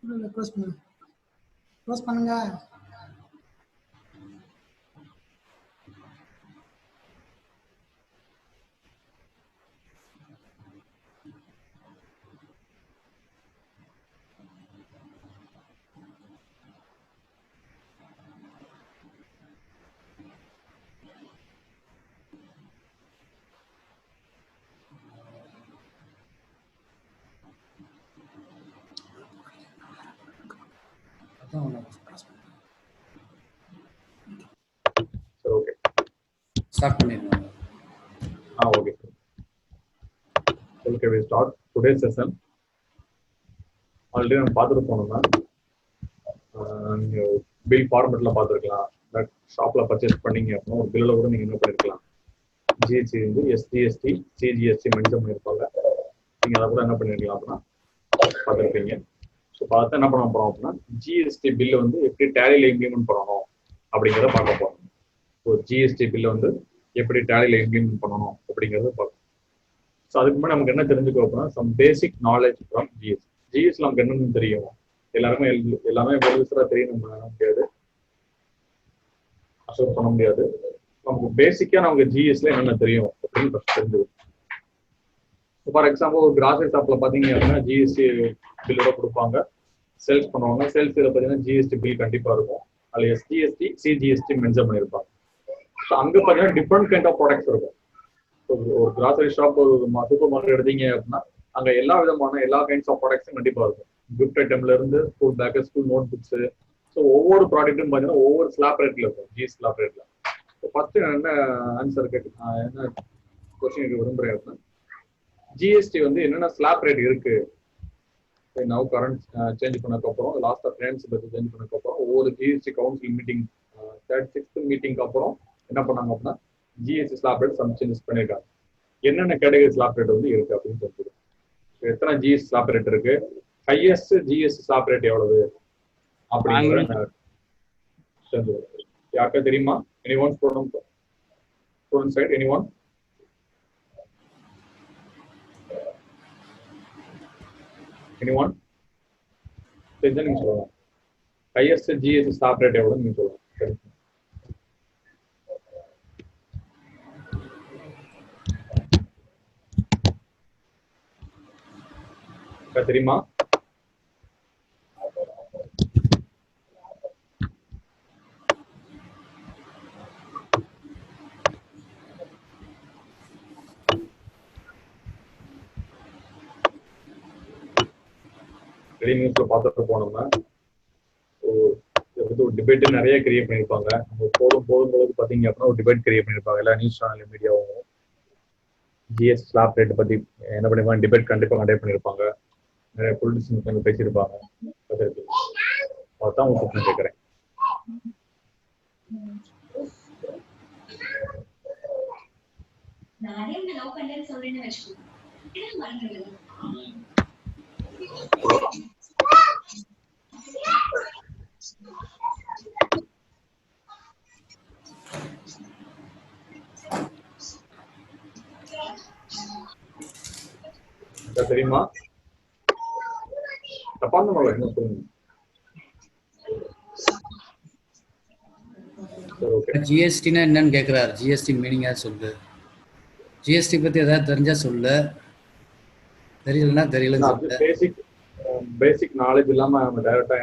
Close பண்ணுங்க, close பண்ணுங்க. சரி ஓகே ஸ்டார்ட் பண்ணிடுங்க. Okay okay we start today session. Already நம்ம பார்த்துட்டு போனோம்னா நீங்கள் பில் ஃபார்மெட்டில் பார்த்துருக்கலாம். பட் ஷாப்பில் பர்ச்சேஸ் பண்ணீங்க அப்படின்னா ஒரு பில்லில் கூட நீங்கள் என்ன பண்ணிருக்கலாம், ஜிஎஸ்டி வந்து எஸ்ஜிஎஸ்டி சிஜிஎஸ்டி மென்ஷன் பண்ணியிருப்பாங்க. நீங்கள் அதை கூட என்ன பண்ணிருக்கலாம் அப்படின்னா பார்த்துருப்பீங்க. ஸோ பார்த்து என்ன பண்ண போகிறோம் அப்படின்னா ஜிஎஸ்டி பில்லு வந்து எப்படி டேலியில் இம்ப்ளிமெண்ட் பண்ணணும் அப்படிங்கிறத பார்க்க போகிறோம். ஸோ ஜிஎஸ்டி பில்லை வந்து எப்படி டேலியில் இம்ப்ளிமெண்ட் பண்ணணும் அப்படிங்கிறத பார்க்கணும். ஸோ அதுக்கு முன்னாடி நமக்கு என்ன தெரிஞ்சுக்கோ அப்படின்னா some basic knowledge from GST. GST நமக்கு என்னன்னு தெரியும், எல்லாமே பெருசாக தெரியும், நம்ம முடியாது, அசோர் பண்ண முடியாது. நமக்கு பேசிக்காக நமக்கு ஜிஎஸ்டியில் என்னென்ன தெரியும் அப்படின்னு ஃபர்ஸ்ட் தெரிஞ்சுக்கணும். ஃபார் எக்ஸாம்பிள் ஒரு கிராசரி ஷாப்பில் பார்த்தீங்க அப்படின்னா ஜிஎஸ்டி பில்லோட கொடுப்பாங்க, சேல்ஸ் பண்ணுவாங்க. சேல்ஸ் இதில் பார்த்தீங்கன்னா ஜிஎஸ்டி பில் கண்டிப்பாக இருக்கும். அதில் எஸ்ஜிஎஸ்டி சிஜிஎஸ்டி மென்ஷன் பண்ணியிருப்பாங்க. ஸோ அங்கே பார்த்தீங்கன்னா டிஃப்ரெண்ட் கைண்ட் ஆஃப் ப்ராடக்ட்ஸ் இருக்கும். ஒரு கிராசரி ஷாப், ஒரு சூப்பர் மார்க்கெட் எடுத்தீங்க அப்படின்னா அங்கே எல்லா கைண்ட்ஸ் ஆஃப் ப்ராடக்ட்ஸும் கண்டிப்பாக இருக்கும். கிஃப்ட் ஐட்டம்ல இருந்து school bag, school notebooks. So ஒவ்வொரு ப்ராடக்ட்டும் பார்த்தீங்கன்னா ஒவ்வொரு ஸ்லாப் ரேட்ல இருக்கும், ஜிஎஸ்டி ஸ்லாப் ரேட்ல. ஸோ ஃபர்ஸ்ட் என்ன ஆன்சர் என்ன கொஸ்டின் விரும்புறேன் அப்படின்னா ஜிஎஸ்டி வந்து என்னென்ன ஸ்லாப் ரேட் இருக்கு நவ் கரண்ட் சேஞ்ச் பண்ணதுக்கப்புறம், last of finance budget change பண்ணதுக்கப்புறம் ஒவ்வொரு ஜிஎஸ்டி கவுன்சில் மீட்டிங் 36th மீட்டிங்க்கு அப்புறம் என்ன பண்ணாங்க அப்படின்னா GST slab rate some changes பண்ணியிருக்காங்க. என்னென்ன கேட்டகரி ஸ்லாப் ரேட் வந்து இருக்கு அப்படின்னு சொல்லிட்டு, எத்தனை ஜிஎஸ்டி ஸ்லாப் ரேட் இருக்கு, ஹையஸ்ட் ஜிஎஸ்டி ஸ்லாப் ரேட் எவ்வளவு அப்படிங்கிற யாருக்கா தெரியுமா? Anyone student side, anyone? Anyone தெரிஞ்சா நீங்க சொல்லலாம். ஹையஸ்ட் ஜிஎஸ்டி ஸ்லாப் ரேட் எவ்வளவு நீங்க சொல்லலாம். தெரியுமா? நியூஸ்ல பார்த்துட்டு போனோம்னா ஒரு டிபேட் நிறைய கிரியேட் பண்ணியிருப்பாங்க. போதும் பார்த்தீங்க அப்படின்னா ஒரு டிபேட் கிரியேட் பண்ணியிருப்பாங்க எல்லா நியூஸ் சேனல் மீடியாவும். ஜிஎஸ்டி ஸ்லாப் ரேட் பத்தி என்ன பண்ணிருப்பாங்க, டிபேட் கண்டிப்பா கண்டக்ட் பண்ணிருப்பாங்க. நிறைய பொலிட்டிஷியன்ஸ் பேசியிருப்பாங்க. அதான் உங்களுக்கு கேட்கிறேன். தெரியுமா? தப்பான என்ன சொல்லுங்க. ஜிஎஸ்டினா என்னன்னு கேக்குறாரு. ஜிஎஸ்டி மீனிங்கா சொல்லு. ஜிஎஸ்டி பத்தி ஏதாவது தெரிஞ்சா சொல்லு, தெரியலன்னா தெரியலன்னு சொல்லு. பேசிக் நாலேஜ் இல்லாம நம்ம டைரக்டா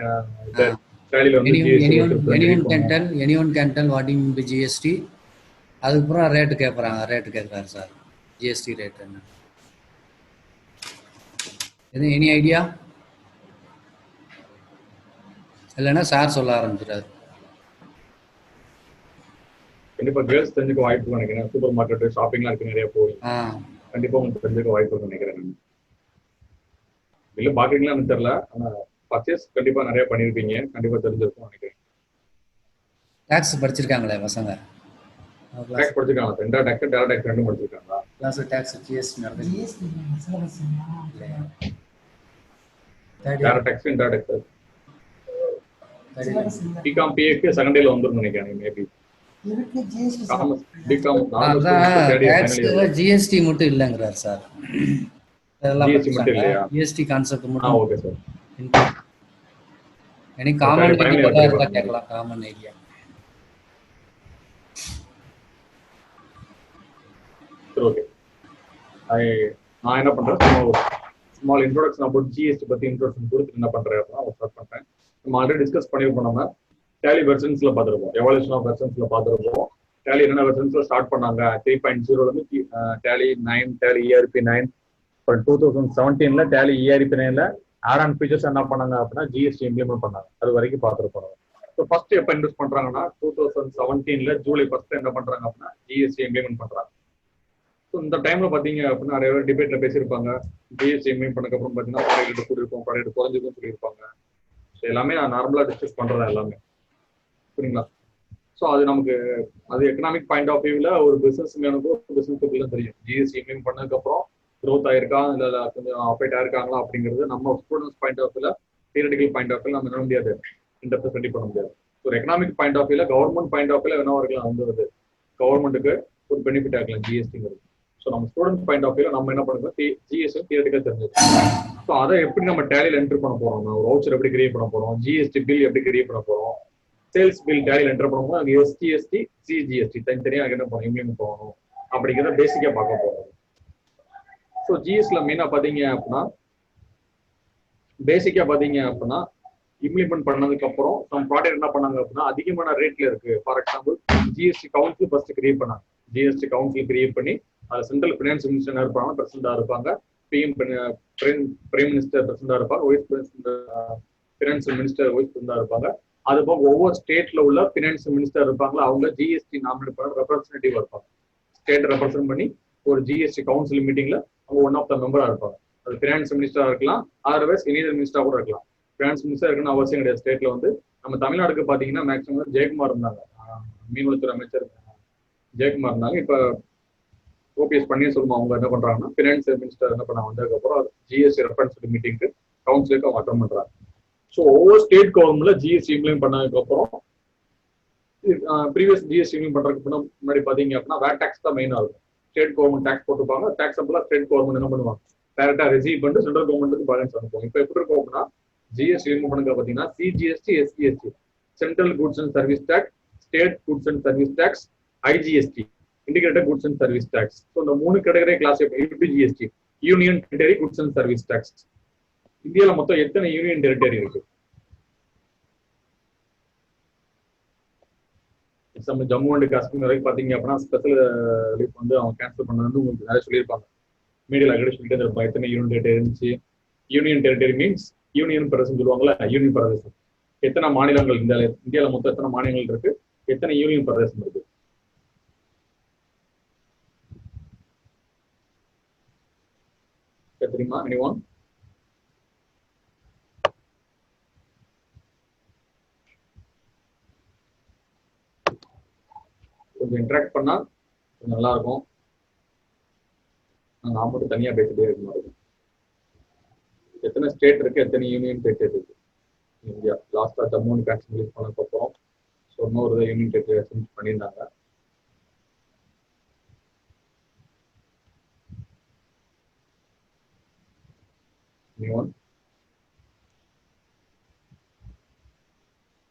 டேலில வந்து anyone can tell what in GST. அதுக்கப்புறம் ரேட் கேட்குறாங்க. ரேட் கேட்குறாரு சார். ஜிஎஸ்டி ரேட் என்ன? Any idea? இல்லைன்னா சார் சொல்ல ஆரம்பிச்சிடாரு. கண்டிப்பா கேர்ள்ஸ் தெரிஞ்சுக்க வாய்ப்பு நினைக்கிறேன். சூப்பர் மார்க்கெட் ஷாப்பிங்லாம் இருக்கு, நிறைய போய் கண்டிப்பா உங்களுக்கு தெரிஞ்சுக்க வாய்ப்பு நினைக்கிறேன். இல்ல பாக்குறீங்களான்னு தெரியல, ஆனா பர்ச்சேஸ் கண்டிப்பா நிறைய பண்ணிருப்பீங்க, கண்டிப்பா தெரிஞ்சிருக்கும் நினைக்கிறேன். டாக்ஸ் படிச்சிருக்காங்களே பசங்க? டாக்ஸ் படிச்சிருக்காங்க. ரெண்டா டாக்ஸ், டேரக்ட் டாக்ஸ் ரெண்டும் படிச்சிருக்காங்களா? கிளாஸ் டாக்ஸ் ஜிஎஸ்டி நடக்குது. Direct tax, indirect tax. BCom பிஏக்கு செகண்ட் இயர்ல வந்துரும் நினைக்கிறேன் மேபி. ஜிஎஸ்டி மட்டும் இல்லங்கிறார் சார். ஜிஎஸ்டி மட்டும் இல்லையா? ஜிஎஸ்டி கான்செப்ட் மட்டும். Okay sir. Any Tally common final idea year ஏதாவது கிளியர் இருந்தா பண்ண மாதிரி. கேட்கலாம். Common idea. சரி, ஓகே. நான் என்ன பண்றேன், ஸ்மால் இன்ட்ரோடக்ஷன் அபவுட் ஜிஎஸ்டி பத்தி இன்ட்ரோடக்ஷன் கொடுத்துட்டு என்ன பண்றேன் அப்படின்னா ஸ்டார்ட் பண்றேன். நம்ம ஆல்ரெடி டிஸ்கஸ் பண்ணிருப்போம். நம்ம டேலி வெர்ஷன்ஸ்ல பார்த்துருப்போம், எவல்யூஷன் ஆஃப் வெர்ஷன்ஸ்ல பார்த்துருப்போம். டேலி என்னென்ன வெர்ஷன்ஸ்ல ஸ்டார்ட் பண்ணாங்க, 3.0 இருந்து டேலி 9, டேலி ERP 9, அப்புறம் 2017ல டேலி ERP 9ல ஆட் ஆன் ஃபீச்சர்ஸ் என்ன பண்ணாங்க அப்படின்னா ஜிஎஸ்டி இம்ப்ளிமெண்ட் பண்ணாங்க. அது வரைக்கும் பார்த்துருப்போம். ஸோ ஃபர்ஸ்ட் எப்போ இன்ட்ரெஸ்ட் பண்றாங்கன்னா 2017ல ஜூலை 1 என்ன பண்றாங்க அப்படின்னா ஜிஎஸ்டி இம்ப்ளிமெண்ட் பண்றாங்க. ஸோ இந்த டைம்ல பாத்தீங்க அப்படின்னா நிறைய பேர் டிபேட்ல பேசியிருப்பாங்க. ஜிஎஸ்டி இம்ப்ளிமெண்ட் பண்ணக்கப்புறம் பார்த்தீங்கன்னா ப்ராடக்ட் கூடியிருக்கும், ப்ராடக்ட் குறைஞ்சிருக்கும் சொல்லியிருப்பாங்க. ஸோ எல்லாமே நான் நார்மலா டிஸ்கஸ் பண்றதா எல்லாமே, சரிங்களா? ஸோ அது நமக்கு அது எக்கனாமிக் பாயிண்ட் ஆஃப் வியூவில் ஒரு பிசினஸ் மேனுக்கும் பிசினஸ் தான் தெரியும். ஜிஎஸ்டி இம்ப்ளிமெண்ட் பண்ணதுக்கப்புறம் க்ரோத் ஆயிருக்கா இல்லை கொஞ்சம் அஃபெக்ட் ஆயிருக்காங்களா அப்படிங்கிறது நம்ம ஸ்டூடெண்ட்ஸ் பாயிண்ட் ஆஃப் வியூல, தியரிட்டிக்கல் பாயிண்ட் ஆஃப் வியூல நம்ம என்ன முடியாது, இன்டெப்த் ஸ்டடி பண்ண முடியாது. ஒரு எக்கனாமிக் பாயிண்ட் ஆஃப் வியூல, கவர்மெண்ட் பாயிண்ட் ஆஃப் வியூல என்ன இருக்கலாம், வந்து கவர்மெண்ட்டுக்கு ஒரு பெனிஃபிட் ஆகலாம் ஜிஎஸ்டிங்கிறது. ஸோ நம்ம ஸ்டூடெண்ட் பாயிண்ட் ஆஃப் வியூல நம்ம என்ன பண்ணுறோம், ஜிஎஸ்டி தியரிட்டிக்கல் தெரிஞ்சிருக்கோம். ஸோ அதை எப்படி நம்ம டேலியில் என்ட்ரு பண்ண போறோம், ஒரு வவுச்சர் எப்படி கிரியேட் பண்ண போறோம், ஜிஎஸ்டி பில் எப்படி கிரியேட் பண்ண போறோம், சேல்ஸ் பில் டேலியில் என்டர் பண்ணும்போது அங்கே எஸ்டிஎஸ்டி சிஜிஎஸ்டி தனித்தனியாக என்ன பண்ணணும், இம்ப்ளிமெண்ட் பண்ணணும் அப்படிங்கிறத பேசிக்காக பார்க்க போறோம். ஸோ ஜிஎஸ்டியில் மெயினாக பார்த்தீங்க அப்படின்னா பேசிக்காக பார்த்தீங்க அப்படின்னா இம்ப்ளிமெண்ட் பண்ணதுக்கு அப்புறம் நம்ம ப்ராடக்ட் என்ன பண்ணாங்க அப்படின்னா அதிகமான ரேட்ல இருக்கு. For example GST council first create பண்ணாங்க. ஜிஎஸ்டி கவுன்சில் கிரியேட் பண்ணி அது சென்ட்ரல் ஃபினான்ஸ் மினிஸ்டர் இருப்பாங்க, பிரசிடண்டா இருப்பாங்க, பிரைம் மினிஸ்டர் பிரசிடண்டா இருப்பாங்க, vice president finance minister vice பிரசிடண்டா இருப்பாங்க. அது போக ஒவ்வொரு ஸ்டேட்ல உள்ள ஃபினான்ஸ் மினிஸ்டர் இருப்பாங்களா, அவங்க ஜிஎஸ்டி நாமினேட் பண்ண ரெப்ரஸன்டேட்டிவ் இருப்பாங்க. ஸ்டேட் ரெப்ரசென்ட் பண்ணி ஒரு ஜிஎஸ்டி கவுன்சில் மீட்டிங்ல அவங்க ஒன் ஆஃப் த மெம்பரா இருப்பாங்க. அது ஃபினான்ஸ் மினிஸ்டரா இருக்கலாம், அதர்வைஸ் இனியர் மினிஸ்டரா கூட இருக்கலாம். ஃபினான்ஸ் மினிஸ்டர் இருக்குன்னு அவசியம் கிடையாது. ஸ்டேட்ல வந்து நம்ம தமிழ்நாடுக்கு பாத்தீங்கன்னா மேக்ஸிமம் ஜெயக்குமார் இருந்தாங்க, மீன்வளத்துறை அமைச்சர் ஜெயக்குமார் இருந்தாங்க. இப்ப ஓபிஎஸ் பன்னீர்செல்வம் அவங்க என்ன பண்றாங்கன்னா ஃபினான்ஸ் மினிஸ்டர் என்ன பண்ணாங்க, வந்ததுக்கப்புறம் ஜிஎஸ்டி ரெப்ரஸன்டேட்டிவ் மீட்டிங்க்கு கவுன்சிலுக்கு அவங்க அட்டன் பண்றாங்க. ஸோ ஒவ்வொரு ஸ்டேட் கவர்மெண்ட்ல ஜிஎஸ்டி இம்ப்ளிமெண்ட் பண்ணதுக்கு அப்புறம் ப்ரீவியஸ் ஜிஎஸ்டி இம்ப்ளிமெண்ட் பண்றதுக்கு முன்னாடி பாத்தீங்க அப்படின்னா வேட் டாக்ஸ் தான் மெயினா இருக்கும். ஸ்டேட் கவர்மெண்ட் டாக்ஸ் போட்டுப்பாங்க. டாக்ஸ் அப்பெல்லாம் ஸ்டேட் கவர்மெண்ட் என்ன பண்ணுவாங்க, டைரக்டா ரிசீவ் பண்ணிட்டு சென்ட்ரல் கவர்மெண்ட்டுக்கு பேலன்ஸ் அனுப்புவோம். இப்போ எப்படி இருக்கும் அப்படின்னா ஜிஎஸ்டி இம்ப்ளிமெண்ட் பண்ணுங்க பாத்தீங்கன்னா CGST, SGST, central goods and service tax, state goods and service tax, IGST, indicated goods and service tax. So இந்த 3 category class UTGST, union territory goods and service tax. இந்தியாவில் மொத்தம் எத்தனை யூனியன் டெரிட்டரி இருக்கு? Jammu and Kashmir வரைக்கும் பாத்தீங்க அப்படின்னா special relief வந்து அவங்க கேன்சல் பண்ணது உங்களுக்கு நிறைய சொல்லியிருப்பாங்க. மீடியாவில் அடிக்கடி சொல்லிட்டு இருப்பாங்க எத்தனை யூனியன் டெரிட்டரி இருந்துச்சு. யூனியன் டெரிட்டரி மீன்ஸ் யூனியன் பிரதேசம் சொல்லுவாங்களா, யூனியன் பிரதேசம். எத்தனை மாநிலங்கள் இந்தியாவில் மொத்தம் எத்தனை மாநிலங்கள் இருக்கு, எத்தனை யூனியன் பிரதேசம் இருக்கு? தெரியுமா anyone? கொஞ்சம் இன்ட்ராக்ட் பண்ணா கொஞ்சம் நல்லா இருக்கும். நான் மட்டும் தனியா பேசிட்டே இருக்க மாதிரி. எத்தனை ஸ்டேட் இருக்கு, எத்தனை யூனியன் டெரிட்டரி இருக்கு இந்தியா? லாஸ்டா ஜம்மு அண்ட் காஷ்மீர் பண்ணதுக்கு அப்புறம் இன்னொரு யூனியன் டெரிட்டரி பண்ணியிருந்தாங்க.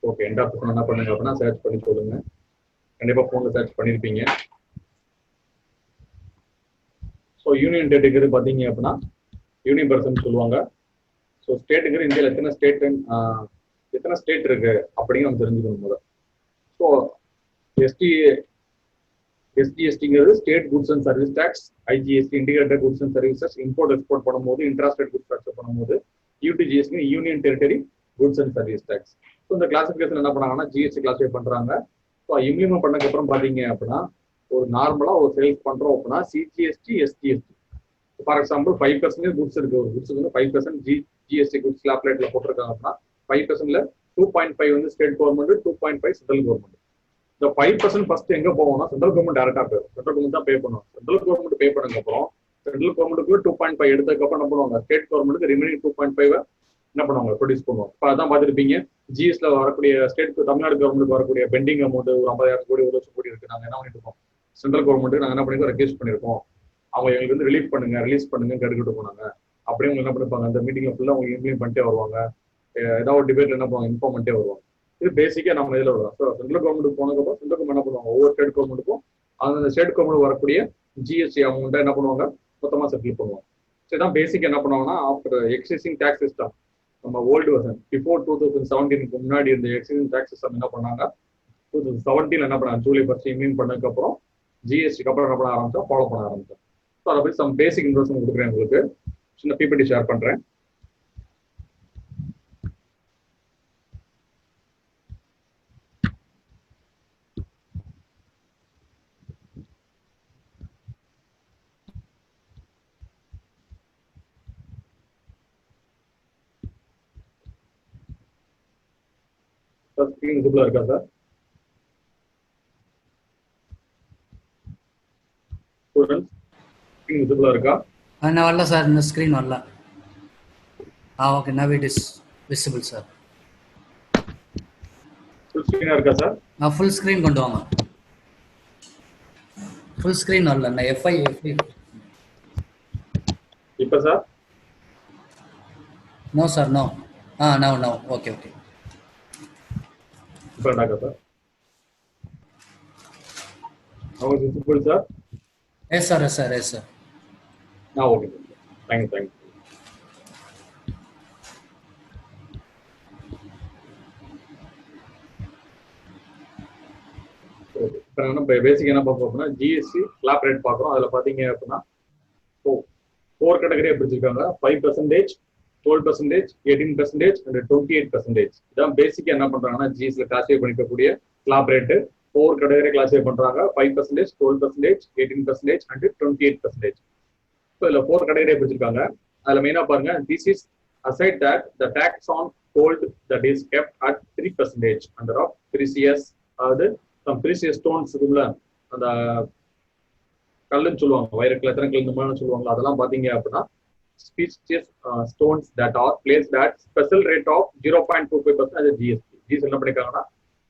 ஓகே, எண்ட் ஆஃப் என்ன பண்ணுங்க அப்படின்னா சர்ச் பண்ணி சொல்லுங்க. கண்டிப்பா போன்ல சர்ச் பண்ணிருப்பீங்க. ஸோ யூனியன் டெரிட்டரி பாத்தீங்க அப்படின்னா யூனியன் பர்சன் சொல்லுவாங்க. ஸோ ஸ்டேட்டுக்கு இந்தியாவில் எத்தனை ஸ்டேட் இருக்கு அப்படின்னு நம்ம தெரிஞ்சுக்கணும் முதல்ல. ஸோ எஸ்டிஎஸ்டிங்கிறது state goods and service tax, IGST indicated goods and services, import export பண்ணும்போது இன்ட்ராஸ்டேட் குட்ஸ் டாக்ஸ் பண்ணும்போது, UTGST union territory goods and service tax. So இந்த கிளாசிபிகேஷன் என்ன பண்ணாங்கன்னா ஜிஎஸ்டி கிளாசிஃபை பண்றாங்க. ஸோ இம்ப்ளிமெண்ட் பண்ணதுக்கு அப்புறம் பாத்தீங்க அப்படின்னா ஒரு நார்மலா ஒரு சேல்ஸ் பண்றோம் அப்படின்னா சிஜிஎஸ்டி, எஸ்டிஎஸ்டி. ஃபார் எக்ஸாம்பிள் 5% குட்ஸ் இருக்கு, ஒரு குட்ஸுக்கு வந்து 5% ஜிஎஸ்டி குட்ஸ் ஸ்லாப்லேட்ல போட்டிருக்காங்க அப்படின்னா 5%ல 2.5 வந்து ஸ்டேட் கவர்மெண்ட், 2.5 சென்ட்ரல் கவர்மெண்ட். இந்த 5% ஃபர்ஸ்ட் எங்க போவோம்னா சென்ட்ரல் கவர்மெண்ட் டேரக்டா போயிடும். சென்ட்ரல் கவர்மெண்ட் தான் பே பண்ணுவோம். சென்ட்ரல் கவர்மெண்ட் பே பண்ணதுக்கு அப்புறம் சென்ட்ரல் கவர்மெண்ட்டுக்கு 2.5 எடுத்ததுக்கு அப்புறம் என்ன பண்ணுவாங்க, ஸ்டேட் கவர்மெண்ட்டுக்கு ரிமைனிங் 2.5 என்ன பண்ணுவாங்க, ப்ரொடியூஸ் பண்ணுவாங்க. இப்போ அதான் பார்த்துருப்பீங்க ஜிஎஸ்ல வரக்கூடிய ஸ்டேட் தமிழ்நாடு கவர்மெண்ட் வரக்கூடிய பெண்டிங் அமௌண்ட் ஒரு 50,000 கோடி, 1,00,000 கோடி இருக்கு. நாங்க என்ன பண்ணிட்டு இருக்கோம், சென்ட்ரல் கவர்மெண்ட் நாங்க என்ன பண்ணிருக்கோம், ரெக்வெஸ்ட் பண்ணிருக்கோம், அவங்க எங்களுக்கு வந்து ரிலீஸ் பண்ணுங்க கேட்டுக்கிட்டு போனாங்க. அப்படியே அவங்க என்ன பண்ணிருப்பாங்க, அந்த மீட்டிங்ல ஃபுல்லா அவங்க இம்ப்ளிமெண்ட் பண்ணிட்டே வருவாங்க. ஏதாவது டிபேட்ல என்ன பண்ணுவாங்க, இன்ஃபார்ம் பண்ணிட்டே வருவாங்க. இது பேசிக்கா நம்ம இதில் வரும். ஸோ சென்ட்ரல் கவர்மெண்ட் போனதுக்கப்புறம் சென்ட்ரல் கவர்மெண்ட் என்ன பண்ணுவாங்க, ஒவ்வொரு ஸ்டேட் கவர்மெண்ட்டுக்கும் அந்த ஸ்டேட் கவர்மெண்ட் வரக்கூடிய ஜிஎஸ்டி அமௌண்ட்டை என்ன பண்ணுவாங்க, மொத்தமாக செட்டில் பண்ணுவாங்க. ஸோ இதான் பேசிக் என்ன பண்ணுவாங்கன்னா, ஆஃப்டர் எக்ஸிஸ்டிங் டேக்ஸ் சிஸ்டம், நம்ம ஓல்டு வெர்ஷன் பிஃபோர் 2017 முன்னாடி இந்த எக்ஸிஸ்டிங் டேக்ஸ் சிஸ்டம் என்ன பண்ணாங்க, 2017 என்ன பண்ணாங்க, ஜூலை 1 இம்ப்ளிமெண்ட் பண்ணதுக்கப்புறம் ஜிஎஸ்டிக்கு அப்புறம் என்ன பண்ண ஆரம்பிச்சா, ஃபாலோ பண்ண ஆரம்பிச்சோம். ஸோ அதை பற்றி சம் பேசிக் இன்ஃபர்மேஷன் கொடுக்குறேன் உங்களுக்கு. சின்ன பிபிடி ஷேர் பண்ணுறேன். ஸ்கிரீன் விசிபிளா இருக்கா சார்? ஸ்டூடெண்ட்ஸ் ஸ்கிரீன் விசிபிளா இருக்கா? நான் வரல சார், இந்த ஸ்க்ரீன் வரல. Okay, now it is visible sir. Full ஸ்கிரீனா இருக்கா சார்? நான் ஃபுல் ஸ்க்ரீன் கொண்டு வாங்க. ஃபுல் ஸ்க்ரீன் வரல, நான் எஃப்ஐ இப்போ sir? No sir, no. No okay. இப்போ என்னக்கா சார்? அவங்க visible sir? Yes sir. Okay, thank you. இப்போ நம்ம பேசிக் என்ன பார்ப்போம் அப்படின்னா, ஜிஎஸ்டி ஸ்லாப் ரேட் பார்க்குறோம். அதில் பார்த்தீங்க அப்படின்னா 4 கேட்டகரியாக பிரிச்சிருக்காங்க. 5%, 12%, 18% and 28%. இதான் பேசிக் என்ன பண்றாங்கன்னா, ஜிஎஸ்டில கிளாசிஃபை பண்ணிக்கக்கூடிய ஸ்லாப் ரேட்டு 4 கேட்டகரி கிளாசிஃபை பண்றாங்க. 5%, 12%, 18% and 28%. ஸோ இதில் 4 கேட்டகரியாக பிரிச்சிருக்காங்க. அதில் மெயினாக பாருங்க, this is aside that the tax on gold that is kept at 3% under of precious, அதாவது some precious stones இருக்குல்ல, அந்த கல்லுன்னு சொல்லுவாங்க, வைரக்கல், எத்தனை கல் இந்த மாதிரி சொல்லுவாங்க, அதெல்லாம் பாத்தீங்க அப்படின்னா precious stones that are placed at special rate of 0.25% as a GST. GST என்ன பண்ணிருக்காங்கன்னா,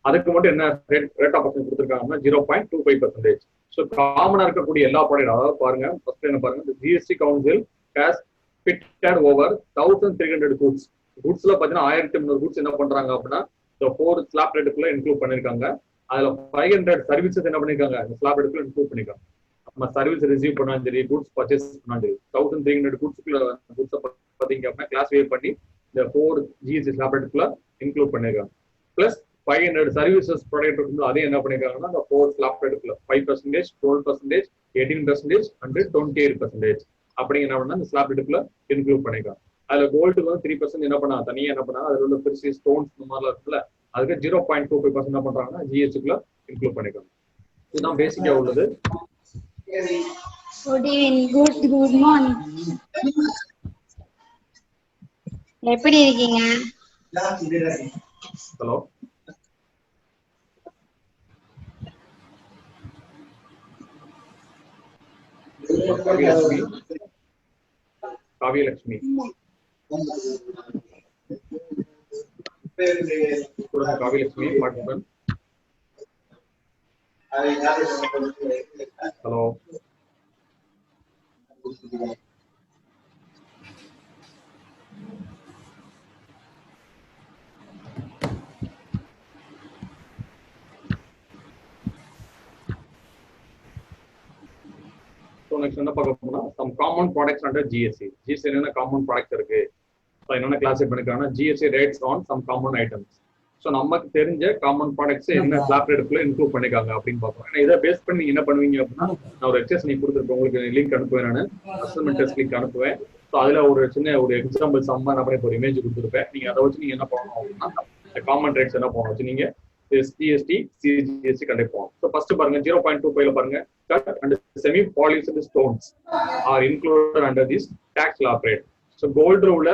அதுக்கு மட்டும் என்ன ரேட் ஆஃப் பர்சன்ட் கொடுத்துருக்காங்கன்னா 0.25%. ஸோ காமனா இருக்கக்கூடிய எல்லா ப்ராடக்ட், அதாவது பாருங்க, ஃபர்ஸ்ட் என்ன பாருங்க, GST council has fitted over 1300 goods. குட்ஸ்ல பாத்தீங்கன்னா 1300 goods என்ன பண்றாங்க அப்படின்னா இந்த 4 ஸ்லாப் ரேட்டுக்குள்ள இன்க்ளூட் பண்ணிருக்காங்க. அதுல 500 சர்வீசஸ் என்ன பண்ணிருக்காங்க, இந்த ஸ்லாப் ரேட்டுக்குள்ள இன்க்ளூட் பண்ணிருக்காங்க. நம்ம சர்வீஸ் ரிசீவ் பண்ணாலும் சரி, குட்ஸ் பர்ச்சேஸ் பண்ணாலும் சரி, 1300 குட்ஸ்க்குள்ள குட்ஸை பாத்தீங்க அப்படின்னா கிளாஸிஃபை பண்ணி இந்த 4 ஜிஎஸ்டி ஸ்லாப் ரேட்டுக்குள்ள இன்க்ளூட் பண்ணிருக்காங்க. பிளஸ் 500 சர்வீசஸ் ப்ராடக்ட் இருக்கும்போது அதையும் என்ன பண்ணிருக்காங்கன்னா இந்த 4 ஸ்லாப் ரேட்டுக்குள்ள 5%, 12%, 18% and 28% அப்படிங்கிற என்ன பண்ணா இந்த ஸ்லாப் ரேட்டுக்குள்ள இன்க்ளூட் பண்ணிருக்காங்க. அதுல கோல்டுக்கு வந்து 3% என்ன பண்ணா, தனியா என்ன பண்ணா, அதுல உள்ள பெரிய ஸ்டோன்ஸ் இந்த மாதிரிலாம் இருக்குல்ல, அதுக்கு 0.25% என்ன பண்றாங்கன்னா ஜிஎஸ்டிக்குள்ள இன்க்ளூட் பண்ணிருக்காங்க. இதுதான் பேசிக்கா உள்ளது. Good morning. எப்படி இருக்கீங்க? Hello, Kavyalakshmi Kavyalakshmi participant. Hello, next என்ன பார்க்க போனா, some common products under GST. GST என்னென்ன காமன் ப்ராடக்ட்ஸ் இருக்கு, என்னென்ன கிளாஸிஃபை பண்ணிருக்காங்கன்னா GST rates on some common items. So நமக்கு தெரிஞ்ச காமன் ப்ராடக்ட்ஸ் என்ன ஸ்லாப் ரேட்டுக்குள்ள இன்க்ளூட் பண்ணிருக்காங்க அப்படின்னு பார்ப்போம். ஏன்னா இதை பேஸ் பண்ணி நீங்க என்ன பண்ணுவீங்க அப்படின்னா, நான் ஒரு எக்ஸஸ் நீங்க கொடுத்துருப்பேன், உங்களுக்கு லிங்க் அனுப்புவேன், நான் அசைன்மெண்ட் டெஸ்ட் லிங்க் அனுப்புவேன். ஸோ அதுல ஒரு சின்ன ஒரு எக்ஸாம்பிள் சம்மா என்ன பண்ணி ஒரு இமேஜ் கொடுத்துருப்பேன். நீங்க அதை வச்சு நீங்க என்ன பண்ணணும் அப்படின்னா காமன் ரேட்ஸ் என்ன பண்ணணும் வச்சு நீங்க ஜிஎஸ்டி சிஜிஎஸ்டி கண்டக்ட் பண்ணுவோம். ஸோ ஃபர்ஸ்ட் பாருங்க 0.25 பாருங்க, cut and semi polished stones are included under this tax slab rate. So gold உள்ள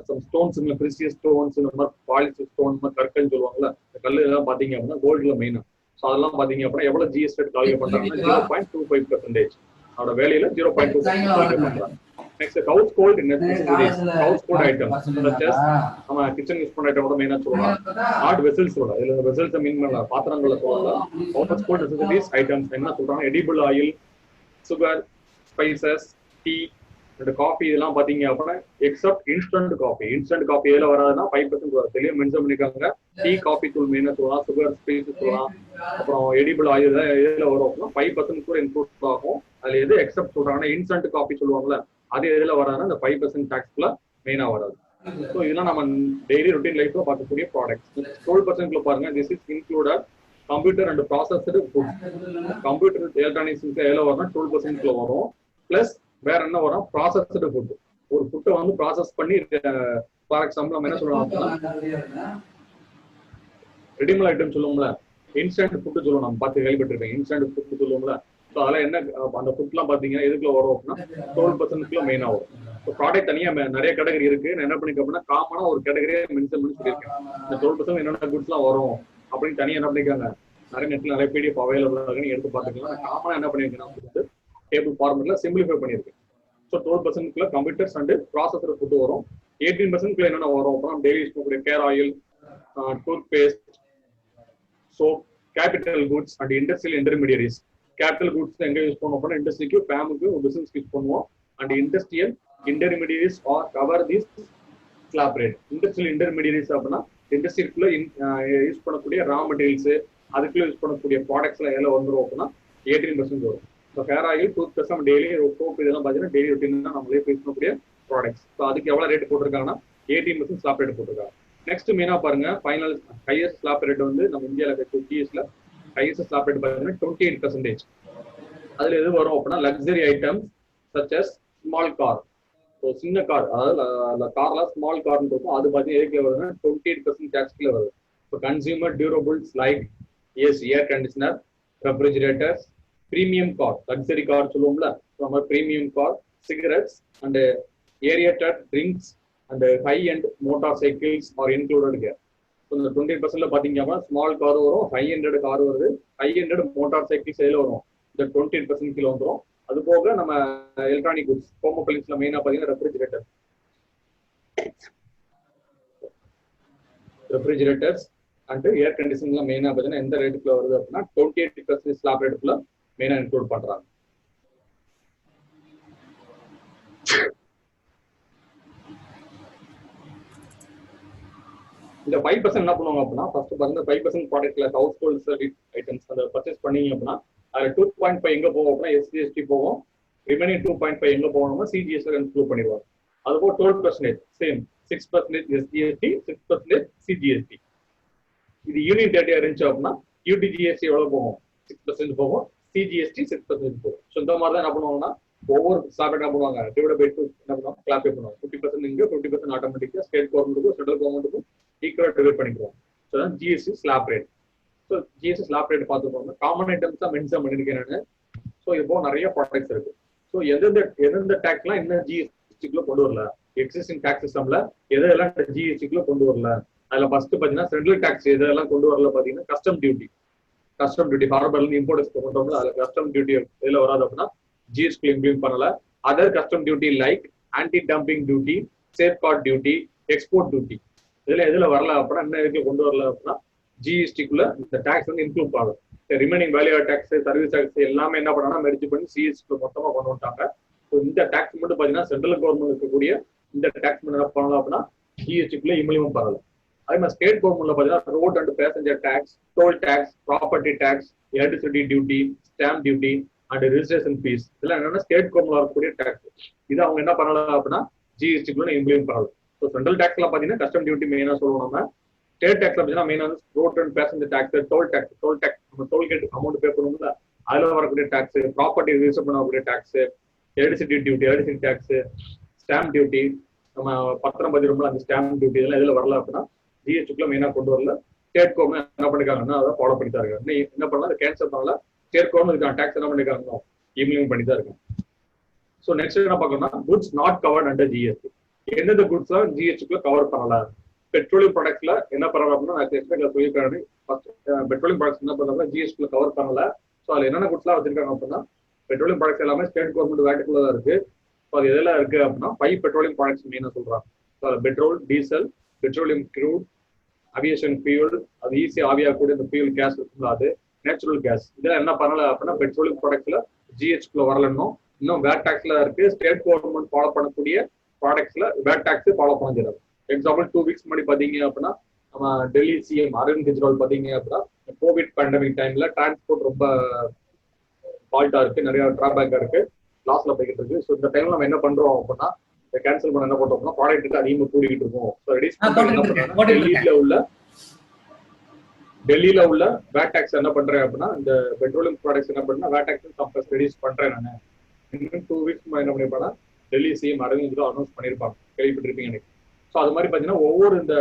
சம் ஸ்டோன்ஸ், ப்ரீசியஸ் ஸ்டோன்ஸ், இந்த மாதிரி பாலிஷ் ஸ்டோன், கற்கள்னு சொல்லுவாங்கல்ல, இந்த கல் எல்லாம் பாத்தீங்க அப்படின்னா கோல்டுல மெயினா. ஸோ அதெல்லாம் பாத்தீங்க அப்படின்னா எவ்வளவு ஜிஎஸ்டி கால்குலேட் பண்றாங்கன்னா 0.25%. அதோட வேலையில 0.25% கால்குலேட் பண்றாங்க. Next house gold house gold item நம்ம கிச்சன் யூஸ் பண்ண ஐட்டம் கூட மெயினா சொல்லலாம். நாட் வெசல்ஸோட, இதுல வெசல்ஸ் மீன் பண்ணலாம், பாத்திரங்களை சொல்லலாம். ஹவுஸ் கோல்ட் நெசசிட்டிஸ் ஐட்டம்ஸ் என்ன சொல்றாங்க, edible oil, sugar, spices, tea, இந்த காஃபி இதெல்லாம் பாத்தீங்க அப்படின்னா எக்ஸப்ட் இன்ஸ்டன்ட் காஃபி எதுல வராதுன்னா 5% வரும். தெளிவாக மென்ஷன் பண்ணிருக்காங்க. டீ, காஃபி தூள் மெயினா சொல்லலாம், சுகர், ஸ்பீஸ் சொல்லலாம், அப்புறம் எடிபிள் ஆயில் எதுல வரும் அப்படின்னா 5% கூட இன்க்ளூட் ஆகும். அதுல எது எக்ஸப்ட் சொல்றாங்கன்னா இன்ஸ்டன்ட் காஃபி சொல்லுவாங்கல்ல, அது எதுல வராதுன்னா இந்த 5% டாக்ஸ்ல மெயினா வராது. ஸோ இதெல்லாம் நம்ம டெய்லி ரொட்டீன் லைஃப்ல பார்க்கக்கூடிய ப்ராடக்ட்ஸ். 12% பாருங்க, this is included computer and processed food. Computer electronics எதுல வரும்னா 12% வரும். பிளஸ் வேற என்ன வரும், ப்ராசஸ்டு ஃபுட். ஒரு ஃபுட்டை வந்து ப்ராசஸ் பண்ணி ஃபார் எக்ஸாம்பிள் நம்ம என்ன சொல்லுவோம், ரெடிமேட் ஐட்டம் சொல்லுவோம்ல, இன்ஸ்டன்ட் ஃபுட்டு சொல்லுவோம். நம்ம பார்த்து கேள்விப்பட்டிருக்கேன், இன்ஸ்டன்ட் ஃபுட்டு சொல்லுவோம்ல. ஸோ அதெல்லாம் என்ன அந்த ஃபுட்லாம் பார்த்தீங்கன்னா எதுக்குள்ள வரும் அப்படின்னா 12% மெயினாக வரும். ஸோ ப்ராடக்ட் தனியாக நிறைய கேட்டகரி இருக்கு. நான் என்ன பண்ணிக்க அப்படின்னா காமனா ஒரு கேட்டகரியை மென்ஷன் பண்ணி சொல்லியிருக்கேன். இந்த 12% என்னென்ன குட்ஸ்லாம் வரும் அப்படின்னு தனியாக என்ன பண்ணிருக்காங்க, நிறைய நெட்ல நிறைய பிடிஎஃப் அவைலபிள் இருக்குன்னு எடுத்து பார்த்துக்கலாம். நான் காமனா என்ன பண்ணியிருக்கேன், டேபிள் ஃபார்மெட்ல சிம்பிளிஃபை பண்ணியிருக்கேன். So 12% computers and processor food வரும். 18% என்னென்ன வரும் அப்படின்னா டெய்லி யூஸ் பண்ணக்கூடிய care oil, toothpaste, soap, capital goods and industrial intermediaries. Capital goods எங்க யூஸ் பண்ணுவோம் அப்படின்னா இண்டஸ்ட்ரிக்கு, ஃபேமுக்கு, பிசினஸ்க்கு யூஸ் பண்ணுவோம். And industrial intermediaries are cover this slab rate. Industrial intermediaries அப்படின்னா இண்டஸ்ட்ரிக்குள்ள யூஸ் பண்ணக்கூடிய ரா மெட்டீரியல்ஸ், அதுக்குள்ள யூஸ் பண்ணக்கூடிய ப்ராடக்ட்ஸ்ல எல்லாம் வந்துடும் அப்படின்னா 18% வரும். So hair oil, toothpaste, நம்ம டெய்லி சோப் இதெல்லாம் பார்த்தீங்கன்னா டெய்லி ரொட்டீன் தான் நம்மளே யூஸ் பண்ணக்கூடிய ப்ராடக்ட்ஸ். ஸோ அதுக்கு எவ்வளோ ரேட் போட்டிருக்காங்கன்னா 18% ஸ்லாப் ரேட் போட்டிருக்காங்க. நெக்ஸ்ட் மெயினா பாருங்க, ஃபைனல் ஹையஸ்ட் ஸ்லாப் ரேட் வந்து நம்ம இந்தியாவில் ஜிஎஸ்ல ஹையஸ்ட் ஸ்லாப் ரேட் பார்த்தீங்கன்னா 28%. அதுல எது வரும் அப்படின்னா luxury items such as small car. So சின்ன கார், அதாவது கார்ல ஸ்மால் கார்னு இருக்கும், அது பார்த்தீங்கன்னா எதுக்குள்ள வருதுன்னா 28% டேக்ஸ்ல வருது. இப்போ consumer durables like air conditioner, refrigerators, premium car, luxury car சொல்லுவோம்ல, premium car, cigarettes and aerated drinks and high and motorcycles are included here. So இந்த 20% பார்த்தீங்கன்னா ஸ்மால் கார் வரும், ஹை ஹண்ட்ரட் கார் வருது, ஹை ஹண்ட்ரட் மோட்டார் சைக்கிள்ஸ் எதில் வரும், இந்த 28% கீழே வந்துடும். அது போக நம்ம எலக்ட்ரானிக் குட்ஸ், ஹோம் அப்ளையன்ஸ்ல மெயினாக பார்த்தீங்கன்னா ரெஃப்ரிஜிரேட்டர்ஸ் அண்ட் ஏர் கண்டிஷன்ல மெயினாக பார்த்தீங்கன்னா எந்த ரேட்டுக்குள்ள வருது அப்படின்னா 28% ஸ்லாப் ரேட்டுக்குள்ள மெயினாக இன்க்ளூட் பண்றாங்க. இந்த 5% என்ன பண்ணுவாங்க அப்படின்னா ஃபர்ஸ்ட் பாருங்க 5% ப்ராடக்ட்ல ஹவுஸ் ஹோல்ட் சர்வீஸ் ஐட்டம்ஸ் அந்த பர்ச்சேஸ் பண்ணீங்க அப்படின்னா அதில் 2.5 எங்க போகும் அப்படின்னா எஸ்ஜிஎஸ்டி போகும். ரிமைனிங் 2.5 எங்க போகணும்னா சிஜிஎஸ்டி இன்க்ளூட் பண்ணிடுவாங்க. அதுபோல் 12% சேம் 6% எஸ்ஜிஎஸ்டி, 6% சிஜிஎஸ்டி. இது யூனிட் டேட்டா இருந்துச்சு அப்படின்னா யூடிஜிஎஸ்டி எவ்வளவு போகும், 6% போகும், சிஜிஎஸ்டி 6% போகும். ஸோ இந்த மாதிரி தான் என்ன பண்ணுவாங்கன்னா ஒவ்வொரு ஸ்லாப் என்ன பண்ணுவாங்க, டிவைட் பை 2 என்ன பண்ணுவாங்க, கிளாப்பே பண்ணுவாங்க. 50% இங்கே, 50% ஆட்டோமேட்டிக்கா ஸ்டேட் கவர்மெண்ட்டுக்கும் சென்ட்ரல் கவர்மெண்ட்டுக்கும் ஈக்குவலாக டிவைட் பண்ணிக்குவோம். ஸோ தான் GST slab rate. So GST slab rate பார்த்துக்கோங்க. காமன் ஐட்டம்ஸ் தான் மென்ஷன் பண்ணியிருக்கேன் நான். ஸோ இப்போ நிறைய ப்ராடக்ட்ஸ் இருக்கு. ஸோ எந்தெந்த டேக்ஸ்லாம் இன்னும் ஜிஎஸ்டிக்குள்ள கொண்டு வரல, எக்ஸிஸ்டிங் டேக்ஸ் சிஸ்டம்ல எதெல்லாம் ஜிஎஸ்டிக்குள்ள கொண்டு வரல, அதுல ஃபர்ஸ்ட் பாத்தீங்கன்னா சென்ட்ரல் டேக்ஸ் எதெல்லாம் கொண்டு வரல பாத்தீங்கன்னா கஸ்டம் டியூட்டி ஃபார்மர்ல இருந்து இம்போர்ட் எக்ஸ்போர்ட் பண்றோம்ல, அதுல கஸ்டம் டியூட்டி எதுல வராது அப்படின்னா ஜிஎஸ்டி இம்ப்ளிமெண்ட் பண்ணல. Other custom duty like anti dumping duty, safeguard duty, export duty இதுல எதுல வரல அப்படின்னா என்ன இதுக்கு கொண்டு வரல அப்படின்னா ஜிஎஸ்டிக்குள்ள இந்த டேக்ஸ் வந்து இன்க்ளூட் ஆகும். Remaining value tax, service tax எல்லாமே என்ன பண்ணா மெர்ஜ் பண்ணி சிஎஸ்டி மொத்தமா கொண்டு வந்துட்டாங்க. இந்த டேக்ஸ் மட்டும் பாத்தீங்கன்னா சென்ட்ரல் கவர்மெண்ட் இருக்கக்கூடிய இந்த டேக்ஸ் என்ன பண்ணலாம் அப்படின்னா ஜிஎஸ்டிக்குள்ள இம்ப்ளிமெண்ட் பண்ணல. அதே மாதிரி ஸ்டேட் கவர்மெண்ட்ல பாத்தீங்கன்னா road and passenger tax, toll tax, property tax, electricity duty, stamp duty and registration fees இதெல்லாம் என்னன்னா ஸ்டேட் கவர்மெண்ட்ல இருக்கக்கூடிய டேக்ஸ். இது அவங்க என்ன பண்ணலாம் அப்படின்னா ஜிஎஸ்டிக்குள்ள இம்ப்ளிமெண்ட் பண்ணலாம். ஸோ சென்ட்ரல் டேக்ஸ்ல பாத்தீங்கன்னா கஸ்டம் டியூட்டி மெயினா சொல்லுவோம். நம்ம ஸ்டேட் டேக்ஸ்ல பாத்தீங்கன்னா மெயினா road and passenger tax, toll tax நம்ம டோல்கேட் அமௌண்ட் பே பண்ணுவோம்ல அதுல வரக்கூடிய டேக்ஸ், ப்ராப்பர்ட்டி ரிஜிஸ்டர் பண்ணக்கூடிய tax, electricity duty, electricity tax, stamp duty, நம்ம பத்திரம் பதிரோம்ல அந்த ஸ்டாம்ப் டியூட்டி இதெல்லாம் எதுல வரல அப்படின்னா ஜிஎஸ்டிக்குள்ள மெயினா கொண்டு வரல. ஸ்டேட் கவர்மெண்ட் என்ன பண்ணிருக்காங்கன்னா அதை ஃபாலோ பண்ணி தான் இருக்காங்க. என்ன பண்ணலாம், அதை கேன்சல் பண்ணல. ஸ்டேட் கவர்மெண்ட் டேக்ஸ் என்ன பண்ணிருக்காங்க, இம்ப்ளிமெண்ட் பண்ணி தான் இருக்காங்க. ஸோ நெக்ஸ்ட் என்ன பார்க்கணும்னா goods not covered under GST. எந்தெந்த குட்ஸ் எல்லாம் ஜிஎஸ்டிக்குள்ள கவர் பண்ணல. பெட்ரோலியம் ப்ராடக்ட்ல என்ன பண்ணலாம் அப்படின்னா நான் சொல்லியிருக்காங்க. பெட்ரோலியம் ப்ராடக்ட்ஸ் என்ன பண்ணாங்க ஜிஎஸ்டிக்குள்ள கவர் பண்ணல. ஸோ அதுல என்னென்ன குட்ஸ்லாம் வச்சிருக்காங்க அப்படின்னா பெட்ரோலியம் ப்ராடக்ட்ஸ் எல்லாமே ஸ்டேட் கவர்மெண்ட் வேட்டுக்குள்ள தான் இருக்கு. ஸோ அது எதெல்லாம் இருக்கு அப்படின்னா 5 பெட்ரோலியம் ப்ராடக்ட்ஸ் மெயினாக சொல்றாங்க. Petrol, diesel, petroleum crude, aviation fuel, அது ஈஸியா ஆவியாகக்கூடிய இந்த ஃபியூல் கேஸ் இருக்குங்களா, அது நேச்சுரல் கேஸ் இதெல்லாம் என்ன பண்ணல அப்படின்னா பெட்ரோலியம் ப்ராடக்ட்ஸ்ல ஜிஎஸ்டிக்குள்ள வரலன்னும் இன்னும் வேட் டாக்ஸ்ல இருக்கு. ஸ்டேட் கவர்மெண்ட் ஃபாலோ பண்ணக்கூடிய ப்ராடக்ட்ஸ்ல வேட் டாக்ஸ் ஃபாலோ பண்ணிக்கிறாங்க. எக்ஸாம்பிள் 2 வீக்ஸ் முன்னாடி பாத்தீங்க அப்படின்னா நம்ம டெல்லி சிஎம் அரவிந்த் கெஜ்ரிவால் பாத்தீங்க அப்படின்னா கோவிட் பேண்டமிக் டைம்ல டிரான்ஸ்போர்ட் ரொம்ப ஃபால்ட்டா இருக்கு, நிறைய டிராபேக்கா இருக்கு, லாஸ்ல போய்கிட்டு இருக்கு. ஸோ இந்த டைம்ல நம்ம என்ன பண்றோம் அப்படின்னா கேன்சல் பண்ண என்ன பண்றோம் அப்படின்னா ப்ராடக்ட்டுக்கு அதிகமாக கூடிக்கிட்டு இருக்கோம். ஸோ ரெடியூஸ் பண்ண டெல்லியில உள்ள வேட் டாக்ஸ் என்ன பண்றேன் அப்படின்னா இந்த பெட்ரோலியம் ப்ராடக்ட்ஸ் என்ன பண்ணா வேட் டாக்ஸ் ரெடியூஸ் பண்றேன். நான் இன்னும் 2 வீக்ஸ் என்ன பண்ணிருப்பேன்னா டெல்லி சிஎம் அரவிந்த் அனௌன்ஸ் பண்ணிருப்பாங்க, கேள்விப்பட்டிருப்பீங்க எனக்கு. ஸோ அது மாதிரி பாத்தீங்கன்னா ஒவ்வொரு இந்த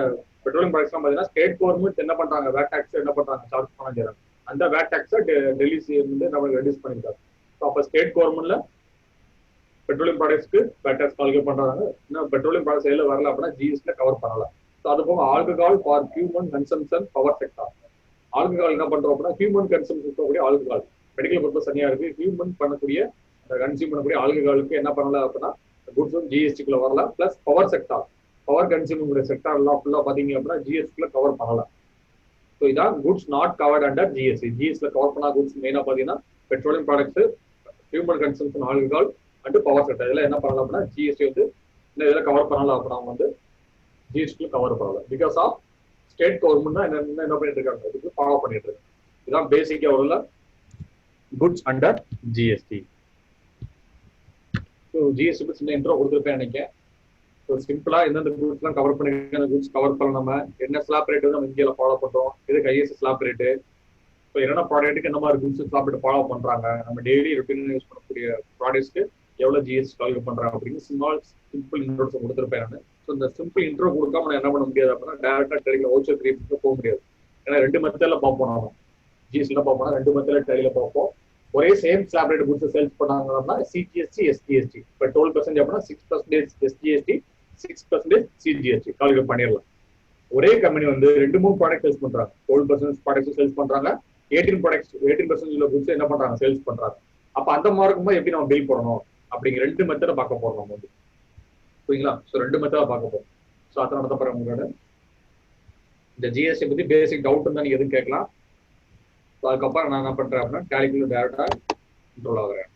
பெட்ரோலியம் ப்ராடக்ட்ஸ்லாம் பாத்தீங்கன்னா ஸ்டேட் கவர்மெண்ட் என்ன பண்றாங்க, வேட் டாக்ஸ் என்ன பண்றாங்க, சார்ஜ் பண்ண செய்யறாங்க. அந்த வேட் டாக்ஸை டெல்லி சிஎம் வந்து நம்மளுக்கு ரெடியூஸ் பண்ணிருக்காங்க. ஸோ அப்போ ஸ்டேட் கவர்மெண்ட்ல பெட்ரோலியம் ப்ராடக்ட்ஸ்க்கு வேட் டாக்ஸ் கால்குலேட் பண்றாங்க. இன்னும் பெட்ரோலியம் ப்ராடக்ட்ஸ் எதுல வரல அப்படின்னா ஜிஎஸ்டில கவர் பண்ணலாம். ஸோ அது போக alcohol for human consumption power sector. Alcohol என்ன பண்றோம் அப்படின்னா ஹியூமன் கன்சம்ஷன் கூடிய ஆல்கஹால் மெடிக்கல் பர்பஸ் தனியா இருக்கு. ஹியூமன் பண்ணக்கூடிய கன்சியூம் பண்ணக்கூடிய ஆல்கஹாலுக்கு என்ன பண்ணல அப்படின்னா குட்ஸும் ஜிஎஸ்டிக்குள்ள வரல. Plus power sector, power consuming sector எல்லாம் ஃபுல்லா பாத்தீங்க அப்படின்னா ஜிஎஸ்டில கவர் பண்ணல. ஸோ இதான் goods not covered under GST. ஜிஎஸ்டில கவர் பண்ணா குட்ஸ் மெயினா பாத்தீங்கன்னா petroleum products, human consumption alcohol and power sector. இதெல்லாம் என்ன பண்ணலாம் அப்படின்னா ஜிஎஸ்டி வந்து இந்த இதெல்லாம் கவர் பண்ணலாம் அப்படின்னா வந்து ஜிஎஸ்டில கவர் பண்ணல. பிகாஸ் ஆஃப் ஸ்டேட் கவர்மெண்ட் என்ன பண்ணிட்டு இருக்காங்க, இதுக்கு ஃபாலோ பண்ணிட்டு இருக்காங்க. இதுதான் பேசிக்கா உள்ள goods under GST. So GST பத்தி சின்ன இன்ட்ரோ கொடுத்துருப்பேன் நினைக்கிறேன். ஸோ சிம்பிளா எந்தெந்த குட்ஸ் எல்லாம் கவர் பண்ணிருக்கேன், அந்த குட்ஸ் கவர் பண்ண நம்ம என்ன ஸ்லாப் ரேட் வந்து நம்ம இந்தியாவில் ஃபாலோ பண்றோம், இதுக்கு ஐஎஸ் ஸ்லாப் ரேட்டு, ஸோ என்னென்ன ப்ராடக்ட்டுக்கு என்ன மாதிரி குட்ஸ் ஸ்லாப் ரேட் ஃபாலோ பண்றாங்க, நம்ம டெய்லி ரொட்டீன் யூஸ் பண்ணக்கூடிய ப்ராடக்ட்ஸ்க்கு எவ்வளவு ஜிஎஸ்டி கால்குலேட் பண்றாங்க அப்படின்னு சிம்பிள் இன்ட்ரோஸ் கொடுத்துருப்பேன் நான். ஸோ இந்த சிம்பிள் இன்ட்ரோ கொடுக்காம நான் என்ன பண்ண முடியாது அப்படின்னா டேரக்டா டெலில ஓச்சர் கிரியேட் போக முடியாது. ஏன்னா 2 மெத்தட்ல பார்ப்போம், நம்ம ஜிஎஸ்டில பார்ப்போம், 2 மெத்தட்ல டெலில பார்ப்போம். ஒரே same slab rate goods sales பண்ணாங்கன்னா சிஜிஎஸ்டி எஸ்ஜிஎஸ்டி. இப்போ 12% அப்படின்னா 6% எஸ்ஜிஎஸ்டி 6% சிஜிஎஸ்டி கால்குலேட் பண்ணிடலாம். ஒரே கம்பெனி வந்து 2-3 ப்ராடக்ட் சேல்ஸ் பண்றாங்க. 12% ப்ராடக்ட்ஸ் சேல்ஸ் பண்றாங்க, 18% உள்ள குட்ஸ் என்ன பண்றாங்க, சேல்ஸ் பண்றாங்க. அப்ப அந்த மாதிரி இருக்கும்போது எப்படி நம்ம பில் பண்ணணும் அப்படிங்கிற 2 மெத்தட பார்க்க போறோம் நம்ம வந்து. புரியுங்களா? ஸோ 2 மெத்தட பார்க்க போறோம். ஸோ அதான் நடத்த போறேன் உங்களோட. இந்த ஜிஎஸ்டி பத்தி பேசிக் டவுட் இருந்தா நீங்க எதுவும் கேட்கலாம். அதுக்கப்புறம் நான் என்ன பண்றேன் அப்படின்னா கால்குலேட் டைரக்டா கண்ட்ரோல் ஆகுறேன்.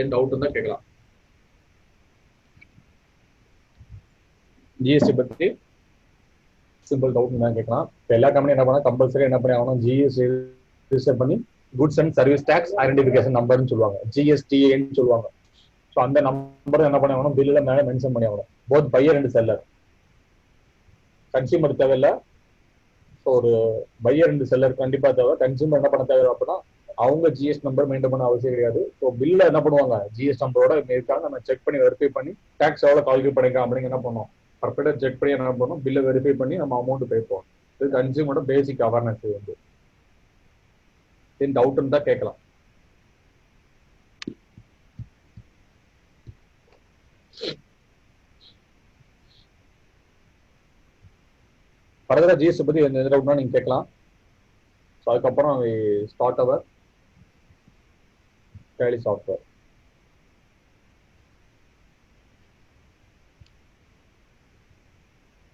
ஏன் டவுட் இருந்தா கேட்கலாம். ஜிஎஸ்டி பத்தி சிம்பிள் டவுட் தான் கேட்கலாம். இப்போ எல்லா கம்பெனியும் என்ன பண்ணா கம்பல்சரி என்ன பண்ணி ஆகணும், ஜிஎஸ்டி ரிஜிஸ்டர் பண்ணி goods and service tax identification நம்பர்னு சொல்லுவாங்க, ஜிஎஸ்டிஏன்னு சொல்லுவாங்க. ஸோ அந்த நம்பர் என்ன பண்ணி ஆகணும், பில்லில் மேலே மென்ஷன் பண்ணி ஆகணும். Both pier and seller. Consumer தேவையில்லை, ஸோ ஒரு பையர் அண்ட் செல்லர் கண்டிப்பா தேவை. கன்சியூமர் என்ன பண்ண தேவை அப்படின்னா அவங்க ஜிஎஸ்டி நம்பர் மெயின்டைன் பண்ண அவசியம் கிடையாது. ஸோ பில்ல என்ன பண்ணுவாங்க, ஜிஎஸ்டி நம்பரோட இருக்காங்க நம்ம செக் பண்ணி வெரிஃபை பண்ணி டேக்ஸ் எவ்வளோ கால்குலேட் பண்ணிக்கலாம் அப்படிங்க என்ன பண்ணுவோம், பர்ஃபெக்டா செக் பண்ணி என்ன பண்ணணும், பில்லை வெரிஃபை பண்ணி நம்ம அமௌண்ட் பே பண்ணுவோம். இது கன்சியூமரோட பேசிக் அவேர்னஸ். வந்து டவுட் இருந்தா கேட்கலாம். ஃபர்தரா ஜிஎஸ்டி பத்தி எந்த டவுட்னா நீங்க கேட்கலாம். ஸோ அதுக்கப்புறம் start our Tally software.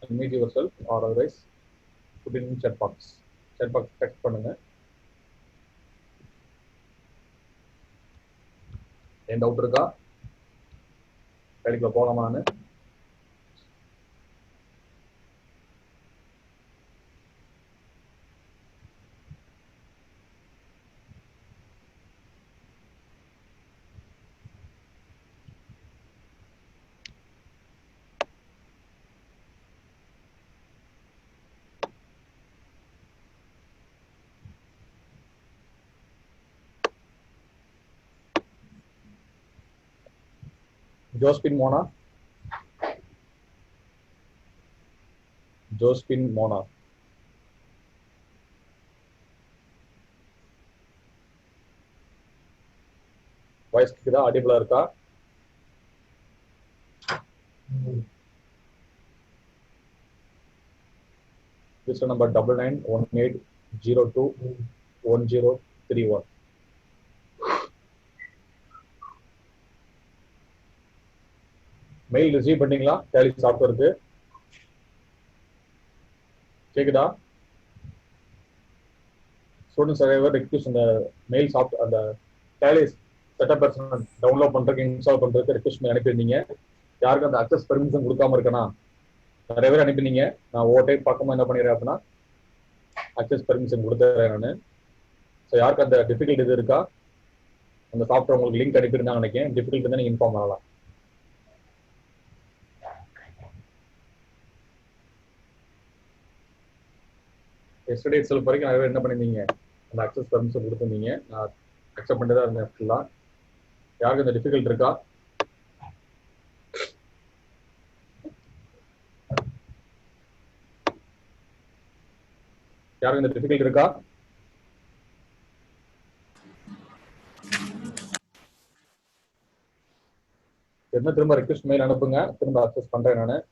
Unmute yourself or otherwise put in chat box. Chat box text பண்ணுங்க. ஏன் டவுட் இருக்கா, டேலிக்குள்ள போகலாமான்னு? Josephine Mona. Josephine Mona. Voice கேக்குதா, ஆடிபிளா இருக்கா? Register number 9918021031. மெயில் ரிசீவ் பண்ணீங்களா டேலி சாஃப்ட்வேருக்கு? கேக்குதா? ஸ்டூடெண்ட்ஸ் நிறைய பேர் ரெக்வஸ்ட் அந்த மெயில் சாஃப்ட் அந்த டேலி செட்டப் பர்சன் டவுன்லோட் பண்றதுக்கு இன்ஸ்டால் பண்றதுக்கு ரெக்வஸ்ட் அனுப்பியிருந்தீங்க. யாருக்கும் அந்த அக்சஸ் பெர்மிஷன் கொடுக்காம இருக்கனா நிறைய பேர் அனுப்பினீங்க. நான் ஒவ்வொரு டைம் பார்க்கும்போது என்ன பண்ணிடுறேன் அப்படின்னா அக்சஸ் பெர்மிஷன் கொடுத்துறேன் நான். ஸோ யாருக்கு அந்த டிஃபிகல்ட் இது இருக்கா, அந்த சாஃப்ட்வேர் உங்களுக்கு லிங்க் அனுப்பியிருந்தாங்க நினைக்கிறேன். டிஃபிகல்ட் இருந்தால் நீங்கள் இன்ஃபார்ம் பண்ணலாம். எஸ்டர்டே செல்ஃப் வரைக்கும் நிறைய பேர் என்ன பண்ணிருந்தீங்க, அந்த அக்சஸ் பெர்மிஷன் கொடுத்துருந்தீங்க. நான் அக்செப்ட் பண்ணிட்டு இருந்தேன் ஃபுல்லாக. யாருக்கு அந்த டிஃபிகல்ட் இருக்கா? யாருக்கு இந்த டிஃபிகல்ட் இருக்கா? என்ன திரும்ப ரெக்வஸ்ட் மெயில் அனுப்புங்க, திரும்ப அக்சஸ் பண்றேன் நான்.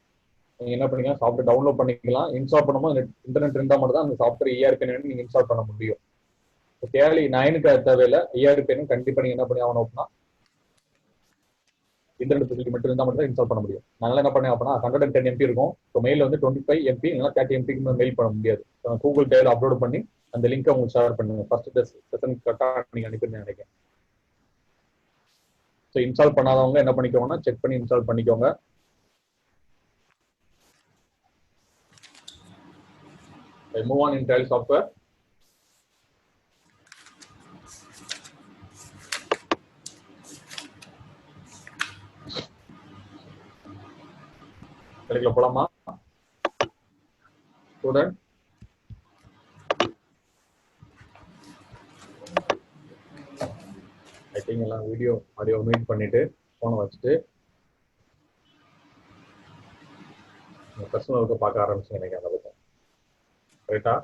நீங்க என்ன பண்ணீங்க, சாஃப்ட்வேர் டவுன்லோட் பண்ணிக்கலாம். இன்ஸ்டால் பண்ணும்போது இன்டர்நெட் இருந்தால் மட்டும் தான் அந்த சாஃப்ட்வேர் ERP நீங்க இன்ஸ்டால் பண்ண முடியும். டேலி 9க்கு தேவையில்லை, ERP கண்டிப்பா நீங்க என்ன பண்ணி ஆகணும் அப்படின்னா இன்டர்நெட் ஃபெசிலிட்டி மட்டும் இருந்தால் மட்டும் தான் இன்ஸ்டால் பண்ண முடியும். நான் என்ன பண்ணேன் அப்படின்னா 110 MB இருக்கும். ஸோ மெயில் வந்து 25 MB இல்லைனா 30 MBக்கு மெயில் பண்ண முடியாது. கூகுள் டிரைவ்ல அப்லோட் பண்ணி அந்த லிங்கை உங்களுக்கு ஷேர் பண்ணுங்க. ஃபர்ஸ்ட் செஷன் கரெக்டாக நீங்க அனுப்பிருந்தேன் நினைக்கிறேன். ஸோ இன்ஸ்டால் பண்ணாதவங்க என்ன பண்ணிக்கோங்கன்னா செக் பண்ணி இன்ஸ்டால் பண்ணிக்கோங்க. Move on in Tile software. கடைக்குள்ள போலாமா ஸ்டூடெண்ட்? ஐ திங்க் எல்லாம் வீடியோ ஆடியோ மீட் பண்ணிட்டு போனை வச்சுட்டு பர்சனலுக்கு பார்க்க ஆரம்பிச்சு நினைக்கிறேன். அதை பற்றி கரெக்டா?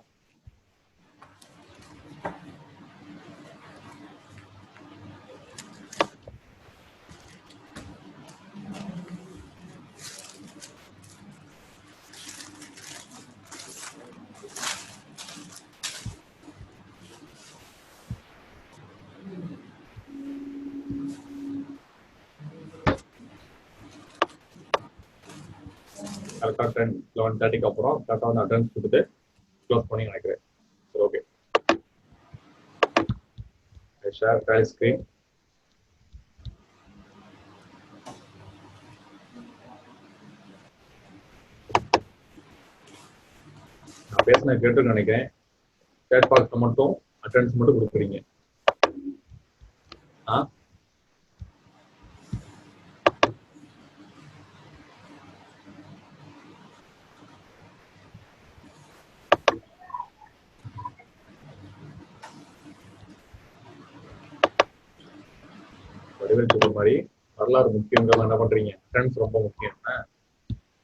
கரெக்டாக 11:30க்கு அப்புறம் கரெக்டாக வந்து அட்டெண்டன்ஸ் கொடுத்துட்டு க்ளோஸ் பண்ணி நினைக்கிறேன். சரி, ஓகே. Share trial screen. நான் பேசின கேட்டுன்னு நினைக்கிறேன். சேட் பாக்ஸ்ல மட்டும் அட்டெண்டன்ஸ் மட்டும் கொடுக்குறீங்க. சொல்ற மாதிரி வரலாறு முக்கியங்கிறத என்ன பண்றீங்க, அட்டெண்டன்ஸ் ரொம்ப முக்கியம்.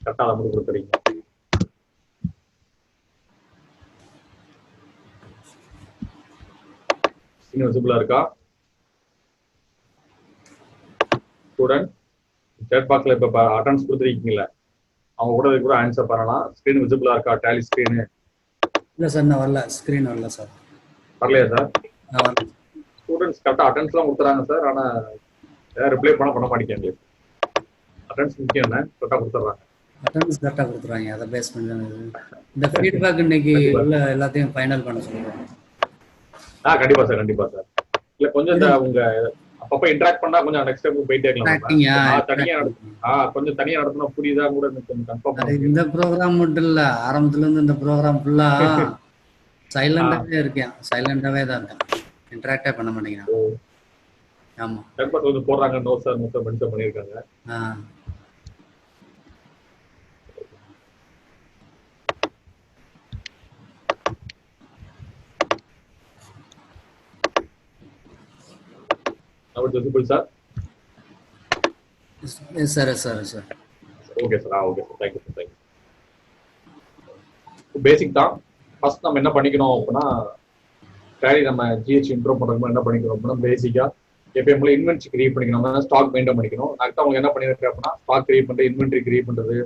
கரெக்டாக அதை மட்டும் கொடுக்குறீங்க. ஸ்கிரீன் விசிபிளா இருக்கா ஸ்டூடெண்ட்? சேட் பாக்ஸ்ல இப்ப அட்டெண்டன்ஸ் கொடுத்துருக்கீங்கல்ல, அவங்க கூட ஆன்சர் பண்ணலாம். ஸ்கிரீன் விசிபிளா இருக்கா? டேலி ஸ்கிரீன் இல்ல சார், நான் வரல. ஸ்கிரீன் வரல சார். வரலையா சார்? ஸ்டூடெண்ட்ஸ் கரெக்டாக அட்டெண்டன்ஸ்லாம் கொடுத்துறாங்க சார், ஆனா ரிப்ளை பண்ண மாட்டேங்க. அட்டெண்டன்ஸ் முக்கியம், கரெக்டாக கொடுத்துட்றாங்க. அட்டெண்டன்ஸ் கரெக்டாக கொடுத்துறாங்க. அதை பேஸ் பண்ணி இந்த ஃபீட்பேக் இன்னைக்கு உள்ள எல்லாத்தையும் ஃபைனல் பண்ண சொல்லுவாங்க. கண்டிப்பா சார், கண்டிப்பா சார். இல்ல கொஞ்சம் இந்த உங்க அப்பப்ப இன்டராக்ட் பண்ணா கொஞ்சம் நெக்ஸ்ட் டைம் போயிட்டே இருக்கலாம். தனியா கொஞ்சம் தனியா நடத்தினா புரியுதா கூட கொஞ்சம் கன்ஃபார்ம். இந்த ப்ரோக்ராம் மட்டும் இல்ல, ஆரம்பத்துல இருந்து இந்த ப்ரோக்ராம் ஃபுல்லா சைலண்டாவே இருக்கேன். சைலண்டாவே தான் இருக்கேன், இன்டராக்டே பண்ண மாட்டேங்கிறேன். ஆமா, கொஞ்சம் போடுறாங்க. நோ சார் மென்ஷன் பண்ணிருக்காங்க. visible sir? Yes sir, yes sir, yes sir. Okay sir, okay sir, thank you sir, thank you. Basic தான். ஃபர்ஸ்ட் நம்ம என்ன பண்ணிக்கணும் அப்படின்னா, டேலி நம்ம GH இன்ட்ரோ பண்றதுக்கு என்ன பண்ணிக்கணும் அப்படின்னா, பேசிக்கா எப்பயுமே இன்வென்ட்ரி கிரியேட் பண்ணிக்கணும், ஸ்டாக் மெயின்டைன் பண்ணிக்கணும். அடுத்து அவங்க என்ன பண்ணிருக்கேன் அப்படின்னா, ஸ்டாக் கிரியேட் பண்றது, இன்வென்ட்ரி கிரியேட் பண்றது,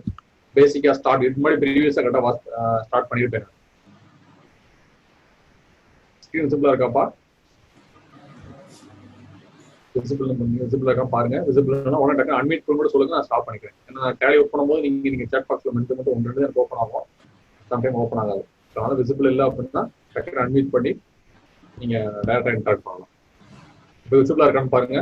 பேசிக்கா ஸ்டார்ட் இது மாதிரி ப்ரீவியஸா கரெக்டா ஸ்டார்ட் பண்ணிருப்பேன். ஸ்கிரீன் விசிபிளா இருக்காப்பா? விசிபிள் இருக்கா பாருங்க. விசிபிள்னா உடனே டக்கு அன்மியூட் பண்ணி கூட சொல்லுங்க, நான் ஸ்டாப் பண்ணிக்கிறேன். ஏன்னா டேலி ஓப்பன் பண்ணும்போது நீங்க சேட் பாக்ஸ்ல மட்டும் ஒன்று எனக்கு ஓப்பன் ஆகும், சம்டைம் ஓப்பன் ஆகாது. அதனால விசிபிள் இல்லை அப்படின்னா டக்குனு அன்மியூட் பண்ணி நீங்க டைரக்டா இன்டராக்ட் பண்ணலாம். இப்போ விசிபிளா இருக்கான்னு பாருங்க.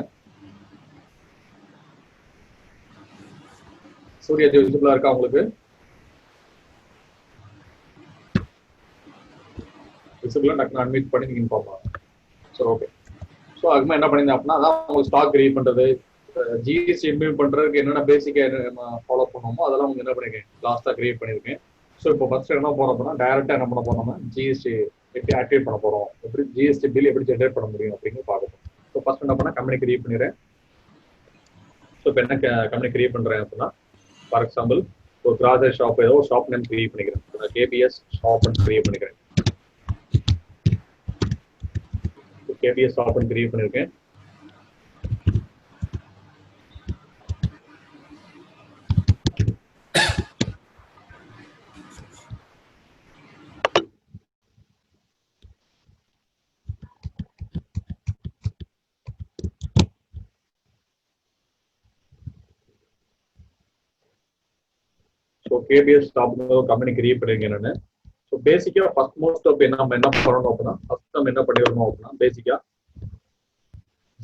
சூர்யா விசிபிளா இருக்கா உங்களுக்கு? விசிபிளா டக்குனு அட்மிட் பண்ணி நீங்க இன்ஃபார்ம் பண்ணலாம். சரி, ஓகே. ஸோ அதுக்கு என்ன பண்ணியிருந்தேன் அப்படின்னா, அதான் உங்களுக்கு ஸ்டாக் கிரியேட் பண்றது, ஜிஎஸ்டி இம்ப்ளிமெண்ட் பண்றதுக்கு என்னென்ன பேசிக்காக ஃபாலோ பண்ணுவோமோ அதெல்லாம் உங்களுக்கு என்ன பண்ணிருக்கேன், லாஸ்ட்டாக கிரியேட் பண்ணியிருக்கேன். ஸோ இப்போ ஃபர்ஸ்ட் என்ன போறோம் அப்படின்னா, டைரக்டா என்ன பண்ண போறோம்னா ஜிஎஸ்டி எப்படி ஆக்டிவேட் பண்ண போறோம், எப்படி ஜிஎஸ்டி பில் எப்படி ஜென்ரேட் பண்ண முடியும் அப்படின்னு பார்க்கணும். ஸோ ஃபர்ஸ்ட் என்ன பண்ணா கம்பெனி கிரியேட் பண்ணிடுறேன். ஸோ இப்போ என்ன கம்பெனி கிரியேட் பண்றேன் அப்படின்னா, ஃபார் எக்ஸாம்பிள் ஒரு கிராசரி ஷாப் ஏதோ ஒரு ஷாப் நேம் கிரியேட் பண்ணிக்கிறேன். கேபிஎஸ் ஷாப் கிரியேட் பண்ணிக்கிறேன். கேபிஎஸ் ஷாப் கிரியேட் பண்ணிருக்கேன். So KBS shop company create பண்ணிருக்கேன் நான். ஸோ பேசிக்கா ஃபர்ஸ்ட் மோஸ்ட் ஆஃப் நம்ம என்ன பண்ணணும் அப்படின்னா, ஃபர்ஸ்ட் நம்ம என்ன பண்ணிடணும் அப்படின்னா, பேசிக்கா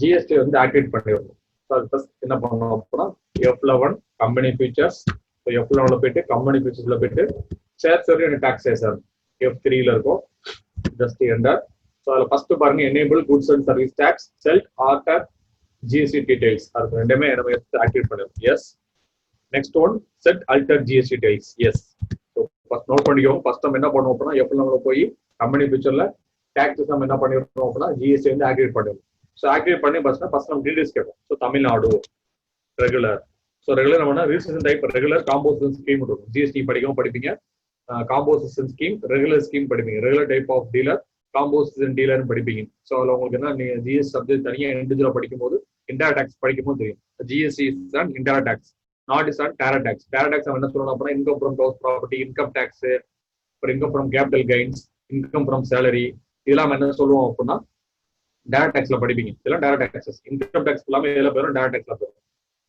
ஜிஎஸ்டி வந்து ஆக்டிவேட் பண்ணிடணும். ஸோ அது ஃபர்ஸ்ட் என்ன பண்ணணும் அப்படின்னா, F11 கம்பெனி ஃபீச்சர்ஸ். ஸோ F11ல போயிட்டு கம்பெனி ஃபீச்சர்ஸ்ல போயிட்டு சேர் டாக்ஸேஷன் F3ல இருக்கும். Just enter. ஸோ அதில் ஃபர்ஸ்ட் பாருங்க, enable goods and service tax set order GST details. அதுக்கு ரெண்டுமே நம்ம ஆக்டிவேட் பண்ணிடணும். Yes. Next one set alter GST details. Yes. So first note பண்ணிக்கோங்க. ஃபர்ஸ்ட் நம்ம என்ன பண்ணுவோம் அப்படின்னா, F11ல போய் கம்பெனி ஃபீச்சர்ல டாக்ஸஸ் நம்ம என்ன பண்ணிருக்கோம் அப்படின்னா, ஜிஎஸ்டி வந்து ஆக்டிவேட் பண்ணிடணும். ஸோ ஆக்டிவேட் பண்ணி ஃபர்ஸ்ட் நம்ம டீடைல்ஸ் கேட்போம். So Tamil Nadu regular. So regular நம்ம registration type regular composition scheme இருக்கும். ஜிஎஸ்டி படிப்பீங்க. காம்போசிஷன் ஸ்கீம், ரெகுலர் ஸ்கீம் படிப்பீங்க. Regular type of dealer, composition டீலர்னு படிப்பீங்க. ஸோ அதில் உங்களுக்கு என்ன, நீங்க ஜிஎஸ்டி சப்ஜெக்ட் தனியாக இண்டிவிஜுவலாக படிக்கும்போது இன்டைரக்ட் டாக்ஸ் படிக்கும்போது தெரியும். GST is an indirect tax, not is an direct tax. Direct tax நம்ம என்ன சொல்லணும் அப்படின்னா, income from house property, income tax, அப்புறம் income from capital gains, income from salary, இதெல்லாம் என்ன சொல்லுவோம் அப்படின்னா டைரக்ட் டாக்ஸ்ல படிப்பீங்க. இதெல்லாம் டைரக்ட் டாக்ஸஸ். இன்கம் டாக்ஸ் எல்லாமே எதில் பேரும் டைரக்ட் டாக்ஸ்ல பேரும்.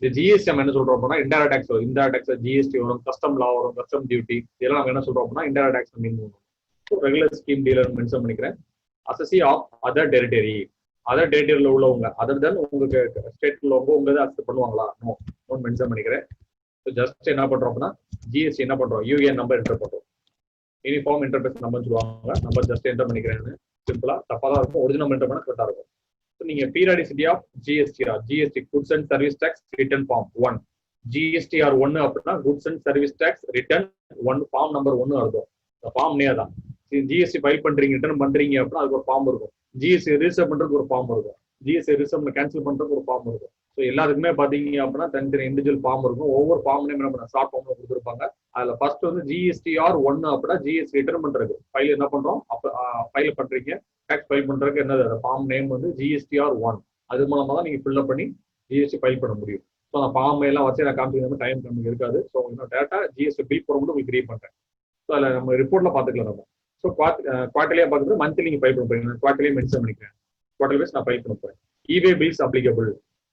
இந்த ஜிஎஸ்டி நம்ம என்ன சொல்றோம் அப்படின்னா இன்டைரக்ட் டாக்ஸ் வரும். இன்டைரக்ட் டாக்ஸ் ஜிஎஸ்டி வரும், கஸ்டம் லா வரும், கஸ்டம் டியூட்டி, இதெல்லாம் நம்ம என்ன சொல்றோம் அப்படின்னா இன்டைரக்ட் டாக்ஸ் மீன் பண்ணுவோம். So regular scheme dealer mention பண்ணிக்கிறேன். அசசி ஆஃப் அதர் டெரிட்டரி, அதர் டெரிட்டரியில் உள்ளவங்க, அதர் தென் உங்களுக்கு ஸ்டேட் உள்ளவங்க உங்க இதை அக்செப்ட் பண்ணுவாங்களா, நோ மென்ஷன் பண்ணிக்கிறேன். ஸோ ஜஸ்ட் என்ன பண்றோம் அப்படின்னா ஜிஎஸ்டி என்ன பண்றோம், யூஏஎன் நம்பர் என்டர் பண்றோம். யூனிஃபார்ம் இன்டர்பேஸ் நம்பர் சொல்லுவாங்க. நம்பர் ஜஸ்ட் என்டர் பண்ணிக்கிறேன். சிம்பிளா தப்பா தான் இருக்கும், ஒரிஜினல் என்டர் பண்ண கரெக்டா இருக்கும். நீங்க periodicity of GST goods and service tax return form 1, GSTR 1 அப்படின்னா goods and service tax return 1, form number 1 இருக்கும். இந்த ஃபார்ம் நேர் தான். ஜிஎஸ்டி ஃபைல் பண்றீங்க, ரிட்டர்ன் பண்றீங்க அப்படின்னா அதுக்கு ஒரு ஃபார்ம் இருக்கும். ஜிஎஸ்டி ரிஜிஸ்டர் பண்றதுக்கு ஒரு ஃபார்ம் இருக்கும். ஜிஎஸ்டி ரிஜிஸ்டர் கேன்சல் பண்றதுக்கு ஒரு ஃபார்ம் இருக்கும். ஸோ எல்லாத்துக்குமே பாத்தீங்க அப்படின்னா தனித்தனி இண்டிவிஜுவல் ஃபார்ம் இருக்கும். ஒவ்வொரு ஃபார்ம்லையும் என்ன பண்ண ஷார்ட் ஃபார்ம்ல கொடுத்துருப்பாங்க. அதுல ஃபர்ஸ்ட் வந்து ஜிஎஸ்டிஆர் 1 அப்படின்னா ஜிஎஸ்டி ரிட்டர்ன் பண்றது ஃபைல் என்ன பண்றோம், ஃபைல் பண்றீங்க, டாக்ஸ் ஃபைல் பண்றதுக்கு என்னது ஃபார்ம் நேம் வந்து ஜிஎஸ்டிஆர் 1. அது மூலமா தான் நீங்க ஃபில்அப் பண்ணி ஜிஎஸ்டி ஃபைல் பண்ண முடியும். ஸோ அந்த ஃபார்ம் எல்லாம் வச்சு நான் காமிக்கிறது டைம் நமக்கு இருக்காது. ஸோ இன்னும் டேரக்டா ஜிஎஸ்டி பில் போட மட்டும் உங்களுக்கு கிரியேட் பண்றேன். ஸோ அதில் நம்ம ரிப்போர்ட்ல பாத்துக்கலாம் நம்ம. ஸோ குவார்டர்லியா பார்க்குறது மந்த்லி நீங்க ஃபைல் பண்ண போறீங்க. குவார்டர்லியே மென்ஷன் பண்ணிக்கிறேன். குவார்டர் வைஸ் நான் ஃபைல் பண்ண போறேன். இவே பில்ஸ் அப்ளிகபிள்.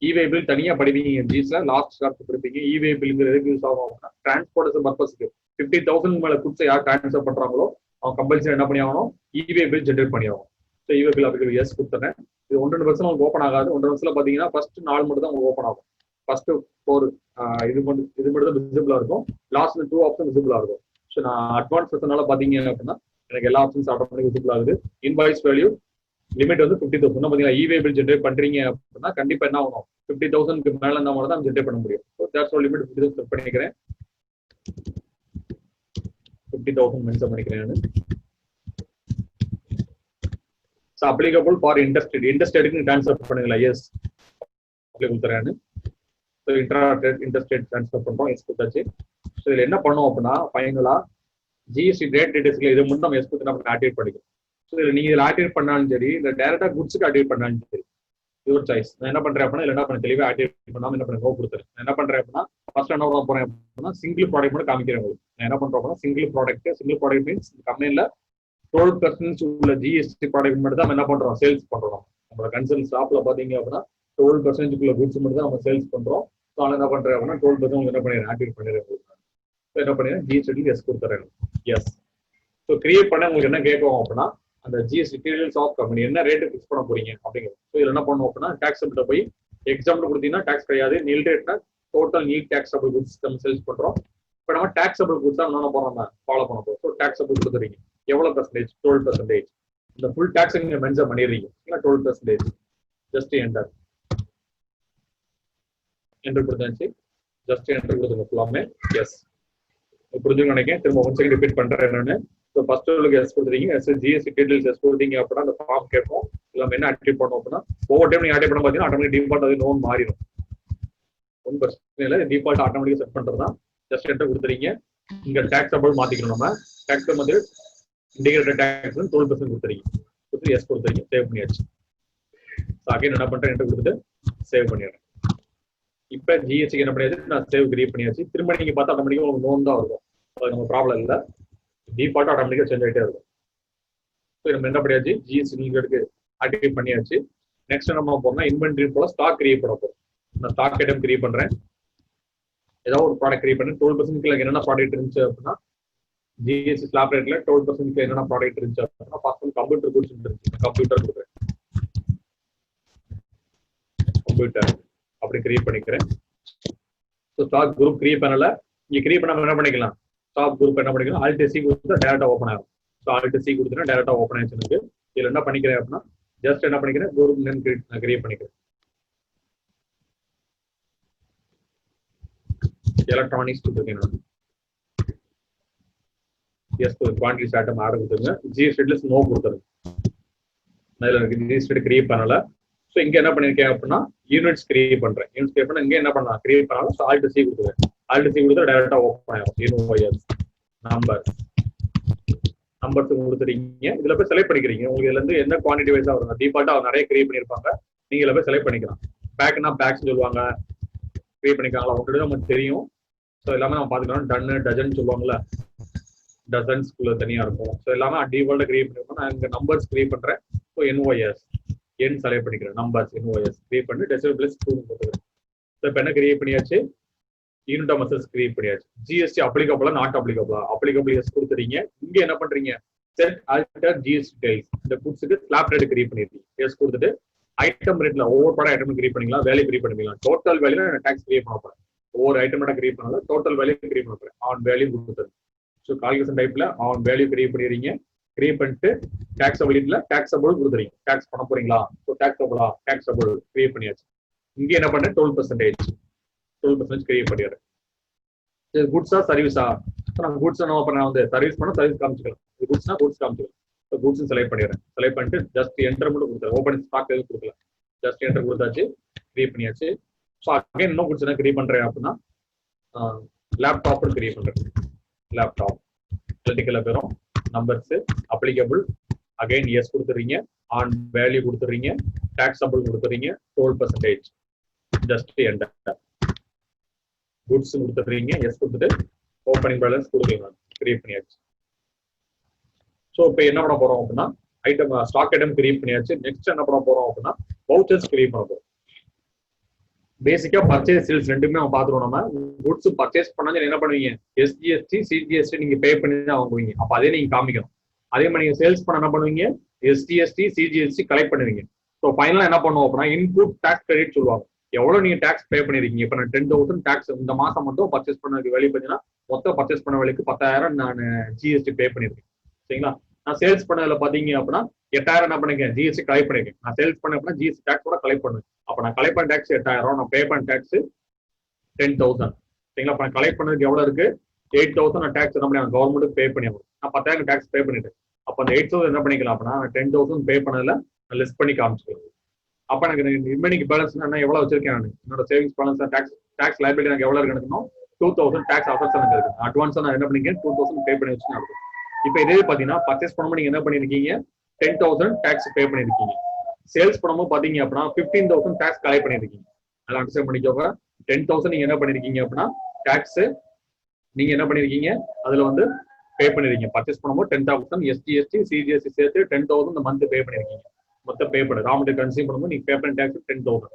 இவே பில் தனியா படிப்பீங்க. ஜிஎஸ்ல லாஸ்ட் ஸ்டார்ட் படிப்பீங்க. இவே பில்ங்கிறது எதுக்கு யூஸ் ஆகும் அப்படின்னா டிரான்ஸ்போர்ட்டேஷன் பர்பஸ்க்கு 50,000 மேல குட்ஸ் யார் டிரான்ஸ்ஃபர் பண்றாங்களோ அவங்க கம்பல்சரி என்ன பண்ணி ஆகணும், இவே பில் ஜென்ரேட் பண்ணி ஆகும். ஸோ இவே பில் அப்ளிகபிள் எஸ் கொடுத்துறேன். இது 1-2% உங்களுக்கு ஓப்பன் ஆகாது. 1-2 பாத்தீங்கன்னா ஃபர்ஸ்ட் 4 மட்டும் தான் உங்களுக்கு ஓப்பன் ஆகும். ஃபர்ஸ்ட் 4 இது மட்டும் தான் விசிபிளா இருக்கும். லாஸ்ட் 2 ஆப்ஷன் விசிபிளா இருக்கும். ஸோ நான் அட்வான்ஸ் செஷனால பாத்தீங்க அப்படின்னா எனக்கு எல்லா ஆப்ஷன்ஸ் ஆட்டோமேட்டிக் விசிபிள் ஆகுது. இன்வாய்ஸ் வேல்யூ லிமிட் வந்து 50,000. பாத்தீங்கன்னா இவே பில் ஜென்ரேட் பண்றீங்க அப்படின்னா கண்டிப்பா என்ன ஆகும், 50,000க்கு மேல இருந்தா மட்டும் தான் ஜென்ரேட் பண்ண முடியும். So that's all limit 50,000 set பண்ணிக்கிறேன். 50,000 மென்ஷன் பண்ணிக்கிறேன். ஸோ அப்ளிகபிள் ஃபார் இன்டர்ஸ்டேட்டுக்கு ட்ரான்ஸ்ஃபர் பண்ணுங்களா, எஸ் அப்ளிகபிள் தரேன். ஸோ இன்டர்ஸ்டேட் ட்ரான்ஸ்ஃபர் பண்றோம், எஸ் கொடுத்தாச்சு. ஸோ இதில் என்ன பண்ணோம் அப்படின்னா ஃபைனலா ஜிஎஸ்டி ரேட் டீடைல்ஸ்ல இது மட்டும் நம்ம எஸ் கொடுத்து நம்ம ஆக்டிவேட் பண்ணிக்கலாம். ஸோ இதில் நீங்க இதில் ஆக்டிவேட் பண்ணாலும் சரி, இல்லை டேரக்டா குட்ஸுக்கு ஆக்டிவேட் பண்ணாலும் சரி, யுவர் சாய்ஸ். நான் என்ன பண்றேன் அப்படின்னா என்ன பண்ண தெளிவாக ஆக்டிவேட் பண்ணாமல் என்ன பண்ண கொடுத்துறேன். நான் என்ன பண்றேன் அப்படின்னா ஃபர்ஸ்ட் என்ன பண்ண போறேன் அப்படின்னா சிங்கிள் ப்ராடக்ட் மட்டும் காமிக்கிறேன் உங்களுக்கு. நான் என்ன பண்றேன் அப்படின்னா சிங்கிள் ப்ராடக்ட் மீன்ஸ் கம்பெனில 12% உள்ள ஜிஎஸ்டி ப்ராடக்ட் மட்டும் தான் என்ன பண்றோம், சேல்ஸ் பண்றோம். நம்மளோட கன்சர்ன் ஷாப்ல பாத்தீங்க அப்படின்னா 12% குட்ஸ் மட்டும் தான் நம்ம சேல்ஸ் பண்றோம். ஸோ அதனால என்ன பண்றேன் அப்படின்னா 12% என்ன பண்ணிடுறேன், ஆக்டிவேட் பண்ணிடுறேன் உங்களுக்கு. என்ன பண்ணிடுறேன், ஜிஎஸ்டி எஸ் கொடுத்துறேன். எஸ். ஸோ கிரியேட் பண்ண உங்களுக்கு என்ன கேட்கும் அப்படின்னா அந்த ஜிஎஸ்டி டீடைல்ஸ் ஆஃப் கம்பெனி என்ன ரேட்டு ஃபிக்ஸ் பண்ண போறீங்க அப்படிங்கிறது. ஸோ இதில் என்ன பண்ணணும் அப்படின்னா டாக்ஸபிள்கிட்ட போய் எக்ஸாம்பிள் கொடுத்தீங்கன்னா டாக்ஸ் கிடையாது, நீல் ரேட்னா டோட்டல் நீட் டாக்ஸபிள் குட்ஸ் நம்ம சேல்ஸ் பண்றோம். இப்போ நம்ம டாக்ஸபிள் குட்ஸ் தான் என்ன பண்ணோம் ஃபாலோ பண்ண போறோம். ஸோ டாக்ஸபிள் கொடுத்துறீங்க எவ்வளோ பர்சன்டேஜ், 12%. இந்த ஃபுல் டாக்ஸ் நீங்க மென்ஷன் பண்ணிடுறீங்க, 12%. ஜஸ்ட் என்டர் கொடுத்தாச்சு. ஜஸ்ட் என்டர் கொடுத்துங்க ஃபுல்லாமே. எஸ் புரிஞ்சுன்னு நினைக்கிறேன். திரும்ப ஒன் செகண்ட் ரிப்பீட் பண்றேன் என்னன்னு. ஸோ ஃபர்ஸ்ட் எஸ் கொடுத்துறீங்க, எஸ் ஜிஎஸ்டி டீடைல்ஸ் எஸ் கொடுத்தீங்க அப்படின்னா அந்த ஃபார்ம் கேட்போம். இல்லாமல் என்ன ஆக்டிவ் பண்ணோம் அப்படின்னா ஒவ்வொரு டைம் நீங்க ஆக்டிவ் பண்ண பார்த்தீங்கன்னா ஆட்டோமேட்டிக் டிஃபால்ட் அது நோன் மாறிடும். ஒன்றும் பிரச்சனை இல்லை, டிஃபால்ட் ஆட்டோமேட்டிக் செட் பண்றது தான். ஜஸ்ட் என்டர் கொடுத்துறீங்க. இங்க டாக்ஸபிள் மாத்திக்கணும், நம்ம டாக்ஸ் வந்து இண்டிகேட்டட் டாக்ஸ் 12% கொடுத்துறீங்க. கொடுத்து எஸ் கொடுத்துறீங்க, சேவ் பண்ணியாச்சு. அகைன் என்ன பண்றேன், என்டர் கொடுத்துட்டு சேவ் பண்ணிடுறேன். இப்போ ஜிஎஸ்டிக்கு என்ன பண்ணியாச்சு, நான் சேவ் கிரியேட் பண்ணியாச்சு. திரும்ப நீங்க பார்த்தா ஆட்டோமேட்டிக்கா உங்களுக்கு நோன் தான் இருக்கும், அது நம்ம ப்ராப்ளம் இல்லை. டிஃபால்ட் ஆட்டோமேட்டிக்கா சேஞ்ச் ஆகிட்டே இருக்கும். ஸோ நம்ம என்ன பண்ணியாச்சு, ஜிஎஸ்டி நீங்களுக்கு ஆக்டிவேட் பண்ணியாச்சு. நெக்ஸ்ட் நம்ம போறோம்னா இன்வென்ட்ரி போல ஸ்டாக் கிரியேட் பண்ண போறோம். நான் ஸ்டாக் ஐட்டம் கிரியேட் பண்றேன், ஏதாவது ஒரு ப்ராடக்ட் கிரியேட் பண்ணி 12% என்னென்ன ப்ராடக்ட் இருந்துச்சு அப்படின்னா ஜிஎஸ்டி ஸ்லாப் ரேட்ல 12% என்னென்ன ப்ராடக்ட் இருந்துச்சு அப்படின்னா ஃபர்ஸ்ட் கம்ப்யூட்டர் குட்ஸ் இருந்துச்சு. கம்ப்யூட்டர் கொடுக்குறேன், கம்ப்யூட்டர் அப்படி கிரியேட் பண்ணிக்கிறேன். ஸோ ஸ்டாக் குரூப் கிரியேட் பண்ணல, இங்கே கிரியேட் பண்ணாம என்ன பண்ணிக்கலாம், ஸ்டாக் குரூப் என்ன பண்ணிக்கலாம், ஆல்ட் சி கொடுத்தா டேரக்டா ஓப்பன் ஆகும். ஸோ ஆல்ட் சி கொடுத்துட்டா டேரக்டா ஓப்பன் ஆயிடுச்சு எனக்கு. இதில் என்ன பண்ணிக்கிறேன் அப்படின்னா ஜஸ்ட் என்ன பண்ணிக்கிறேன், குரூப் நேம் கிரியேட் பண்ணிக்கிறேன். எலக்ட்ரானிக்ஸ் கொடுத்துருக்கேன் நான். எஸ் குவான்டிட்டி ஆட்டம் ஆர்டர் கொடுத்துருங்க. ஜிஎஸ்டில நோ கொடுத்துருங்க. அதில் எனக்கு ஜிஎஸ்டி கிரியேட் பண்ணல. ஸோ இங்க என்ன பண்ணிருக்கேன் அப்படின்னா யூனிட்ஸ் கிரியேட் பண்றேன். யூனிட்ஸ் கிரியேட் பண்ண இங்க என்ன பண்ணலாம், கிரியேட் பண்ணாலும் ஸோ ஆல்ட் சி கொடுத்துருவேன். ஆல்ட் சி கொடுத்தா டைரக்டா ஓப்பன் ஆகும். இன்வாய்ஸ் நம்பர்ஸ் கொடுத்துறீங்க. இதுல போய் செலக்ட் பண்ணிக்கிறீங்க. உங்களுக்கு இதுல இருந்து என்ன குவான்டிட்டி வைஸா வரும், டிஃபால்ட்டா நிறைய கிரியேட் பண்ணிருப்பாங்க, நீங்க இதுல போய் செலக்ட் பண்ணிக்கலாம். பேக்னா பேக்ஸ் சொல்லுவாங்க, கிரியேட் பண்ணிக்காங்களா உங்களுக்கு நமக்கு தெரியும். ஸோ எல்லாமே நம்ம பார்த்துக்கலாம். டன்னு டஜன் சொல்லுவாங்கல்ல, டசன்ஸ்குள்ள தனியா இருக்கும். ஸோ எல்லாமே டிஃபால்ட்டா கிரியேட் பண்ணிருக்கோம். நான் இங்க நம்பர்ஸ் கிரியேட் பண்றேன். ஸோ என்ஒஎஸ் என் செலக்ட் பண்ணிக்கிறேன். நம்பர்ஸ் என்ஒஎஸ் கிரியேட் பண்ணி டெசிமல் பிளஸ் 2 போட்டுக்கிறேன். ஸோ இப்போ என்ன கிரியேட் பண்ணியாச்சு, யூனிட் ஆஃப் மெசேஜ் கிரியேட் பண்ணியாச்சு. ஜிஎஸ்டி அப்ளிகபிளா நாட் அப்ளிகபிளா, அப்ளிகபிள் எஸ் கொடுத்துறீங்க. இங்க என்ன பண்றீங்க, செட் ஆல்டர் ஜிஎஸ்டி டெய்ல்ஸ் இந்த குட்ஸுக்கு ஸ்லாப் ரேட் கிரியேட் பண்ணிருக்கீங்க. எஸ் கொடுத்துட்டு ஐட்டம் ரேட்ல ஒவ்வொரு படம் ஐட்டம் கிரியேட் பண்ணிக்கலாம், வேல்யூ கிரியேட் பண்ணிக்கலாம். டோட்டல் வேல்யூ டாக்ஸ் கிரியேட் பண்ண போறேன். ஒவ்வொரு ஐட்டம் கிரியேட் பண்ணாலும் டோட்டல் வேல்யூ கிரியேட் பண்ண போறேன். ஆன் வேல்யூ கொடுத்துருங்க. ஸோ கால்குலேஷன் டைப்ல ஆன் வேல்யூ கிரியேட் பண்ணிடுறீங்க. கிரியேட் பண்ணிட்டு டாக்ஸபிலிட்டில டாக்ஸபிள் கொடுத்துறீங்க. டாக்ஸ் பண்ண போறீங்களா, ஸோ டாக்ஸபிளா டாக்ஸபிள் கிரியேட் பண்ணியாச்சு. இங்க என்ன பண்ணேன், 12% கிரியேட் பண்ணிடுறேன். குட்ஸா சர்வீஸா, நான் குட்ஸ் என்ன பண்ண வந்து சர்வீஸ் பண்ண சர்வீஸ் காமிச்சிக்கலாம். குட்ஸ்னா குட்ஸ் காமிச்சிக்கலாம். ஸோ குட்ஸ் செலக்ட் பண்ணிடுறேன். செலக்ட் பண்ணிட்டு ஜஸ்ட் என்டர் மட்டும் கொடுத்துறேன். ஓப்பன் ஸ்டாக் எதுவும் கொடுக்கல, ஜஸ்ட் என்டர் கொடுத்தாச்சு, கிரியேட் பண்ணியாச்சு. ஸோ அகைன் இன்னும் குட்ஸ் என்ன கிரியேட் பண்றேன் அப்படின்னா லேப்டாப் கிரியேட் பண்றேன். லேப்டாப் எலக்ட்ரிக்கல் பேரும் நம்பர்ஸ் அப்ளிகபிள் அகைன் எஸ் கொடுத்துறீங்க. ஆன் வேல்யூ கொடுத்துறீங்க. டாக்ஸபிள் கொடுத்துறீங்க 12%. ஜஸ்ட் என்டர் குட்ஸ் கொடுத்துறீங்க. எஸ் கொடுத்துட்டு ஓப்பனிங் பேலன்ஸ் கொடுக்கலாம். கிரியேட் பண்ணியாச்சு. ஸோ இப்போ என்ன பண்ண போறோம் அப்படின்னா ஐட்டம் ஸ்டாக் ஐட்டம் கிரியேட் பண்ணியாச்சு. நெக்ஸ்ட் என்ன பண்ண போறோம் அப்படின்னா வவுச்சர்ஸ் கிரியேட் பண்ண போறோம். பேசிக்கா பர்ச்சேஸ் சேல்ஸ் ரெண்டுமே நம்ம பாத்துருவோம். நம்ம குட்ஸ் பர்ச்சேஸ் பண்ணா என்ன பண்ணுவீங்க, எஸ்ஜிஎஸ்டி சிஜிஎஸ்டி நீங்க பே பண்ணி தான் வாங்குவீங்க. அப்ப அதே நீங்க காமிக்கணும். அதே மாதிரி நீங்க சேல்ஸ் பண்ண என்ன பண்ணுவீங்க, எஸ்டிஎஸ்டி சிஜிஎஸ்டி கலெக்ட் பண்ணுவீங்க. ஸோ ஃபைனலா என்ன பண்ணுவோம் அப்படின்னா இன்புட் டாக்ஸ் கிரெடிட் சொல்லுவாங்க. எவ்வளவு நீங்க டாக்ஸ் பே பண்ணிருக்கீங்க. இப்ப நான் 10,000 டாக்ஸ் இந்த மாசம் மட்டும் பர்ச்சேஸ் பண்ண வேலையை பார்த்தீங்கன்னா மொத்தம் பர்ச்சேஸ் பண்ண வேலைக்கு 10,000 நான் ஜிஎஸ்டி பே பண்ணிருக்கேன். சரிங்களா, நான் சேல்ஸ் பண்ணதுல பாத்தீங்க அப்படின்னா 8,000 என்ன பண்ணிருக்கேன், ஜிஎஸ்டி கலெக்ட் பண்ணிருக்கேன். நான் சேல்ஸ் பண்ண அப்படின்னா ஜிஎஸ்டி டாக்ஸ் கூட கலெக்ட் பண்ணுவேன். அப்ப நான் கலெக்ட் பண்ண டாக்ஸ் 8,000, நான் பே பண்ண டாக்ஸ் 10,000. சரிங்களா, அப்ப நான் கலெக்ட் பண்ணதுக்கு எவ்வளவு இருக்கு, 8,000 நான் டாக்ஸ் என்ன பண்ணி கவர்மெண்ட்டுக்கு பே பண்ணியாகும். நான் 10,000 டாக்ஸ் பே பண்ணிட்டேன். அப்ப அந்த 8,000 என்ன பண்ணிக்கலாம் அப்படின்னா 10,000 பே பண்ணதுல நான் லிஸ்ட் பண்ணி காமிச்சிருக்கேன். அப்ப எனக்கு ரிமைனிங் பேலன்ஸ் என்ன எவ்வளவு வச்சிருக்கேன், நான் என்னோட சேவிங்ஸ் பேலன்ஸ் டாக்ஸ் லைபிலிட்டி எனக்கு எவ்வளவு இருக்குன்னு 2,000 டாக்ஸ் அஃபர்ஸ் எனக்கு இருக்கு. அட்வான்ஸா நான் என்ன பண்ணிருக்கேன் 2,000 பே பண்ணி வச்சுருக்கேன். இப்ப இதே பாத்தீங்கன்னா பர்ச்சேஸ் பண்ணும்போது நீங்க என்ன பண்ணிருக்கீங்க 10,000 டாக்ஸ் பே பண்ணிருக்கீங்க. சேல்ஸ் பண்ணும்போது பாத்தீங்க அப்படின்னா 15,000 டாக்ஸ் கலெக்ட் பண்ணிருக்கீங்க. அதெல்லாம் அண்டர்ஸ்டாண்ட் பண்ணிக்கோங்க. 10,000 நீங்க என்ன பண்ணிருக்கீங்க அப்படின்னா டாக்ஸ் நீங்க என்ன பண்ணிருக்கீங்க அதுல வந்து பே பண்ணிருக்கீங்க. பர்ச்சேஸ் பண்ணும்போது 10,000 எஸ்டிஎஸ்டி சிஜிஎஸ்டி சேர்த்து 10,000 இந்த மந்த் பே பண்ணிருக்கீங்க. மொத்தம் பே பண்ணு ரா மெட்டீரியல் கன்சியூம் பண்ணும்போது நீங்க பே பண்ண டாக்ஸ் 10,000.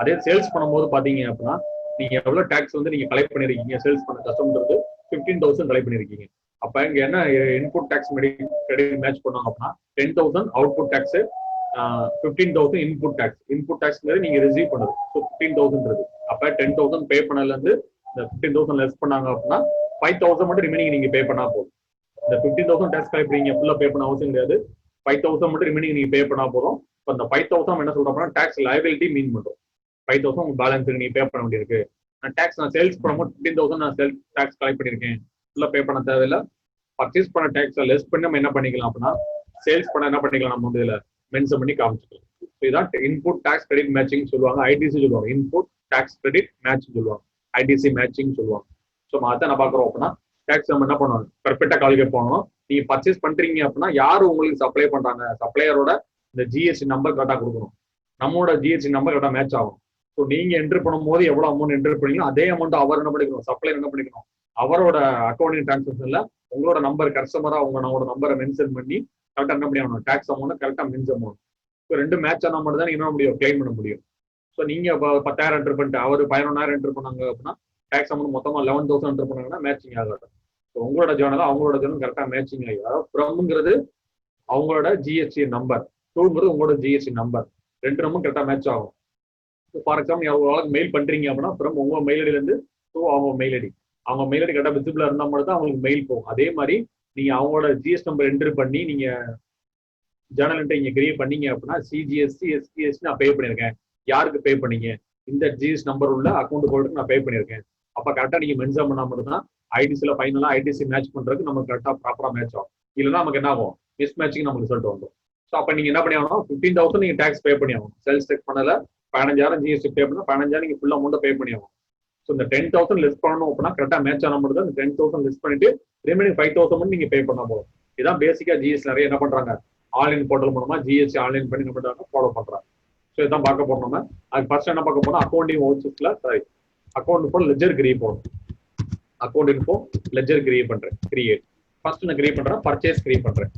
அதே சேல்ஸ் பண்ணும்போது பாத்தீங்க அப்படின்னா நீங்க எவ்வளவு டாக்ஸ் வந்து நீங்க கலெக்ட் பண்ணிருக்கீங்க, சேல்ஸ் பண்ண கஸ்டமருக்கு 15,000 கலெக்ட் பண்ணிருக்கீங்க. அப்ப இங்க என்ன இன்புட் டேக்ஸ் கிரெடிட் மேட்ச் பண்ணுவாங்க அப்படின்னா 10,000 அவுட்புட் டேக்ஸ், 15,000 இன்புட் டேக்ஸ் நீங்க ரிசீவ் பண்ணுது. ஸோ 15,000 இருக்கு. அப்ப 10,000 பே பண்ணல இருந்து இந்த 15,000 லெஸ் பண்ணாங்க அப்படின்னா 5,000 மட்டும் ரிமைனிங் நீங்க பே பண்ணா போதும். இந்த 15,000 டேக்ஸ் கலெக்ட் நீங்க ஃபுல்லா பே பண்ண அவசியம் கிடையாது. 5,000 மட்டும் ரிமைனிங் நீங்க பே பண்ணா போதும். இப்போ இந்த 5,000 என்ன சொல்றோம்னா டேக்ஸ் லயபிலிட்டி மீன் பண்றோம். 5,000 உங்க பேலன்ஸ் நீங்க பே பண்ண வேண்டியிருக்கு. நான் சேல்ஸ் பண்ணும்போது 15,000 நான் சேல்ஸ் டேக்ஸ் கலெக்ட் பண்ணிருக்கேன், ஃபுல்லா பே பண்ண தேவையில்லை. பர்ச்சேஸ் பண்ண டேக்ஸ் லெஸ் பண்ணி நம்ம என்ன பண்ணிக்கலாம் அப்படின்னா சேல்ஸ் பண்ண என்ன பண்ணிக்கலாம், நம்ம வந்து இதுல மென்ஷன் பண்ணி காமிச்சிக்கலாம். இதான் இன்புட் டேக்ஸ் கிரெடிட் மேட்சிங் சொல்லுவாங்க, ஐடிசி சொல்லுவாங்க. இன்புட் டேக்ஸ் கிரெடிட் மேட்சிங் சொல்லுவாங்க, ஐடிசி மேட்சிங் சொல்லுவாங்க. ஸோ அதான் நான் பாக்குறோம் அப்படின்னா டேக்ஸ் நம்ம என்ன பண்ணுவோம், பெர்ஃபெக்டா கால்குலேட் பண்ணணும். நீங்க பர்ச்சேஸ் பண்றீங்க அப்படின்னா யாரு உங்களுக்கு சப்ளை பண்றாங்க, சப்ளையரோட இந்த ஜிஎஸ்டி நம்பர் கரெக்டா கொடுக்கணும். நம்மளோட ஜிஎஸ்டி நம்பர் கரெக்டா மேட்ச் ஆகும். ஸோ நீங்க என்ட்ரு பண்ணும்போது எவ்வளவு அமௌண்ட் என்ட்ரு பண்ணீங்களோ அதே அமௌண்ட் அவர் என்ன பண்ணிக்கணும், சப்ளையர் என்ன பண்ணிக்கணும், அவரோட அக்கௌண்டிங் டிரான்சாக்ஷன்ல உங்களோட நம்பர் கஸ்டமரா உங்களோட நம்பரை மென்ஷன் பண்ணி கரெக்டா என்ன பண்ணணும், டேக்ஸ் அமௌண்ட் கரெக்டா மென்ஷன் பண்ணணும். ஸோ ரெண்டு மேட்ச் ஆன மட்டும் தான் என்ன முடியும், கிளைம் பண்ண முடியும். ஸோ நீங்க 10,000 என்ட்ரு பண்ணிட்டு அவர் 11,000 என்ட்ரு பண்ணாங்க அப்படின்னா டேக்ஸ் அமௌண்ட் மொத்தமா 11,000 என்ட்ரு பண்ணாங்கன்னா மேட்சிங் ஆகாது. ஸோ உங்களோட ஜேர்னல் அவங்களோட ஜேர்னல் கரெக்டா மேட்சிங் ஆகி, அதாவது ஃப்ரம்ங்கிறது அவங்களோட ஜிஎஸ்டி நம்பர், டூங்கிறது உங்களோட ஜிஎஸ்டி நம்பர், ரெண்டு நம்பரும் கரெக்டா மேட்ச் ஆகும். ஃபார் எக்ஸாம்பிள் எவ்வளவு மெயில் பண்றீங்க அப்படின்னா ஃப்ரம் உங்க மெயில் ஐடில இருந்து அவங்க மெயில் ஐடி, அவங்க மெயில் ஐடி கரெக்டா விசிபிளா இருந்தா மட்டும் தான் அவங்களுக்கு மெயில் போகும். அதே மாதிரி நீங்க அவங்களோட ஜிஎஸ் நம்பர் என்ட்ரு பண்ணி நீங்க ஜேர்னல் இங்க கிரியேட் பண்ணீங்க அப்படின்னா சிஜிஎஸ்டி எஸ்டிஎஸ்டி நான் பே பண்ணிருக்கேன், யாருக்கு பே பண்ணீங்க, இந்த ஜிஎஸ் நம்பர் உள்ள அக்கௌண்ட் ஹோல்டருக்கு நான் பே பண்ணிருக்கேன். அப்ப கரெக்டா நீங்க மென்ஷன் பண்ணா மட்டும் தான் ஐடிசில ஃபைனலா ஐடிசி மேட்ச் பண்றதுக்கு நமக்கு கரெக்டா ப்ராப்பரா மேட்ச் ஆகும். இல்லைன்னா நமக்கு என்ன ஆகும், மிஸ் மேட்சிங் நமக்கு ரிசல்ட் வந்துடும். ஸோ அப்ப நீங்க என்ன பண்ணி ஆகணும், 15,000 நீங்க டேக்ஸ் பே பண்ணி ஆகணும். சேல்ஸ் டேக்ஸ் பண்ணல 15,000 ஜிஎஸ்டி பே பண்ணா 15,000 நீங்க ஃபுல் அமௌண்ட் பே பண்ணி ஆகும். ஸோ இந்த 10,000 லெஸ் பண்ணணும் அப்படின்னா கரெக்டா மேட்ச் ஆன மட்டும் தான் இந்த 10,000 லெஸ் பண்ணிட்டு ரிமைனிங் 5,000 மட்டும் நீங்க பே பண்ணா போதும். இதான் பேசிக்கா ஜிஎஸ்டி நிறைய என்ன பண்றாங்க, ஆன்லைன் போர்ட்டல் மூலமா ஜிஎஸ்டி ஆன்லைன் பண்ணி என்ன பண்றாங்க, ஃபாலோ பண்றாங்க. ஸோ இதான் பார்க்க போறோம். நம்ம அது ஃபர்ஸ்ட் என்ன பார்க்க போறோம், அக்கௌண்டிங் ஓச்சஸ்ல அக்கௌண்ட் இப்போ லெஜர் கிரியேட் போகணும். அக்கௌண்ட் இப்போ லெஜர் கிரியேட் பண்றேன், கிரியேட் ஃபர்ஸ்ட் நான் கிரியேட் பண்றேன், பர்ச்சேஸ் கிரியேட் பண்றேன்.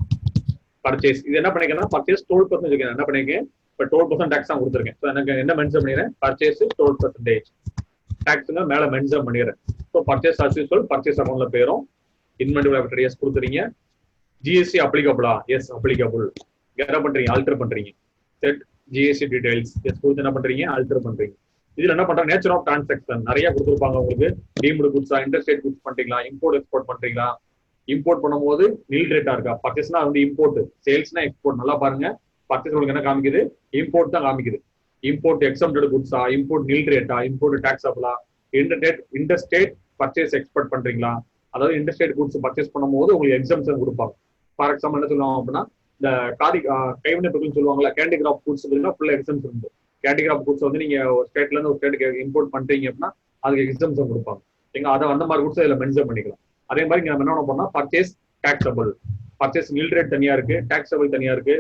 பர்ச்சேஸ் இது என்ன பண்ணிருக்கேன், பர்ச்சேஸ் 12% என்ன பண்ணிருக்கேன், இப்போ 12% டேக்ஸ் தான் கொடுத்துருக்கேன். ஸோ எனக்கு என்ன மென்ஷன் பண்ணிடுறேன், பர்ச்சேஸ் 12% டேக்ஸுங்க மேல மென்ஷன் பண்ணிடுறேன். So purchase as usual purchase அக்கௌண்ட்ல பேரும் இன்வென்டரி எஸ் கொடுத்துறீங்க. ஜிஎஸ்டி அப்ளிகபிளா, எஸ் அப்ளிகபிள். என்ன பண்றீங்க, ஆல்டர் பண்றீங்க. செட் ஜிஎஸ்டி டீடைல்ஸ் எஸ் கொடுத்து என்ன பண்றீங்க, ஆல்டர் பண்றீங்க. இதுல என்ன பண்றாங்க, நேச்சர் ஆஃப் டிரான்சாக்ஷன் நிறைய கொடுத்துருப்பாங்க உங்களுக்கு. டீம்டு குட்ஸா, இன்டர்ஸ்டேட் குட்ஸ் பண்றீங்களா, இம்போர்ட் எக்ஸ்போர்ட் பண்றீங்களா, இம்போர்ட் பண்ணும்போது நில் ரேட்டா இருக்கா, பர்ச்சேஸ்னா வந்து இம்போர்ட், சேல்ஸ்னா எக்ஸ்போர்ட். நல்லா பாருங்க, பர்ச்சேஸ் உங்களுக்கு என்ன காமிக்குது, இம்போர்ட் தான் காமிக்குது. இம்போர்ட் எக்ஸம்டட் குட்ஸா, இம்போர்ட் நில் ரேட்டா, இம்போர்ட் டாக்ஸபிளா, இன்டர்ஸ்டேட் பர்ச்சேஸ் எக்ஸ்போர்ட் பண்றீங்களா, அதாவது இன்டர்ஸ்டேட் குட்ஸ் பர்ச்சேஸ் பண்ணும்போது உங்களுக்கு எக்ஸம்ஷன் கொடுப்பாங்க. ஃபார் எக்ஸாம்பிள் என்ன சொல்லுவாங்க அப்படின்னா இந்த கைவினை பொருட்கள் சொல்லுவாங்களா, கேண்டிகிராஃப்ட் குட்ஸ் ஃபுல்லா எக்ஸம்ஷன் இருக்கு. கேண்டிகிராஃப்ட் குட்ஸ் வந்து நீங்க ஒரு ஸ்டேட்ல இருந்து ஒரு ஸ்டேட்டுக்கு இம்போர்ட் பண்றீங்க அப்படின்னா அதுக்கு எக்ஸம்ஷன் கொடுப்பாங்க. நீங்க அதை அந்த மாதிரி குட்ஸ் இதுல மென்ஷன் பண்ணிக்கலாம். அதே மாதிரி நம்ம என்ன பண்ணா பர்ச்சேஸ் டாக்ஸபிள், பர்ச்சேஸ் நில் ரேட் தனியா இருக்கு, டாக்ஸபிள் தனியா இருக்கு.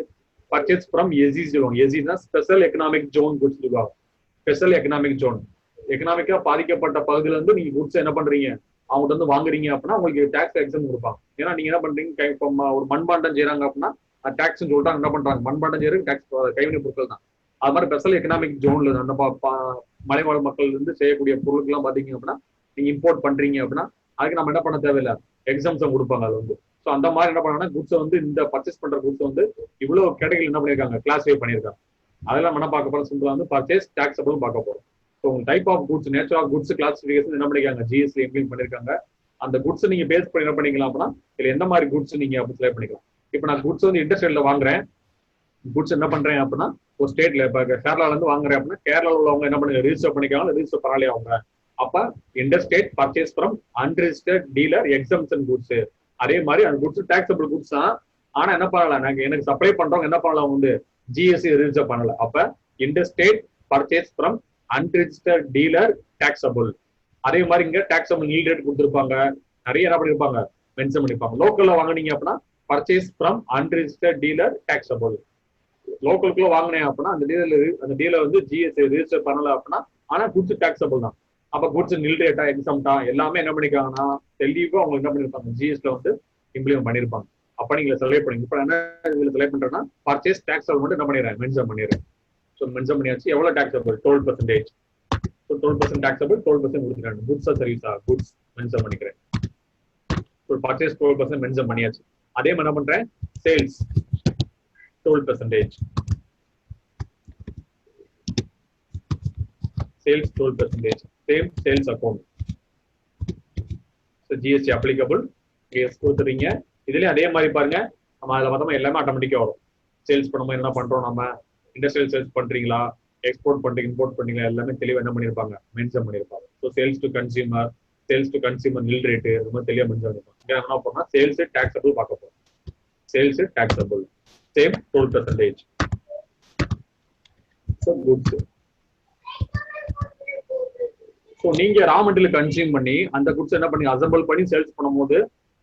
பர்ச்சேஸ் ஃப்ரம் எஸ்இ சொல்லுவாங்க, எஸ்இனா ஸ்பெஷல் எக்கனாமிக் ஜோன் குட்ஸ் சொல்லுவாங்க. ஸ்பெஷல் எக்கனாமிக் ஜோன், எக்கனாமிக்கா பாதிக்கப்பட்ட பகுதியில இருந்து நீங்க குட்ஸ் என்ன பண்றீங்க, அவங்ககிட்ட வந்து வாங்குறீங்க அப்படின்னா உங்களுக்கு டாக்ஸ் எக்ஸம் கொடுப்பாங்க. ஏன்னா நீங்க என்ன பண்றீங்க, இப்போ ஒரு மண்பாண்டம் செய்யறாங்க அப்படின்னா டாக்ஸ் சொல்லிட்டு என்ன பண்றாங்க, மண்பாண்டம் செய்யறது டாக்ஸ் கைவினை பொருட்கள் தான். அது மாதிரி ஸ்பெஷல் எக்கனாமிக் ஜோன்ல அந்த மலைவாழ் மக்கள் இருந்து செய்யக்கூடிய பொருட்கள்லாம் பாத்தீங்க அப்படின்னா நீங்க இம்போர்ட் பண்றீங்க அப்படின்னா அதுக்கு நம்ம என்ன பண்ண தேவையில்லை, எக்ஸம்ஷன் கொடுப்பாங்க. அது வந்து ஸோ அந்த மாதிரி என்ன பண்ணாங்கன்னா குட்ஸ் வந்து இந்த பர்ச்சேஸ் பண்ற குட்ஸ் வந்து இவ்வளவு கேட்டகரி என்ன பண்ணிருக்காங்க, கிளாஸிஃபை பண்ணிருக்காங்க. அதெல்லாம் என்ன பார்க்க போறோம், சிம்பிளா வந்து பர்ச்சேஸ் டாக்ஸபிள் பார்க்க போறோம். ஸோ உங்க type of goods, nature of goods classification என்ன பண்ணிருக்காங்க, ஜிஎஸ்டி இம்ப்ளிமெண்ட் பண்ணிருக்காங்க. அந்த குட்ஸ் நீங்க பேஸ் பண்ணி என்ன பண்ணிக்கலாம் அப்படின்னா இதுல எந்த மாதிரி குட்ஸ் நீங்க அப்படி செலக்ட் பண்ணிக்கலாம். இப்போ நான் குட்ஸ் வந்து இன்டர்ஸ்டேட்ல வாங்குறேன், குட்ஸ் என்ன பண்றேன் அப்படின்னா ஒரு ஸ்டேட்ல இப்போ கேரளால இருந்து வாங்குறேன் அப்படின்னா கேரளாவில் உள்ளவங்க என்ன பண்ணுங்க, ரிஜிஸ்டர் பண்ணிக்கலாம், ரிஜிஸ்டர் பரவாயில்லையா அவங்க. அப்ப interstate purchase from unregistered dealer exemption goods. அதே மாதிரி அந்த குட்ஸ் டாக்ஸபிள் குட்ஸ் தான். ஆனா என்ன பண்ணலாம், எனக்கு சப்ளை பண்றவங்க என்ன பண்ணலாம் வந்து ஜிஎஸ்டி ரிஜிஸ்டர் பண்ணல. அப்ப interstate purchase from unregistered dealer taxable. அதே மாதிரி இங்க டாக்ஸபிள் நீல் ரேட் கொடுத்துருப்பாங்க, நிறைய என்ன பண்ணிருப்பாங்க மென்ஷன் பண்ணிருப்பாங்க. லோக்கல்ல வாங்கினீங்க அப்படின்னா purchase from unregistered dealer taxable. லோக்கலுக்குள்ள வாங்கினேன் அப்படின்னா அந்த டீலர் வந்து ஜிஎஸ்டி ரிஜிஸ்டர் பண்ணல அப்படின்னா ஆனா குட்ஸ் டாக்ஸபிள் தான். அப்ப குட்ஸ் நில் ரேட்டா எக்ஸம்டா எல்லாமே என்ன பண்ணிருக்காங்கன்னா தெளிவா அவங்க என்ன பண்ணிருப்பாங்க, ஜிஎஸ்டில வந்து இம்ப்ளிமெண்ட் பண்ணிருப்பாங்க. அப்ப நீங்க செலக்ட் பண்ணி இப்ப என்ன இதுல செலக்ட் பண்றேன்னா பர்ச்சேஸ் டாக்ஸபிள் மட்டும் என்ன பண்ணிடுறேன், மென்ஷன் பண்ணிடுறேன். ஸோ மென்ஷன் பண்ணியாச்சு. எவ்வளவு டாக்ஸபிள், 12%. ஸோ 12% டாக்ஸபிள், 12% கொடுத்துருக்காங்க. குட்ஸா சர்வீஸா, குட்ஸ் மென்ஷன் பண்ணிக்கிறேன். ஸோ பர்ச்சேஸ் 12% மென்ஷன் பண்ணியாச்சு. அதே மாதிரி என்ன பண்றேன், sales 12%, sales 12%, same sales account. GST applicable yes கொடுத்துறீங்க. இதுலயும் அதே மாதிரி பாருங்க, நம்ம அதில் பார்த்தோம்னா எல்லாமே ஆட்டோமேட்டிக்கா வரும். சேல்ஸ் பண்ணும்போது என்ன பண்றோம், நம்ம இண்டஸ்ட்ரியல் சேல்ஸ் பண்றீங்களா, எக்ஸ்போர்ட் பண்றீங்க, இம்போர்ட் பண்றீங்களா, எல்லாமே தெளிவாக என்ன பண்ணிருப்பாங்க, மென்ஷன் பண்ணிருப்பாங்க. ஸோ சேல்ஸ் டு கன்சியூமர் நில் ரேட்டு இந்த மாதிரி தெளிவாக மென்ஷன் பண்ணிருப்பாங்க. இங்க என்ன பண்ணா சேல்ஸ் டாக்ஸபிள் பார்க்க போறோம். Sales taxable same 12%. So goods. So நீங்க ரா மெட்டீரியல் கன்சியூம் பண்ணி அந்த குட்ஸ் என்ன பண்ணி அசம்பிள் பண்ணி சேல்ஸ் பண்ணும்போது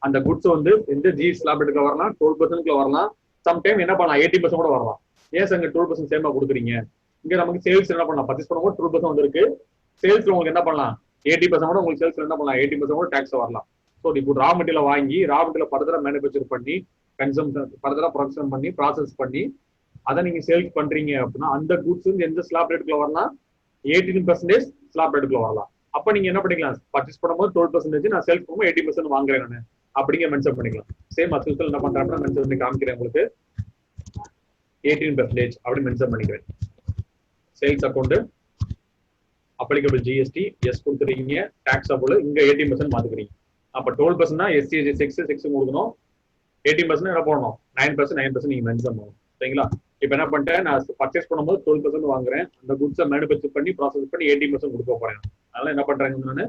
அந்த குட்ஸ் வந்து எந்த ஜிஎஸ் ஸ்லாப் எடுக்க வரலாம், 12% வரலாம். சம்டைம் என்ன பண்ணலாம் 80% கூட வரலாம். ஏன் சார் 12% சேமா கொடுக்குறீங்க? இங்க நமக்கு சேல்ஸ் என்ன பண்ணலாம், பர்ச்சேஸ் பண்ணும்போது 12% வந்திருக்கு. சேல்ஸ்ல உங்களுக்கு என்ன பண்ணலாம் 80% கூட உங்களுக்கு சேல்ஸ் என்ன பண்ணலாம் 80% கூட டாக்ஸ் வரலாம். ஸோ இப்போ ரா மெட்டீரியல் வாங்கி ரா மெட்டீரியல் ஃபர்தரா மேனுஃபேக்சர் பண்ணி கன்சம்ஷன் ஃபர்தரா ப்ரொடக்ஷன் பண்ணி ப்ராசஸ் பண்ணி அதை நீங்க சேல்ஸ் பண்றீங்க அப்படின்னா அந்த குட்ஸ் எந்த ஸ்லாப் ரேட்டுக்குள்ள வரலாம், 18% ஸ்லாப் ரேட்டுக்குள்ள வரலாம். அப்ப நீங்க என்ன பண்ணிக்கலாம், பர்ச்சேஸ் பண்ணும்போது 12%, நான் சேல்ஸ் பண்ணும்போது 80% வாங்குறேன் நான் அப்படிங்க மென்ஷன் பண்ணிக்கலாம். சேம் அசல்ஸ் என்ன பண்றாங்கன்னா மென்ஷன் பண்ணி காமிக்கிறேன் உங்களுக்கு, 18% அப்படி மென்ஷன் பண்ணிக்கிறேன். Sales account applicable GST yes கொடுத்துருக்கீங்க, டாக்ஸபிள் இங்க 18% மாத்துக்கிறீங்க. அப்ப 12% எஸ்சிஎஸ்டி 6 கொடுக்கணும், 18% என்ன போடணும் 9% நீங்க மென்ஷன் பண்ணணும். சரிங்களா? இப்ப என்ன பண்ணிட்டேன், நான் பர்ச்சேஸ் பண்ணும்போது 12% வாங்குறேன், அந்த குட்ஸை மேனுஃபேக்சர் பண்ணி ப்ராசஸ் பண்ணி 18% கொடுக்க போறேன். அதனால என்ன பண்றாங்க, நான்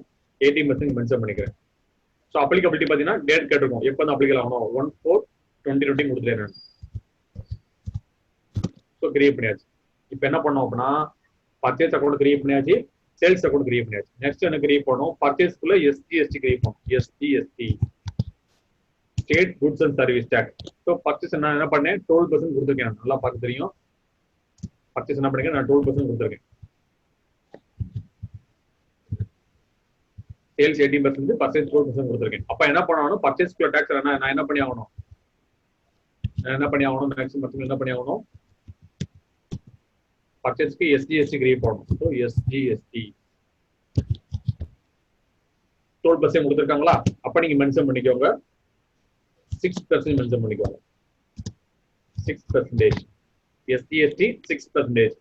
18% மென்ஷன் பண்ணிக்கிறேன். ஸோ அப்ளிகபிலிட்டி பார்த்தீங்கன்னா டேட் கேட்டிருக்கோம், எப்போ வந்து அப்ளிகல் ஆகணும் 1/4/2020 கொடுத்துருக்கேன். ஸோ கிரியேட் பண்ணியாச்சு. இப்போ என்ன பண்ணோம் அப்படின்னா பர்ச்சேஸ் அக்கௌண்ட் கிரியேட் பண்ணியாச்சு, சேல்ஸ் அக்கௌண்ட் கிரியேட் பண்ணியாச்சு. நெக்ஸ்ட் என்ன கிரியேட் பண்ணணும், பர்ச்சேஸ்க்குள்ள எஸ்ஜிஎஸ்டி கிரியேட் பண்ணணும். SGST state goods and service tax. So purchase என்ன பண்ணேன் 12% கொடுத்துருக்கேன். நல்லா பார்க்க தெரியும், பர்ச்சேஸ் என்ன பண்ணிருக்கேன் நான் 12% கொடுத்துருக்கேன். சேல்ஸ் 18%, பர்ச்சேஸ் 12% கொடுத்துருக்கேன். அப்ப என்ன பண்ணணும், பர்ச்சேஸ் டாக்ஸ் நான் என்ன பண்ணி ஆகணும், மேக்ஸிமம் என்ன பண்ணி ஆகணும், பர்ச்சேஸ்க்கு எஸ்ஜிஎஸ்டி கிரியேட் பண்ணணும். ஸோ எஸ்ஜிஎஸ்டி 12% கொடுத்துருக்காங்களா, அப்ப நீங்க மென்ஷன் பண்ணிக்கோங்க 6% மென்ஷன் பண்ணிக்கோங்க. 6% எஸ்ஜிஎஸ்டி 6%.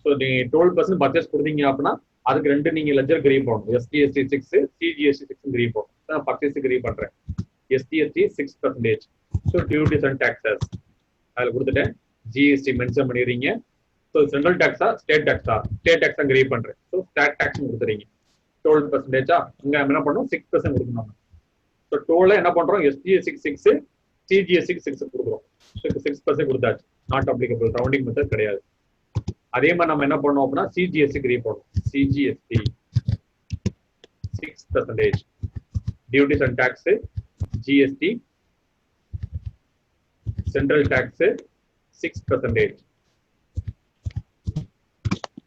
ஸோ நீங்க 12% பர்ச்சேஸ் கொடுத்தீங்க அப்படின்னா அதுக்கு ரெண்டு நீங்க லெட்ஜர் கிரியேட் பண்ணணும். எஸ்டிஎஸ்டி 6, சிஜிஎஸ்டி 6 கிரியேட் பண்ணணும். நான் பர்ச்சேஸ் கிரியேட் பண்றேன். எஸ்டிஎஸ்டி 6%. ஸோ டியூட்டிஸ் அண்ட் டாக்ஸஸ் அதில் கொடுத்துட்டேன். ஜிஎஸ்டி மென்ஷன் பண்ணிடுறீங்க. ஸோ சென்ட்ரல் டாக்ஸா ஸ்டேட் டாக்ஸா, ஸ்டேட் டாக்ஸ் தான் கிரியேட் பண்றேன். ஸோ ஸ்டேட் டாக்ஸ் கொடுத்துறீங்க. 12%. இங்க என்ன பண்ணணும் 6% கொடுக்கணும். ஸோ டோல என்ன பண்றோம், எஸ்டிஎஸ்டி 6, சிஜிஎஸ்டி 6 கொடுக்குறோம். 6% கொடுத்தாச்சு. நாட் அப்ளிகபிள், ரவுண்டிங் மெத்தட் கிடையாது. அதே மாதிரி நம்ம என்ன பண்ணோம் அப்படின்னா சிஜிஎஸ்டி கிரியேட் பண்ணுவோம். CGST 6%. Duties and tax, GST, central tax 6%.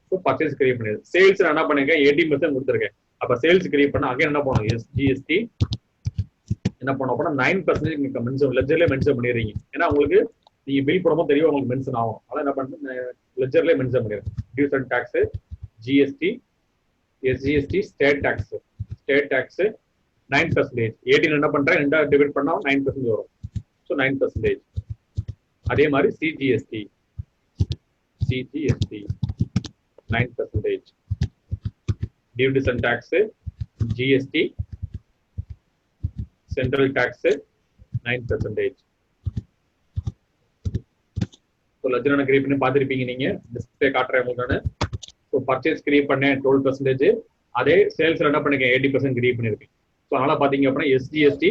So purchase create பண்ணிடு. சேல்ஸ் என்ன பண்ணிருக்கேன் 18% கொடுத்துருக்கேன். அப்ப சேல்ஸ் கிரியேட் பண்ண அகைன் என்ன பண்ணுவோம், எஸ்ஜிஎஸ்டி என்ன பண்ணோம் அப்படின்னா 9% மென்ஷன் லெட்ஜர்ல மென்ஷன் பண்ணிடுறீங்க. ஏன்னா உங்களுக்கு நீங்க பில் போடும்போது தெரியும் உங்களுக்கு மென்ஷன் ஆகும். அதான் என்ன பண்ணுறது லெட்ஜர்ல மென்ஷன் பண்ணிடுறேன். Dues and tax, GST, SGST, state tax 9%. 18 என்ன பண்றேன் 2 டிவைட் பண்ணா 9% வரும். ஸோ 9%. அதே மாதிரி CGST 9%. Duties and tax, GST, central tax 9%. So ledger create பண்ணி பார்த்துருப்பீங்க நீங்க, டிஸ்பிளே காட்டுறேன் உங்களுக்கு. ஸோ பர்ச்சேஸ் கிரியேட் பண்ணேன் 12%. அதே சேல்ஸ்ல என்ன பண்ணிருக்கேன் 80% கிரியேட் பண்ணிருக்கேன். ஸோ அதனால பாத்தீங்க அப்படின்னா எஸ்ஜிஎஸ்டி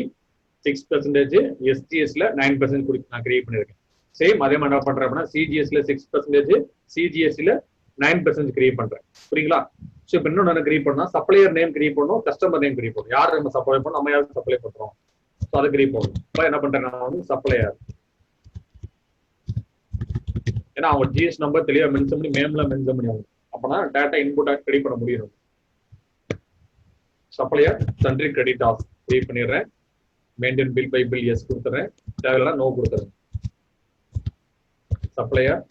6%, எஸ்டிஎஸ்ல 9% நான் கிரியேட் பண்ணிருக்கேன். சேம் அதே மாதிரி என்ன பண்றேன் அப்படின்னா சிஜிஎஸ்ல 6%, சிஜிஎஸ்டில 9% கிரியேட் பண்றேன். புரியுங்களா? ஸோ இப்போ இன்னொன்று கிரியேட் பண்ணா சப்ளையர் நேம் கிரியேட் பண்ணணும், கஸ்டமர் நேம் கிரியேட் பண்ணணும். யார் நம்ம சப்ளை பண்ணணும், நம்ம யாருக்கு சப்ளை பண்றோம், ஸோ அதை கிரியேட் பண்ணணும். இப்போ என்ன பண்றேன் நான் வந்து சப்ளையர், ஏன்னா அவங்க ஜிஎஸ் நம்பர் தெளிவா மென்ஷன் பண்ணி மேம்ல மென்ஷன் பண்ணி ஆகும். அப்பனா டேட்டா இன்புட்டா கிரியேட் பண்ண முடியும். Supplier sundry credit of create பண்ணிடுறேன். Maintain bill by bill yes கொடுத்துறேன், தேவையில்லாம் நோ கொடுத்துறேன். சப்ளையர்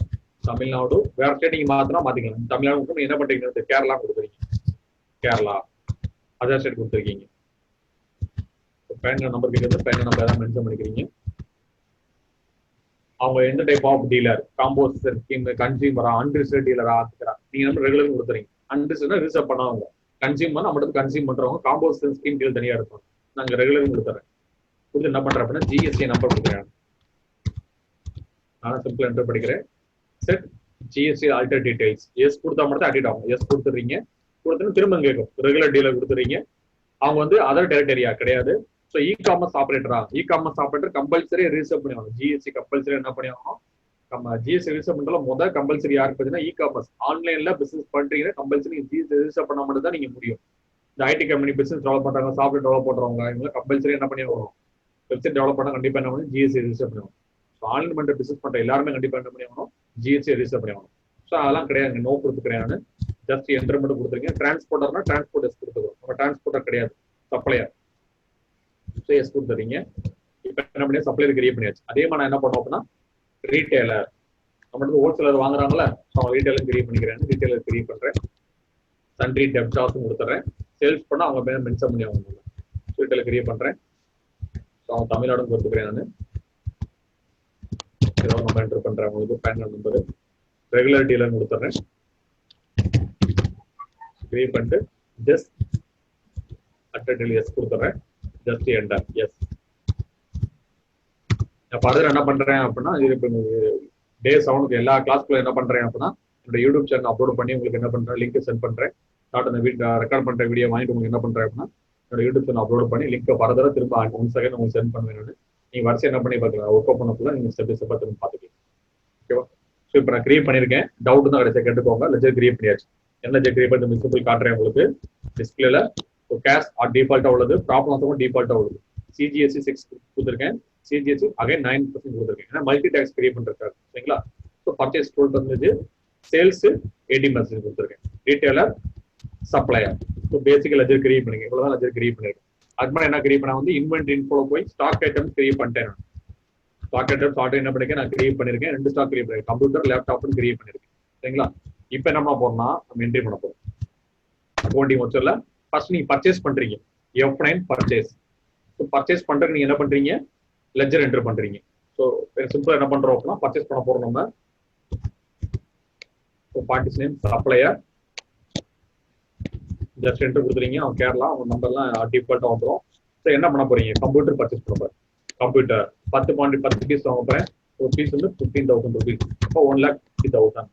தமிழ்நாடு, வேற ஸ்டேட் நீங்க மாத்தினா மாத்திக்கலாம். தமிழ்நாடு என்ன பண்றீங்க, கேரளா கொடுக்குறீங்க, கேரளா அதர் ஸ்டேட் கொடுத்துருக்கீங்க. பேன் கார்டு நம்பர் கேட்குறது பேன் கார்டு நம்பர் ஏதாவது மென்ஷன் பண்ணிக்கிறீங்க. அவங்க எந்த type of dealer, compositor scheme, கன்சியூமரா, அன்ரிசர்வ் டீலரா ஆக்குறா, நீங்க நம்ம ரெகுலர் கொடுத்துறீங்க. அன்ரிசர்வ் ரிசர்வ் பண்ணவங்க, கன்சியூமர் நம்மளுக்கு கன்சியூம் பண்றவங்க காம்போசிட்டர் ஸ்கீம் டீல் தனியா இருக்கும். நாங்க ரெகுலர் கொடுத்துறேன். கொடுத்து என்ன பண்றேன் அப்படின்னா ஜிஎஸ்டி நம்பர் கொடுக்குறேன். நான் சிம்பிள் என்டர் படிக்கிறேன். Set GST alter details. Yes கொடுத்தா மட்டும் அடிட் ஆகும். எஸ் கொடுத்துறீங்க. கொடுத்துன்னு திரும்ப கேட்கும். ரெகுலர் டீலர் கொடுத்துறீங்க. அவங்க வந்து அதர் டெரிட்டரியா கிடையாது. ஸோ இ-காமர்ஸ் ஆப்ரேட்டரா, இ-காமர்ஸ் ஆப்ரேட்டர் கம்பல்சரி ரிஜிஸ்டர் பண்ணி ஆகணும். ஜிஎஸ்டி கம்பல்சரி என்ன பண்ணி ஆகணும், நம்ம ஜிஎஸ்டி ரிஜிஸ்டர் பண்றதுல முதல் கம்பல்சரி யாருக்கு பார்த்தீங்கன்னா இ-காமர்ஸ். ஆன்லைன்ல பிசினஸ் பண்றீங்கன்னா கம்பல்சரி ஜிஎஸ்டி ரிஜிஸ்டர் பண்ண மட்டும் தான் நீங்க முடியும். இந்த ஐடி கம்பெனி பிசினஸ் டெவலப் பண்றாங்க, சாஃப்ட்வேர் டெவலப் பண்றவங்க, இவங்க கம்பல்சரி என்ன பண்ணி ஆகணும், வெப்சைட் டெவலப் பண்ணா கண்டிப்பா என்ன பண்ணி ஜிஎஸ்டி ரிஜிஸ்டர் பண்ணுவோம். ஸோ ஆன்லைன் பண்ற பிசினஸ் பண்ற எல்லாருமே கண்டிப்பா என்ன பண்ணி ஆகணும், ஜிஎஸ்டி ரிஜிஸ்டர் பண்ணி ஆகணும். ஸோ அதெல்லாம் கிடையாது, நோ கொடுத்துக்கிறேன். ஜஸ்ட் என்டர் மட்டும் கொடுத்துருக்கீங்க. டிரான்ஸ்போர்ட்டர்னா டிரான்ஸ்போர்ட் எஸ் கொடுத்துருக்கோம். நம்ம டிரான்ஸ்போர்ட்டர் கிடையாது, சப்ளையர். So S கொடுத்துறீங்க. இப்போ என்ன பண்ணி சப்ளையர் கிரியேட் பண்ணியாச்சு. அதே மாதிரி நான் என்ன பண்ணுவோம் அப்படின்னா ரீட்டைலர், நம்மளுக்கு ஹோல்சேலர் வாங்குறாங்களா, அவங்க ரீட்டைலர் கிரியேட் பண்ணிக்கிறேன். ரீட்டைலர் கிரியேட் பண்றேன். சன்ட்ரி டெப்டாஸும் கொடுத்துறேன். சேல்ஸ் பண்ணா அவங்க பேர் மென்ஷன் பண்ணி அவங்க ரீட்டைலர் கிரியேட் பண்றேன். ஸோ அவங்க தமிழ்நாடும் கொடுத்துக்கிறேன். நான் ஏதாவது நம்ம என்டர் பண்றேன். உங்களுக்கு PAN card number regular dealer கொடுத்துறேன். கிரியேட் பண்ணிட்டு ஜஸ்ட் அட்டல் எஸ் கொடுத்துறேன். Just enter yes. நான் ஃபர்தர் என்ன பண்றேன் அப்படின்னா டே 7க்கு எல்லா கிளாஸ்க்குள்ள என்ன பண்றேன் அப்படின்னா என்னோட யூடியூப் சேனல் அப்லோட் பண்ணி உங்களுக்கு என்ன பண்றேன், லிங்க் சென்ட் பண்றேன். அந்த ரெக்கார்ட் பண்ற வீடியோ வாங்கிட்டு உங்களுக்கு என்ன பண்றேன் அப்படின்னா என்னோட யூடியூப் சேனல் அப்லோட் பண்ணி லிங்க் ஃபர்தரா திரும்ப 1 செகண்ட் உங்களுக்கு சென்ட் பண்ணுவேன். நீங்க வரிசை என்ன பண்ணி பார்க்கலாம், ஒர்க் அவுட் பண்ணக்குள்ள நீங்க ஸ்டெப் ஸ்டெப்பா திரும்ப பார்த்துக்கலாம். ஓகேவா? ஸோ இப்போ நான் கிரியேட் பண்ணியிருக்கேன். டவுட் தான் கடைசியாக கேட்டுக்கோங்க. லெஜர் கிரியேட் பண்ணியாச்சு. என்ன லெஜர் கிரியேட் பண்ணி மிஸ்பிள் காட்டுறேன் உங்களுக்கு டிஸ்பிளேல. கேஷ் டிஃபால்ட்டா உள்ளது, ப்ராப்ளம் டிஃபால்ட்டா உள்ளது. சிஜிஎஸ்சி 6 கொடுத்துருக்கேன். சிஜிஎஸ்சி அகைன் 9% கொடுத்துருக்கேன். ஏன்னா மல்டி டேக்ஸ் கிரியேட் பண்றாரு. சரிங்களா? ஸோ பர்ச்சேஸ் 12%, சேல்ஸ் 18% கொடுத்துருக்கேன். Retailer, supplier. So basic ledger create பண்ணிங்க. இவ்வளவுதான் லெஜர் கிரியேட் பண்ணிருக்கேன். அது மாதிரி என்ன கிரியேட் பண்ணா வந்து இன்வென்ட்ரி இன்ஃபோல போய் ஸ்டாக் ஐட்டம்ஸ் கிரியேட் பண்ணிட்டேன். ஸ்டாக் ஐட்டம்ஸ் ஆர்டர் என்ன பண்ணிருக்கேன், நான் கிரியேட் பண்ணிருக்கேன். 2 ஸ்டாக் கிரியேட் பண்ணிருக்கேன். கம்ப்யூட்டர், லேப்டாப்னு கிரியேட் பண்ணிருக்கேன். சரிங்களா? இப்போ என்ன பண்ண போறோம்னா நம்ம என்ட்ரி பண்ண போறோம். அக்கௌண்டிங் வச்சல ஃபர்ஸ்ட் நீங்க பர்ச்சேஸ் பண்றீங்க. F9 purchase. ஸோ பர்ச்சேஸ் பண்றதுக்கு நீங்க என்ன பண்றீங்க, லெஜர் என்டர் பண்றீங்க. ஸோ சிம்பிளா என்ன பண்றோம் அப்படின்னா பர்ச்சேஸ் பண்ண போறோம் நம்ம. Parties name supplier just enter கொடுத்துறீங்க. அவங்க கேரளா, அவங்க நம்பர்லாம் டிஃபால்ட்டா வந்துடும். ஸோ என்ன பண்ண போறீங்க, கம்ப்யூட்டர் பர்ச்சேஸ் பண்ண போறேன். கம்ப்யூட்டர் 10 பீஸ் வாங்க போறேன். ஒரு பீஸ் வந்து 15,000 rupees. அப்போ 1,50,000.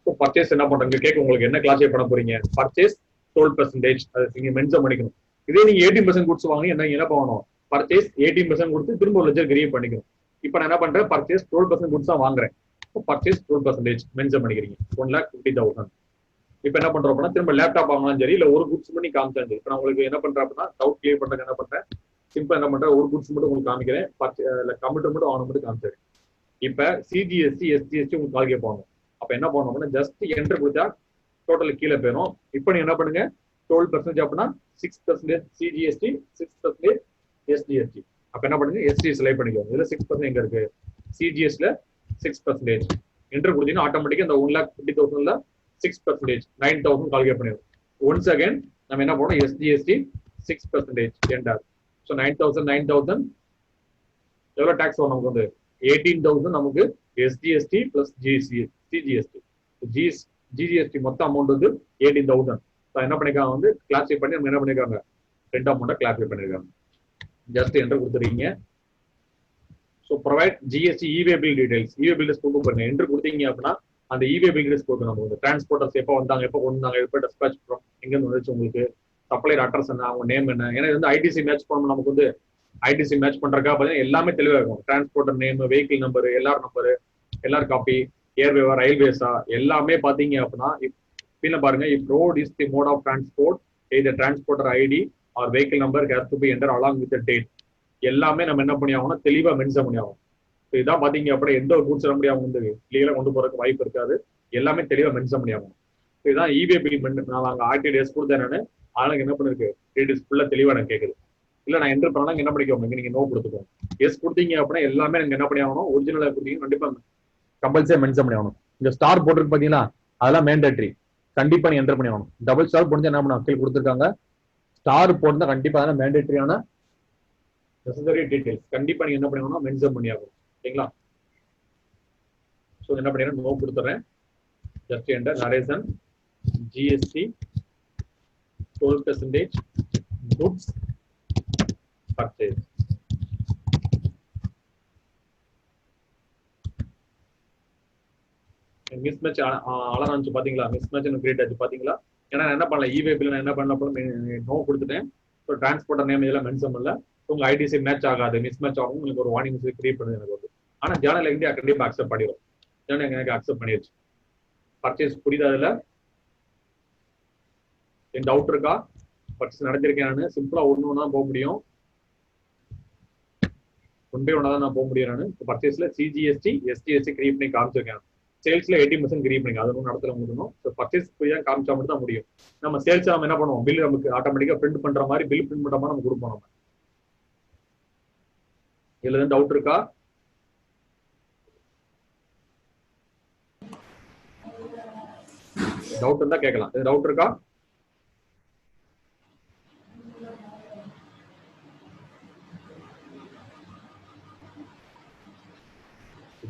ஸோ பர்ச்சேஸ் என்ன பண்றீங்க கேட்க, உங்களுக்கு என்ன கிளாஸிஃபை பண்ண போறீங்க, பர்ச்சேஸ் 12%. அது நீங்க மென்ஷன் பண்ணிக்கணும். இதே நீங்க 18% கொடுத்து வாங்க, என்ன பண்ணணும், பர்ச்சேஸ் 18% கொடுத்து திரும்ப ஒரு லெஜர் கிரியேட் பண்ணிக்கணும். இப்போ நான் என்ன பண்றேன், பர்ச்சேஸ் 12% கொடுத்து தான் வாங்குறேன். பர்ச்சேஸ் 12% மென்ஷன் பண்ணிக்கிறீங்க. 1,50,000. இப்போ என்ன பண்றோம் அப்படின்னா திரும்ப லேப்டாப் வாங்கலாம் சரி, இல்ல ஒரு குட்ஸ் பண்ணி காமிச்சாங்க. இப்போ நான் உங்களுக்கு என்ன பண்றேன் அப்படின்னா டவுட் கிளியர் பண்றதுக்கு என்ன பண்றேன், சிம்பிளா என்ன பண்றேன், ஒரு குட்ஸ் மட்டும் உங்களுக்கு காமிக்கிறேன். கம்ப்யூட்டர் மட்டும் ஆன் மட்டும் காமிச்சிருக்கேன். இப்போ சிஜிஎஸ்டி, எஸ்ஜிஎஸ்டி உங்களுக்கு கால் கேட்பாங்க. அப்ப என்ன பண்ணணும் அப்படின்னா ஜஸ்ட் என்டர் கொடுத்தா டோட்டல் கீழே போயிடும். இப்போ நீங்க என்ன பண்ணுங்க, 12% அப்படின்னா 6% சிஜிஎஸ்டி, 6% எஸ்ஜிஎஸ்டி. அப்ப என்ன பண்ணுங்க, எஸ்டி செலக்ட் பண்ணிக்கோங்க. இதுல 6% எங்க இருக்கு, சிஜிஎஸ்ல 6%. என்டர் கொடுத்தீங்கன்னா ஆட்டோமேட்டிக்கா இந்த 1,50,000ல 6% 9,000 கால்குலேட் பண்ணிடும். ஒன்ஸ் அகைன் நம்ம என்ன பண்ணோம், எஸ்ஜிஎஸ்டி 6% என்டர். ஸோ 9,000 எவ்வளவு டாக்ஸ் வரும் நமக்கு வந்து 18,000 நமக்கு எஸ்ஜிஎஸ்டி பிளஸ் சிஜிஎஸ்டி. ஜிஜிஎஸ்டி மொத்த அமௌண்ட் வந்து 18,000. என்ன பண்ணிருக்காங்க வந்து கிளாசிஃபை பண்ணி நம்ம என்ன பண்ணிருக்காங்க, 2 அமௌண்ட்டை கிளாசிஃபை பண்ணிருக்காங்க. ஜஸ்ட் என்டர் கொடுத்துருக்கீங்க. ஸோ ப்ரொவைட் ஜிஎஸ்டி இவே பில் டீடைல்ஸ். இவே பில் கொடுக்க பாருங்க. என்டர் கொடுத்தீங்க அப்படின்னா அந்த இவே பில் டீடைல்ஸ் கொடுக்கணும். நம்ம வந்து டிரான்ஸ்போர்ட்டர்ஸ் எப்போ வந்தாங்க, எப்போ கொண்டு வந்தாங்க, எப்போ டிஸ்பேச் பண்ணுறோம், எங்கேருந்து வந்துச்சு, உங்களுக்கு சப்ளையர் அட்ரஸ் என்ன, அவங்க நேம் என்ன. ஏன்னா இது வந்து ஐடிசி மேட்ச் பண்ணணும். நமக்கு வந்து ஐடிசி மேட்ச் பண்றதுக்காக பார்த்தீங்கன்னா எல்லாமே தெளிவாக இருக்கும். டிரான்ஸ்போர்ட்டர் நேம், வெஹிக்கிள் நம்பர், எல்லார் காப்பி, ஏர்வேவா, ரயில்வேஸா எல்லாமே பாத்தீங்க அப்படின்னா கீழே பாருங்க. If road is the mode of transport, either transporter ID or vehicle number has to be enter along with date. எல்லாமே நம்ம என்ன பண்ணி ஆகணும், தெளிவா மென்ஷன் பண்ணி ஆகும். இதான் பாத்தீங்க அப்படின்னா எந்த ஒரு கூட்ஸ் சொல்ல முடியாது, வந்து லீகலா கொண்டு போறதுக்கு வாய்ப்பு இருக்காது. எல்லாமே தெளிவா மென்ஷன் பண்ணி ஆகும். இதுதான் இவே பில் நான் அங்கே RTDS கொடுத்தேன். நான் அதனால என்ன பண்ணிருக்கு, டீடைல்ஸ் ஃபுல்லா தெளிவா எனக்கு கேட்குது. இல்ல நான் என்டர் பண்ணலாம் என்ன பண்ணிக்கோங்க, நீங்க நோ கொடுத்துக்கோங்க. எஸ் கொடுத்தீங்க அப்படின்னா எல்லாமே நீங்க என்ன பண்ணி ஆகணும், ஒரிஜினலா கொடுத்தீங்க கண்டிப்பா கம்பல்சரி மென்ஷன் பண்ணி ஆகணும். இந்த ஸ்டார் போட்டுருக்கு பாத்தீங்களா, அதெல்லாம் மேண்டேட்ரி, கண்டிப்பா நீ என்டர் பண்ணி ஆகணும். டபுள் ஸ்டார் போட்டு என்ன பண்ண கீழே கொடுத்துருக்காங்க, ஸ்டார் போட்டு கண்டிப்பா மேண்டேட்டரியான நெசசரி டீடைல்ஸ் கண்டிப்பா நீங்க என்ன பண்ணணும் மென்ஷன் பண்ணி ஆகும். ஓகேங்களா? ஸோ என்ன பண்ணிடுறேன், நோ கொடுத்துறேன். Just enter narration GST 12% goods purchase. Mismatch அலரான்ச்சு பாத்தீங்களா? மிஸ் மேட்ச் கிரியேட் ஆச்சு பாத்தீங்களா? ஏன்னா என்ன பண்ணல, இவே பில் நான் என்ன பண்ண நோ கொடுத்துட்டேன். ஸோ டிரான்ஸ்போர்ட்டர் நேம் இதெல்லாம் மென்ஷன் பண்ணல. உங்க ஐடிசி மேட்ச் ஆகாது, மிஸ் மேட்ச் ஆகும், உங்களுக்கு ஒரு வார்னிங் கிரியேட் பண்ணுது எனக்கு வந்து. ஆனா ஜேர்னல் இந்தியா கண்டிப்பா அக்செப்ட் பண்ணிடும். ஜேர்னல் எனக்கு அக்செப்ட் பண்ணிடுச்சு. பர்ச்சேஸ் புரியுதா? அதுல என் டவுட் இருக்கா? பர்ச்சேஸ் நடந்திருக்கேன் நான். சிம்பிளா ஒன்று தான் போக முடியும், ஒன் பை ஒன்னா தான் நான் போக முடியும். நான் பர்ச்சேஸ்ல சிஜிஎஸ்டி எஸ்டிஎஸ்டி கிரியேட் பண்ணி காமிச்சிருக்கேன். சேல்ஸ்ல 80% கிரியேட் பண்ணி அது ஒன்றும் நடத்தல முடியும். ஸோ பர்ச்சேஸ் போய் காமிச்சா மட்டும் தான் முடியும். நம்ம சேல்ஸ் நம்ம என்ன பண்ணுவோம், பில் நமக்கு ஆட்டோமேட்டிக்கா பிரிண்ட் பண்ற மாதிரி பில் பிரிண்ட் பண்ற மாதிரி நம்ம கொடுப்போம். நம்ம இதுல எதுவும் டவுட் இருக்கா? டவுட் இருந்தா கேட்கலாம். டவுட் இருக்கா?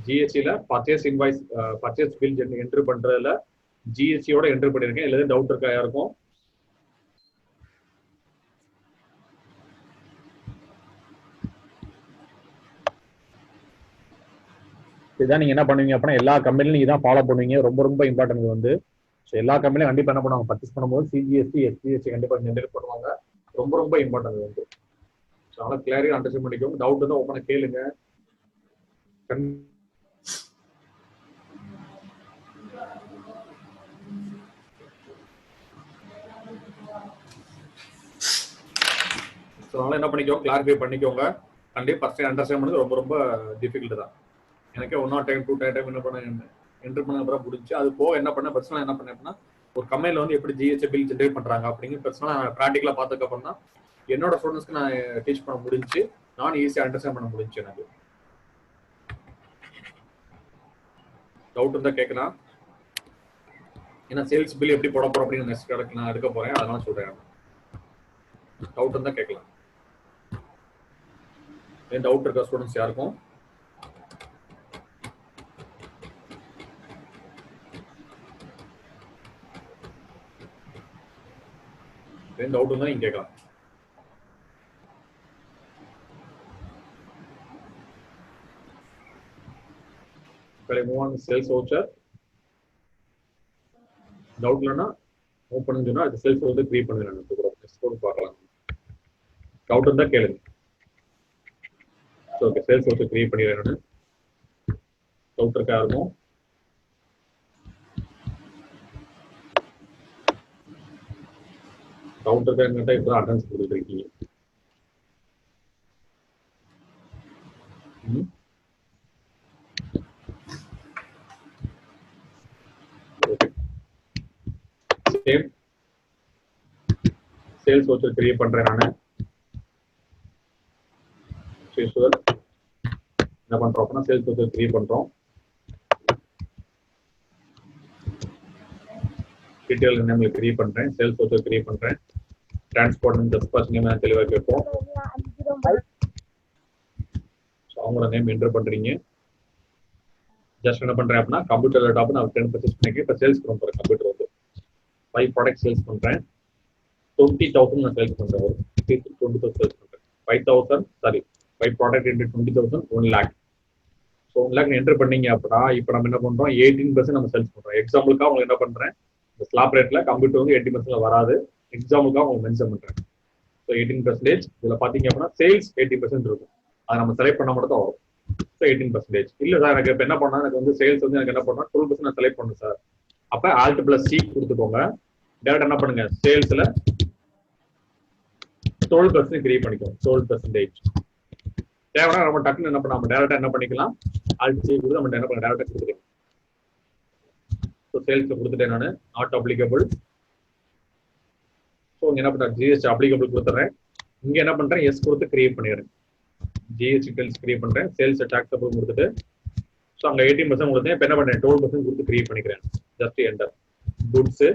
ஜிஎஸ்டில purchase invoice purchase bill entry பண்றதுல ஜிஎஸ்டியோட என்ட்ரி பண்ணிருக்கேன். இதுல டவுட் இருக்கா யாருக்கும்? இதுதான் நீங்க என்ன பண்ணுவீங்க அப்படின்னா எல்லா கம்பெனிலும் நீங்க தான் ஃபாலோ பண்ணுவீங்க. ரொம்ப ரொம்ப இம்பார்ட்டன்ட் வந்து. ஸோ எல்லா கம்பெனியும் கண்டிப்பா என்ன பண்ணுவாங்க, பர்ச்சேஸ் பண்ணும்போது சிஜிஎஸ்டி எஸ்டிஎஸ்டி கண்டிப்பா என்ட்ரி பண்ணுவாங்க. ரொம்ப ரொம்ப இம்பார்ட்டன்ட் வந்து. ஸோ அதனால கிளியரா அண்டர்ஸ்டாண்ட் பண்ணிக்கோங்க. டவுட் இருந்தா ஓப்பனா கேளுங்க. அதனால என்ன பண்ணிக்கோங்க, கிளாரிஃபை பண்ணிக்கோங்க. கண்டிப்பா ஃபர்ஸ்ட் அண்டர்ஸ்டாண்ட் பண்ணது ரொம்ப ரொம்ப டிஃபிகல்ட் தான். எனக்கே 1 டைம் 2 டைம் என்ன பண்ண என்ட்ரி பண்ண அப்புறம் முடிஞ்சு. அது போக என்ன பண்ண பர்சனலா என்ன பண்ணேன்னா, ஒரு கம்பெனில வந்து எப்படி ஜிஎஸ்டி பில் ஜென்ரேட் பண்றாங்க அப்படிங்கிற பர்சனலா ப்ராக்டிகலா பார்த்ததுக்கு அப்புறம் தான் என்னோட ஸ்டூடெண்ட்ஸ்க்கு நான் டீச் பண்ண முடிஞ்சு, நானும் ஈஸியா அண்டர்ஸ்டாண்ட் பண்ண முடிஞ்சு. எனக்கு டவுட் இருந்தா கேட்கலாம். ஏன்னா சேல்ஸ் பில் எப்படி போட போறோம் அப்படின்னு நெக்ஸ்ட் கிளாஸ்ல நான் எடுக்க போறேன், அதனால சொல்றேன். டவுட் இருந்தா கேட்கலாம். ஏன் டவுட் இருக்கா ஸ்டூடெண்ட்ஸ் யாருக்கும்? ஏன் டவுட் இருந்தா நீங்க கேட்கலாம். Move on sales voucher. Doubt இல்லைன்னா ஓப்பன் சொன்னா அது சேல்ஸ் வந்து கிரியேட் பண்ணுங்க. பார்க்கலாம். டவுட் இருந்தா கேளுங்க. ஓகே, சேல்ஸ் வவுச்சர் கிரியேட் பண்ணிடுறேன். டவுட் இருக்கா இருக்கும்? டவுட் இருக்கா இப்பதான் அட்டெண்டன்ஸ் கொடுத்துருக்கீங்க. சேல்ஸ் வவுச்சர் கிரியேட் பண்றேன் நானு. என்ன பண்றோம் அப்படின்னா சேல்ஸ் வவுச்சர் கிரியேட் பண்றோம். டீடைல் நேம்ல கிரியேட் பண்றேன். சேல்ஸ் வவுச்சர் கிரியேட் பண்றேன். டிரான்ஸ்போர்ட் அண்ட் டிஸ்பாச் நேம் தெளிவா கேட்போம். அவங்களோட நேம் என்டர் பண்றீங்க. ஜஸ்ட் என்ன பண்றேன் அப்படின்னா கம்ப்யூட்டர் லேப்டாப் நான் 10 பர்ச்சேஸ் பண்ணிக்கிறேன். இப்போ சேல்ஸ் பண்ண போறேன். கம்ப்யூட்டர் வந்து 5 ப்ராடக்ட் சேல்ஸ் பண்றேன். 20,000 நான் சேல்ஸ் பண்றேன். 20,000 சேல்ஸ் பண்றேன். 5 product into 20,000 1 lakh. So 1 lakh enter பண்ணீங்க அப்படின்னா இப்போ நம்ம என்ன பண்றோம், 18% நம்ம சேல்ஸ் பண்றோம். எக்ஸாம்பிளுக்காக உங்களுக்கு என்ன பண்றேன், இந்த ஸ்லாப் ரேட்ல கம்ப்யூட்டர் வந்து 80% வராது. எக்ஸாம்பிளுக்காக உங்களுக்கு மென்ஷன் பண்றேன். ஸோ 18% இதுல பாத்தீங்க அப்படின்னா சேல்ஸ் 80% இருக்கும். அதை நம்ம செலக்ட் பண்ண மட்டும் தான் வரும். ஸோ 18%. இல்ல சார் எனக்கு இப்போ என்ன பண்ணா எனக்கு வந்து சேல்ஸ் வந்து எனக்கு என்ன பண்ணா 12% நான் செலக்ட் பண்ணணும் சார். அப்ப Alt + C கொடுத்துக்கோங்க. டேரக்டா என்ன பண்ணுங்க, சேல்ஸ்ல 12% கிரியேட் பண்ணிக்கோங்க. 12%. தேவைன்னா நம்ம டக்குன்னு என்ன பண்ண டேரக்டா என்ன பண்ணிக்கலாம், Alt C கொடுத்து நம்ம என்ன பண்ண டேரக்டா கொடுத்துக்கலாம். ஸோ சேல்ஸ் கொடுத்துட்டேன் நான், நாட் அப்ளிகபிள். ஸோ இங்க என்ன பண்றேன், ஜிஎஸ்டி அப்ளிகபிள் கொடுத்துறேன். இங்க என்ன பண்றேன், எஸ் கொடுத்து கிரியேட் பண்ணிடுறேன். ஜிஎஸ்டி டெல்ஸ் கிரியேட் பண்றேன். சேல்ஸ் டாக்ஸபிள் கொடுத்துட்டு ஸோ அங்க 18% கொடுத்தேன். இப்போ என்ன பண்றேன், 12% கொடுத்து கிரியேட் பண்ணிக்கிறேன். Just enter. Goods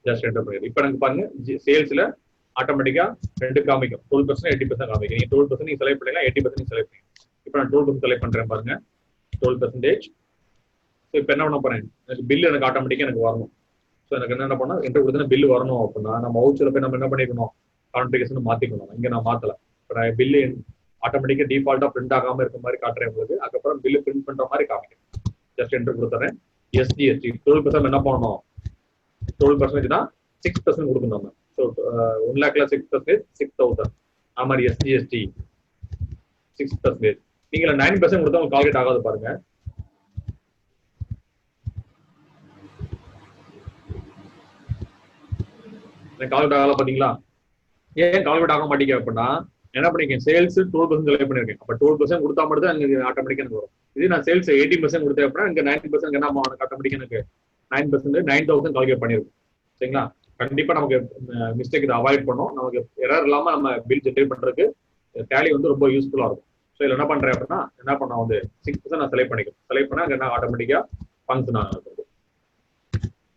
just enter பண்ணிடுறேன். இப்போ எனக்கு பாருங்க சேல்ஸ்ல ஆட்டோமேட்டிக்கா ரெண்டு காமிக்கும் 12% 80% காமிக்கும். நீங்க 12% நீங்க செலக்ட் பண்ணீங்கன்னா 80% நீங்க செலக்ட் பண்ணீங்க. இப்போ நான் 12% செலக்ட் பண்றேன் பாருங்க 12%. ஸோ இப்போ என்ன பண்ண போறேன், எனக்கு பில் எனக்கு ஆட்டோமேட்டிக்கா எனக்கு வரணும். ஸோ எனக்கு என்ன பண்ணா என்கிட்ட கொடுத்தா பில் வரணும் அப்படின்னா நம்ம வவுச்சர்ல போய் நம்ம என்ன பண்ணிக்கணும், கான்ஃபிகரேஷன் மாத்திக்கணும். இங்க நான் மாத்தல. இப்போ நான் பில்லு ஆட்டோமேட்டிக்கா டிஃபால்ட்டா பிரிண்ட் ஆகாம இருக்க மாதிரி காட்டுறேன் உங்களுக்கு. அதுக்கப்புறம் பில்லு பிரிண்ட் பண்ற மாதிரி காமிக்கும். ஜஸ்ட் என்டர் கொடுத்துறேன். எஸ்ஜிஎஸ்டி 12% என்ன பண்ணணும், 12%னா 6% கொடுக்கணும் நம்ம. ஸோ 1 lakhல 6% 6,000. அது மாதிரி எஸ்ஜிஎஸ்டி 6%. நீங்க 9% கொடுத்தா உங்களுக்கு கால்குலேட் ஆகாது பாருங்க. கால்குலேட் ஆகல பாத்தீங்களா? ஏன் கால்குலேட் ஆக மாட்டீங்க அப்படின்னா என்ன பண்ணிருக்கேன், சேல்ஸ் 12% செலக்ட் பண்ணிருக்கேன். அப்ப 12% கொடுத்தா மட்டும் தான் எனக்கு ஆட்டோமேட்டிக்கா எனக்கு வரும். இது நான் சேல்ஸ் 18% கொடுத்தேன் அப்படின்னா இங்க 9% என்ன ஆகும், ஆட்டோமேட்டிக்கா எனக்கு 9% 9,000 கால்குலேட் பண்ணிருக்கும். சரிங்களா? கண்டிப்பா நமக்கு மிஸ்டேக் இதை அவாய்ட் பண்ணோம். நமக்கு எரர் இல்லாம நம்ம பில் ஜென்ரேட் பண்றதுக்கு டேலி வந்து ரொம்ப யூஸ்ஃபுல்லா இருக்கும். ஸோ இதுல என்ன பண்றேன் அப்படின்னா என்ன பண்ண வந்து 6% நான் செலக்ட் பண்ணிக்கிறேன். செலக்ட் பண்ணா அங்க என்ன ஆட்டோமேட்டிக்கா ஃபங்க்ஷன் ஆகும்.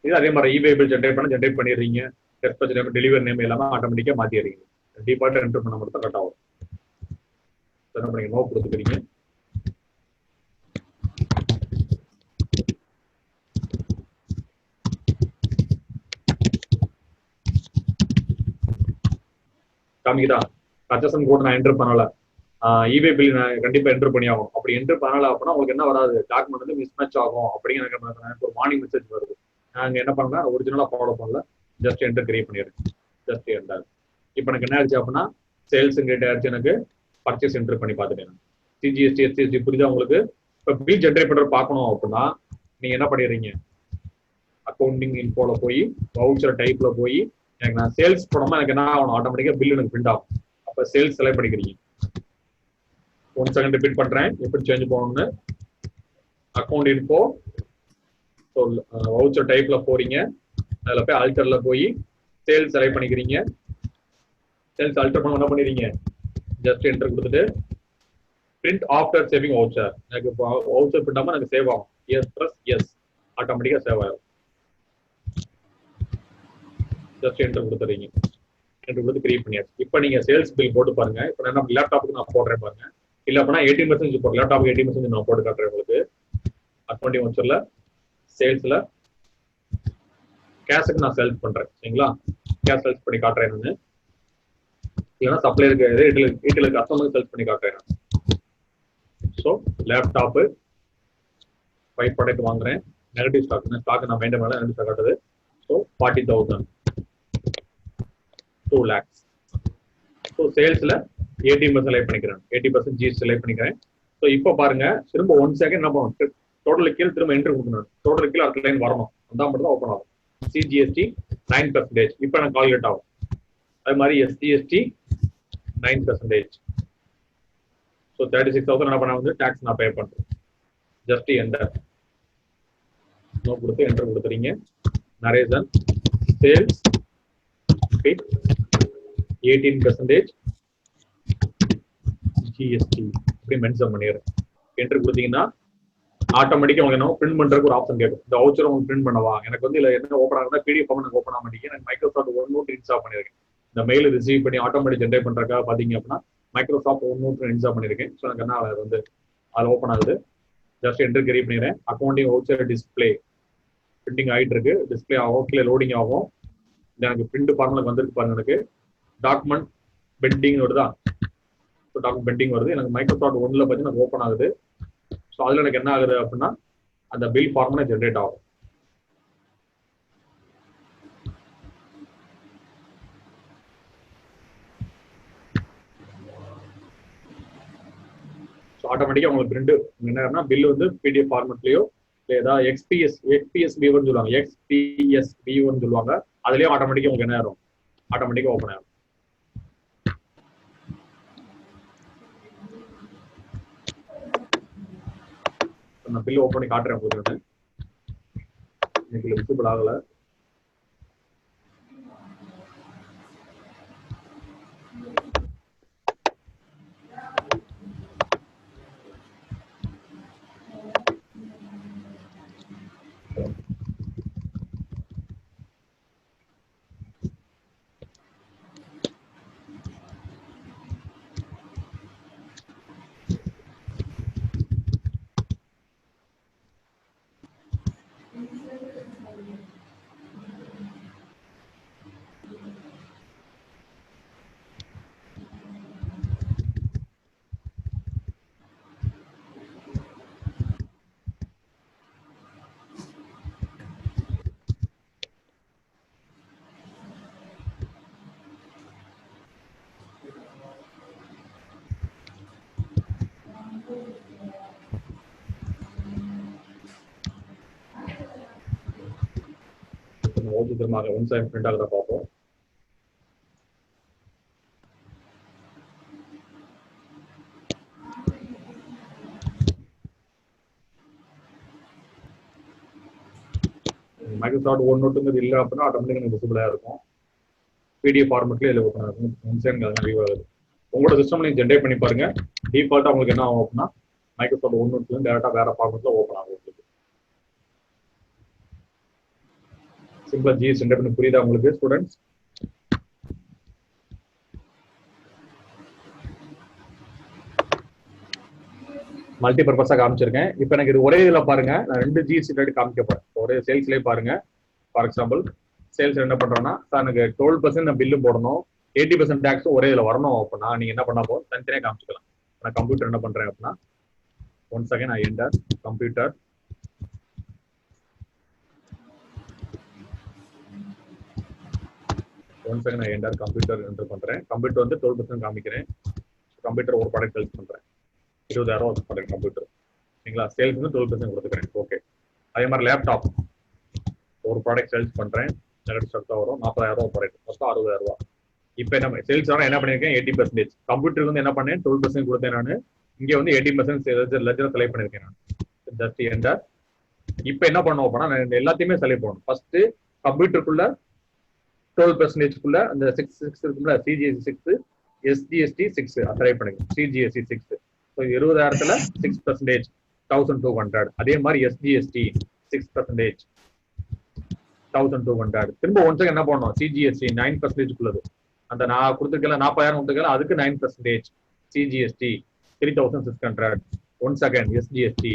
இது அதே மாதிரி இபே பில் ஜென்ரேட் பண்ணிடுறீங்க. டெஸ்பேச் நேம், டெலிவரி நேம் எல்லாமே ஆட்டோமேட்டிக்கா மாத்திடுறீங்க. டிஃபால்ட்டா என்டர் பண்ண மட்டும் கரெக்ட் ஆகும். என்ன பண்ணீங்க, நோ கொடுத்துக்கிறீங்க. காமிக்குதா? பர்ச்சேஸ் கோட் நான் என்டர் பண்ணல, இபே பில் நான் கண்டிப்பா என்டர் பண்ணி ஆகும். அப்படி என்டர் பண்ணல அப்படின்னா உங்களுக்கு என்ன வராது, டாக்குமெண்ட் வந்து மிஸ் மேட்ச் ஆகும் அப்படிங்கிற எனக்கு ஒரு வார்னிங் மெசேஜ் வருது. நாங்க என்ன பண்ணலாம், ஒரிஜினலா ஃபாலோ பண்ணல, ஜஸ்ட் என்டர் கிரியேட் பண்ணிடுறேன். Just enter. இப்போ எனக்கு என்ன ஆயிடுச்சு அப்படின்னா சேல்ஸ் கிரியேட் ஆயிடுச்சு, எனக்கு பர்ச்சேஸ் என்டர் பண்ணி பார்த்துட்டேன். சிஜிஎஸ்டி எஸ்டிஎஸ்டி புரியுதா உங்களுக்கு? இப்போ பில் ஜென்ரேட் பண்ற பார்க்கணும் அப்படின்னா நீங்க என்ன பண்ணிடுறீங்க, அக்கௌண்டிங் இன்ஃபோல போய் வவுச்சர் டைப்ல போய் எனக்கு நான் சேல்ஸ் போனோமா எனக்கு என்ன ஆகணும், ஆட்டோமேட்டிக்கா பில் எனக்கு பிரிண்ட் ஆகும். அப்ப சேல்ஸ் செலக்ட் பண்ணிக்கிறீங்க. 1 செகண்ட் ரிப்பீட் பண்றேன் எப்படி சேஞ்ச் போகணும்னு. அக்கௌண்ட் இன்ஃபோ வவுச்சர் டைப்ல போறீங்க. அதுல போய் ஆல்டர்ல போய் சேல்ஸ் செலக்ட் பண்ணிக்கிறீங்க. சேல்ஸ் ஆல்டர் பண்ண என்ன பண்ணிடுறீங்க, ஜஸ்ட் என்டர் கொடுத்துட்டு பிரிண்ட் ஆஃப்டர் சேவிங் வவுச்சர். எனக்கு வவுச்சர் பிரிண்ட் ஆகாம எனக்கு சேவ் ஆகும். எஸ் ப்ளஸ் எஸ் ஆட்டோமேட்டிக்கா சேவ் ஆகும். ஜஸ்ட் என்டர் கொடுத்துறீங்க. என்டர் கொடுத்து கிரியேட் பண்ணியாச்சு. இப்போ நீங்க சேல்ஸ் பில் போட்டு பாருங்க. இப்போ நான் லேப்டாப்புக்கு நான் போடுறேன் பாருங்க. இல்ல அப்படின்னா 18% போடுறேன். லேப்டாப்புக்கு 18% நான் போட்டு காட்டுறேன் உங்களுக்கு. அக்கௌண்டிங் வவுச்சர்ல சேல்ஸ்ல கேஷுக்கு நான் சேல்ஸ் பண்றேன். சரிங்களா? கேஷ் சேல்ஸ் பண்ணி காட்டுறேன் நான். இல்லைன்னா சப்ளையருக்கு ரீட்டைல் கஸ்டமருக்கு சேல்ஸ் பண்ணி காட்டுறேன். ஸோ லேப்டாப்பு 5 ப்ராடக்ட் வாங்குறேன். நெகட்டிவ் ஸ்டாக் நான் மெயின்டைன் பண்ணல, நெகட்டிவ் ஸ்டாக் காட்டுது. So 40,000 2 lakhs. ஸோ சேல்ஸ்ல 18% செலக்ட் பண்ணிக்கிறேன். 80% ஜிஎஸ்டி செலக்ட் பண்ணிக்கிறேன். ஸோ இப்போ பாருங்க திரும்ப 1 செகண்ட் என்ன பண்ணும், டோட்டல் கீழ் திரும்ப என்ட்ரு கொடுக்கணும். டோட்டல் கீழ் அடுத்த லைன் வரணும். அந்த மட்டும் தான் ஓப்பன் ஆகும். சிஜிஎஸ்டி 9%. இப்போ எனக்கு கால்குலேட் ஆகும். அது மாதிரி எஸ்டிஎஸ்டி 9%. ஸோ 36,000 என்ன பண்ண வந்து டாக்ஸ் நான் பே பண்றேன். ஜஸ்ட் என்டர் நோ கொடுத்து என்டர் கொடுத்துறீங்க. நரேசன் சேல்ஸ் 18% ஜிஎஸ்டி இப்படி மென்ஷன் பண்ணிடுறேன். என்ட்ரு கொடுத்தீங்கன்னா ஆட்டோமேட்டிக்கா உங்களுக்கு என்ன பிரிண்ட் பண்றதுக்கு ஒரு ஆப்ஷன் கேட்கும். இந்த வவுச்சர் உங்களுக்கு பிரிண்ட் பண்ணவா, எனக்கு வந்து இல்ல என்ன ஓப்பன் ஆகுதுன்னா பிடிஎஃப் எனக்கு ஓப்பன் ஆக மாட்டேங்குது. எனக்கு மைக்ரோசாஃப்ட் OneNote இன்ஸ்டால் பண்ணிருக்கேன். இந்த மெயில் ரிசீவ் பண்ணி ஆட்டோமேட்டிக் ஜென்ரேட் பண்றதுக்காக பாத்தீங்க அப்படின்னா மைக்ரோசாஃப்ட் OneNote இன்ஸ்டால் பண்ணிருக்கேன். ஸோ எனக்கு என்ன அது வந்து அதில் ஓப்பன் ஆகுது. ஜஸ்ட் என்ட்ரு கிரியேட் பண்ணிடுறேன். அக்கௌண்டிங் வவுச்சர் டிஸ்பிளே பிரிண்டிங் ஆகிட்டு இருக்கு. டிஸ்பிளே ஆகும், கீழே லோடிங் ஆகும். எனக்கு பிரிண்ட் ஃபார்முலா வந்திருக்கு பாருங்க. எனக்கு டாக்குமெண்ட் பெண்டிங் வருதா, டாக்குமெண்ட் பெண்டிங் வருது. எனக்கு மைக்ரோசாஃப்ட் ஒன்ல பார்த்து எனக்கு ஓப்பன் ஆகுது. ஸோ அதுல எனக்கு என்ன ஆகுது அப்படின்னா அந்த பில் ஃபார்முலா ஜென்ரேட் ஆகும். ஸோ ஆட்டோமேட்டிக்கா உங்களுக்கு பிரிண்ட் என்ன பில் வந்து பிடிஎஃப் ஃபார்மெட்லயோ లేదా எக்ஸ்பிஎஸ் வியூன்னு சொல்லுவாங்க, எக்ஸ்பிஎஸ் வியூன்னு சொல்லுவாங்க. அதுலயும் ஆட்டோமேட்டிக்கா உங்களுக்கு என்ன ஆகும், ஆட்டோமேட்டிக்கா ஓப்பன் ஆகும். நான் பில் ஓப்பன் பண்ணி காட்டுறேன் உங்களுக்கு. எனக்கு விசிபிள் ஆகல. ஓகே திரும்ப ஒன் சைட் பிரிண்ட் ஆகிறத பார்ப்போம். மைக்ரோசாஃப்ட் ஒன் நோட்டுங்கிறது இல்லை அப்படின்னா ஆட்டோமேட்டிக்காக விசிபிளாக இருக்கும். பிடிஎஃப் ஃபார்மெட்லேயே இதில் ஓப்பன் ஆகும். வியூ ஆகுது. உங்களோட சிஸ்டம் நீங்கள் ஜென்ரேட் பண்ணி பாருங்க. டிஃபால்ட்டாக உங்களுக்கு என்ன ஆகும் அப்படின்னா மைக்ரோசாஃப்ட் ஒன் நோட்லேருந்து டேரெக்டாக வேற ஃபார்மெட்டில் ஓப்பன் ஆகும். உங்களுக்கு சிம்பிளா ஜிஎஸ் ஜென்ரேட் பண்ணி புரியுதா உங்களுக்கு ஸ்டூடெண்ட்ஸ்? மல்டி பர்பஸா காமிச்சிருக்கேன். இப்போ எனக்கு இது ஒரே இதில் பாருங்க, நான் 2 ஜிஎஸ்டி ரேட் காமிக்க போறேன். ஒரே சேல்ஸ்லேயே பாருங்க. ஃபார் எக்ஸாம்பிள் சேல்ஸ் என்ன பண்றோம்னா சார் எனக்கு 12% நான் பில்லு போடணும், 80% டேக்ஸும் ஒரே இதில் வரணும் அப்படின்னா நீங்க என்ன பண்ணா போதும் தனித்தனியாக காமிச்சிக்கலாம். நான் கம்ப்யூட்டர் என்ன பண்றேன் அப்படின்னா one second I enter computer. One second I enter computer enter பண்றேன். கம்ப்யூட்டர் வந்து 12% காமிக்கிறேன். கம்ப்யூட்டர் ஒரு ப்ராடக்ட் சேல்ஸ் பண்றேன், 20,000 ப்ராடக்ட் கம்ப்யூட்டர். சரிங்களா? சேல்ஸ் வந்து 12% கொடுத்துக்கிறேன். ஓகே. அதே மாதிரி லேப்டாப் ஒரு ப்ராடக்ட் சேல்ஸ் பண்றேன், நெகட்டிவ் ஸ்டாக் தான் வரும், 40,000 ப்ராடக்ட் மொத்தம் 60,000. இப்போ என்ன சேல்ஸ் வர என்ன பண்ணிருக்கேன் 80%. கம்ப்யூட்டருக்கு வந்து என்ன பண்ணேன் 12% கொடுத்தேன் நான். இங்கே வந்து 80% லெஜர் செலக்ட் பண்ணிருக்கேன் நான். Just enter. இப்போ என்ன பண்ணுவோம் அப்படின்னா நான் எல்லாத்தையுமே செலக்ட் பண்ணணும். ஃபர்ஸ்ட் கம்ப்யூட்டருக்குள்ள 12%க்குள்ள அந்த 6 இருக்குல்ல சிஜிஎஸ்டி 6, எஸ்ஜிஎஸ்டி 6 செலக்ட் பண்ணிக்கணும். சிஜிஎஸ்டி 6 ஸோ 20,000த்துல 6% 1200. அதே மாதிரி எஸ்ஜிஎஸ்டி 6% 1200. திரும்ப ஒன் செகண்ட் என்ன பண்ணணும் சிஜிஎஸ்டி 9%க்குள்ளது அந்த நான் கொடுத்துருக்கல 40,000 கொடுத்துருக்கல அதுக்கு 9% சிஜிஎஸ்டி 3,600. ஒன் செகண்ட் எஸ்ஜிஎஸ்டி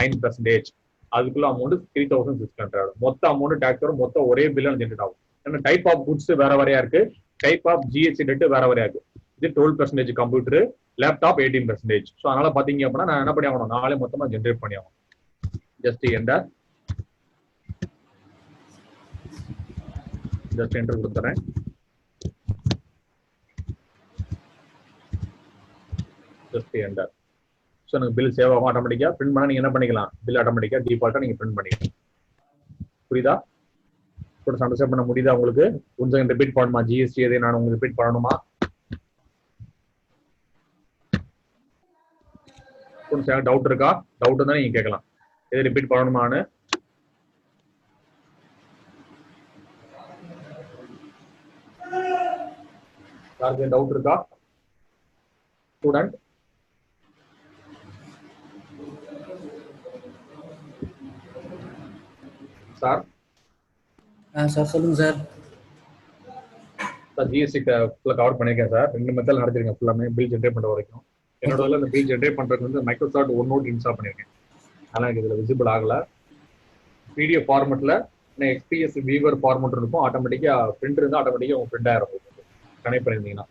9% அதுக்குள்ள அமௌண்ட் 3,600. மொத்த அமௌண்ட் டேக்ஸ் வரும். மொத்தம் ஒரே பில்ல ஜென்ரேட் ஆகும். ஏன்னா டைப் ஆஃப் குட்ஸ் வேற வரையா இருக்கு, டைப் ஆஃப் ஜிஎஸ்டி ரேட் வேற வரையா இருக்கு. இது 12% கம்ப்யூட்டர், லேப்டாப் 18%. ஸோ அதனால பாத்தீங்க அப்படின்னா நான் என்ன பண்ணி ஆகணும் நாளே மொத்தமா ஜென்ரேட் பண்ணி ஆகணும். ஜஸ்ட் என்டர் கொடுத்துறேன். Just enter. ஸோ எனக்கு பில் சேவ் ஆகும் ஆட்டோமேட்டிக்கா. பிரிண்ட் பண்ணா நீங்க என்ன பண்ணிக்கலாம் பில் ஆட்டோமேட்டிக்கா டிஃபால்ட்டா நீங்க பிரிண்ட் பண்ணிக்கலாம். புரியுதா? அண்டர்ஸ்டாண்ட் பண்ண முடியுதா உங்களுக்கு? கொஞ்சம் ரிப்பீட் பண்ணணுமா ஜிஎஸ்டி எதை நான் உங்களுக்கு ரிப்பீட் பண்ணணுமா? கொஞ்சம் டவுட் இருக்கா? டவுட் தான் நீங்க கேட்கலாம். எது ரிப்பீட் பண்ணணுமான்னு. யாருக்கு டவுட் இருக்கா ஸ்டூடெண்ட்? சார் சார் சொல்லுங்க சார். ஜிஎஸ்டி ஃபுல்லாக கவர் பண்ணியிருக்கேன் சார். 2 மெத்தட் நடத்திருக்கேன் ஃபுல்லாமே பில் ஜென்ரேட் பண்ணுற வரைக்கும். என்னோட இந்த பில் ஜென்ரேட் பண்றதுக்கு வந்து மைக்ரோசாஃப்ட் ஒன் நோட் இன்ஸ்டால் பண்ணியிருக்கேன். ஆனால் எனக்கு இதில் விசிபிள் ஆகல. பிடிஎஃப் ஃபார்மெட்டில் எக்ஸ்பிஎஸ் வீவர் ஃபார்மெட் இருக்கும். ஆட்டோமேட்டிக்காக பிரிண்ட் இருந்தால் ஆட்டோமேட்டிக்காக உங்கள் பிரிண்ட் ஆகிரும் கனெக்ட் பண்ணியிருந்தீங்கன்னா.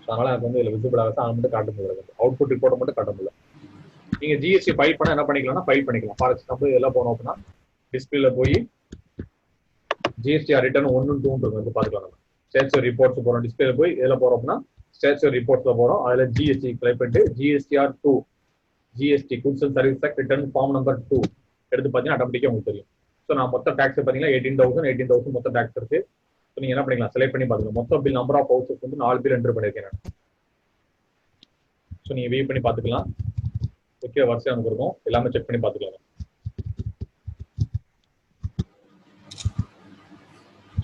அதனால எனக்கு வந்து இதில் விசிபிள் ஆகாது. அதை மட்டும் காட்ட முடியல. அவுட்புட் ரிப்போர்ட்டை மட்டும் காட்ட முடியல. நீங்கள் ஜிஎஸ்டி ஃபைல் பண்ண என்ன பண்ணிக்கலாம்னா ஃபைல் பண்ணிக்கலாம். ஃபார் எக்ஸாம்பிள் இதெல்லாம் போனோம் அப்படின்னா டிஸ்பிளேல போய் ஜிஎஸ்டி ரிட்டர்ன் 1, 2 வந்து பார்த்துக்கலாம். நம்ம ஸ்டேட்ஸ் ரிப்போர்ட்ஸ் போகிறோம். டிஸ்பிளேல போய் இதில் போகிறோம் அப்படின்னா ஸ்டேட்ஸ் ரிப்போர்ட்ஸ்ல போகிறோம். அதில் ஜிஎஸ்டி கிளைம் பண்ணிட்டு GSTR 2 GST goods and service tax return form number 2 எடுத்து பார்த்தீங்கன்னா ஆட்டோமேட்டிக்காக உங்களுக்கு தெரியும். ஸோ நான் மொத்த டேக்ஸ் பார்த்தீங்கன்னா 18,000 மொத்த டேக்ஸ் இருக்கு. ஸோ நீங்கள் என்ன பண்ணிக்கலாம் செலக்ட் பண்ணி பார்த்துக்கலாம். மொத்த பில் நம்பர் ஆஃப் ஹவுசஸ் வந்து 4 பில் என்டர் பண்ணியிருக்கேன் நான். ஸோ நீங்கள் வெயிட் பண்ணி பார்த்துக்கலாம். ஓகே வரிசையாக நமக்கு இருக்கும். எல்லாமே செக் பண்ணி பார்த்துக்கலாம்.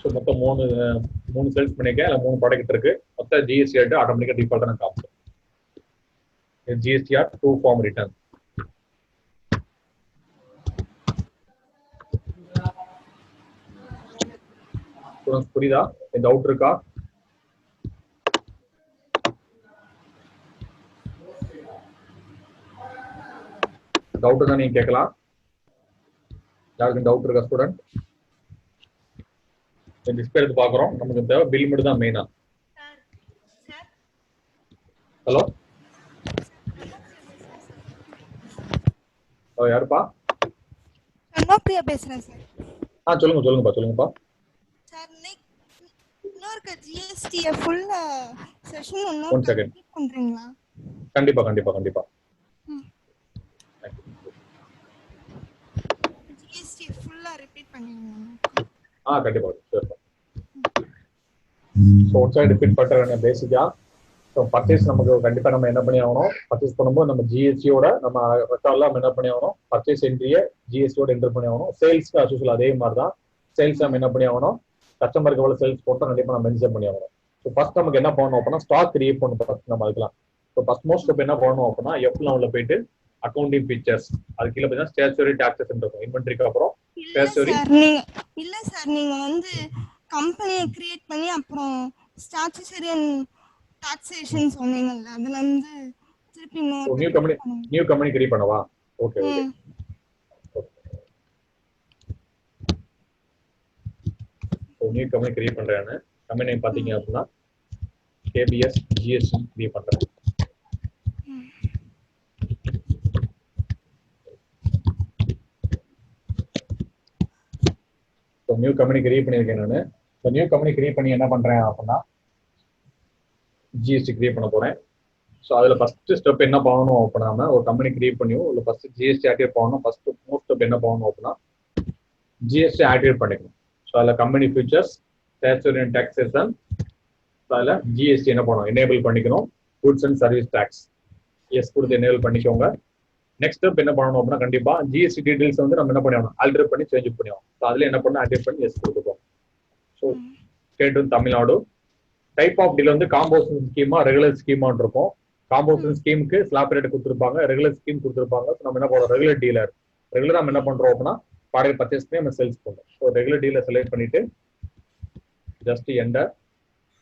ஸோ மொத்தம் 3 சேல்ஸ் பண்ணியிருக்கேன். அதில் 3 ப்ராடக்ட் இருக்கு. மொத்த ஜிஎஸ்டி ரேட்டு ஆட்டோமேட்டிக்காக டிஃபால்ட்டாக நான் காமிச்சேன். GSTR 2 form return. புரியுதா? டவுட் இருக்கா? டவுட் தான் நீங்க கேட்கலாம். யாருக்கு டவுட் இருக்கா ஸ்டூடெண்ட்? டிஸ்பிளே எடுத்து பாக்குறோம். நமக்கு தேவை பில் மட்டும் தான் மெயினா. ஹலோ யாருப்பா? அனுப்பிரியா பேசுறேன் சார். சொல்லுங்கப்பா. சார் இன்னொரு GST full session one second பண்றீங்களா? கண்டிப்பா. ஜிஎஸ்டி ஃபுல்லா ரிப்பீட் பண்ணுங்க. கண்டிப்பா sure. So one side repeat பண்றாங்க பேசிக்கா. ஸோ பர்ச்சேஸ் நமக்கு கண்டிப்பா நம்ம என்ன பண்ணி ஆகணும், பர்ச்சேஸ் பண்ணும்போது நம்ம ஜிஎஸ்டியோட நம்ம ரெக்கார்ட்ல நம்ம என்ன பண்ணி ஆகணும், பர்ச்சேஸ் என்ட்ரியை ஜிஎஸ்டியோட என்டர் பண்ணி ஆகணும். சேல்ஸ்க்கு அசோசியல் அதே மாதிரி தான். சேல்ஸ் நம்ம என்ன பண்ணி ஆகணும், கஸ்டமருக்கு எவ்வளவு சேல்ஸ் போட்டோம் கண்டிப்பா நம்ம மென்ஷன் பண்ணி ஆகணும். ஸோ ஃபர்ஸ்ட் நமக்கு என்ன பண்ணணும் அப்படின்னா ஸ்டாக் கிரியேட் பண்ணணும் ஃபர்ஸ்ட் நம்ம அதுக்கலாம். ஸோ ஃபர்ஸ்ட் மோஸ்ட் ஸ்டெப் என்ன பண்ணணும் அப்படின்னா எஃப்ல உள்ள போயிட்டு அக்கௌண்டிங் ஃபீச்சர்ஸ், அது கீழே பார்த்தீங்கன்னா ஸ்டேச்சுரி டாக்ஸஸ் இருக்கும். இன்வென்ட்ரிக்கு அப்புறம் ஸ்டேச்சுரி. இல்ல சார், நீங்க வந்து கம்பெனியை கிரியேட் பண்ணி அப்புறம் ஸ்டாச்சுரி அண்ட் டாக்ஸேஷன் சொன்னீங்கல்ல, அதுல இருந்து திருப்பி நியூ கம்பெனி கிரியேட் பண்ணவா? Okay okay. New company create பண்றேன்னு கம்பெனி பாத்தீங்க அப்படின்னா KBS GST கிரியேட் பண்றேன். நியூ கம்பெனி கிரியேட் பண்ணியிருக்கேன் நான். நியூ கம்பெனி கிரியேட் பண்ணி என்ன பண்றேன் அப்படின்னா ஜிஎஸ்டி கிரியேட் பண்ண போறேன். ஸோ அதுல ஃபர்ஸ்ட் ஸ்டெப் என்ன பண்ணணும் அப்படின்னா ஒரு கம்பெனி கிரியேட் பண்ணியும் இல்லை ஃபர்ஸ்ட் ஜிஎஸ்டி ஆக்டிவேட் பண்ணணும். ஃபர்ஸ்ட் மோஸ்ட் ஸ்டெப் என்ன பண்ணணும் அப்படின்னா ஜிஎஸ்டி ஆக்டிவேட் பண்ணிக்கணும். ஸோ அதில் company futures, statutory and taxation, அதில் ஜிஎஸ்டி என்ன பண்ணணும், எனேபிள் பண்ணிக்கணும். Goods and service tax yes கொடுத்து எனேபிள் பண்ணிக்கோங்க. நெக்ஸ்ட் ஸ்டெப் என்ன பண்ணணும் அப்படின்னா கண்டிப்பா ஜிஎஸ்டி டீடைல்ஸ் வந்து நம்ம என்ன பண்ணணும், ஆல்டர் பண்ணி சேஞ்ச் பண்ணுவோம். ஸோ அதுல என்ன பண்ணணும், ஆக்டிவேட் பண்ணி எஸ் கொடுத்துப்போம். ஸோ ஸ்டேட் வந்து தமிழ்நாடு. டைப் ஆஃப் டீல் வந்து காம்பவுண்ட் ஸ்கீமா ரெகுலர் ஸ்கீமான்னு இருக்கும். காம்பவுண்ட் ஸ்கீமுக்கு ஸ்லாப் ரேட் கொடுத்துருப்பாங்க, ரெகுலர் ஸ்கீம் கொடுத்துருப்பாங்க. நம்ம என்ன பண்ணுறோம், ரெகுலர் டீலர். ரெகுலர் நம்ம என்ன பண்றோம் அப்படின்னா ப்ராடக்ட் பர்ச்சேஸ் பண்ணி நம்ம சேல்ஸ் பண்ணுறோம். ஸோ ரெகுலர் டீலர் செலக்ட் பண்ணிட்டு ஜஸ்ட் என்டர்.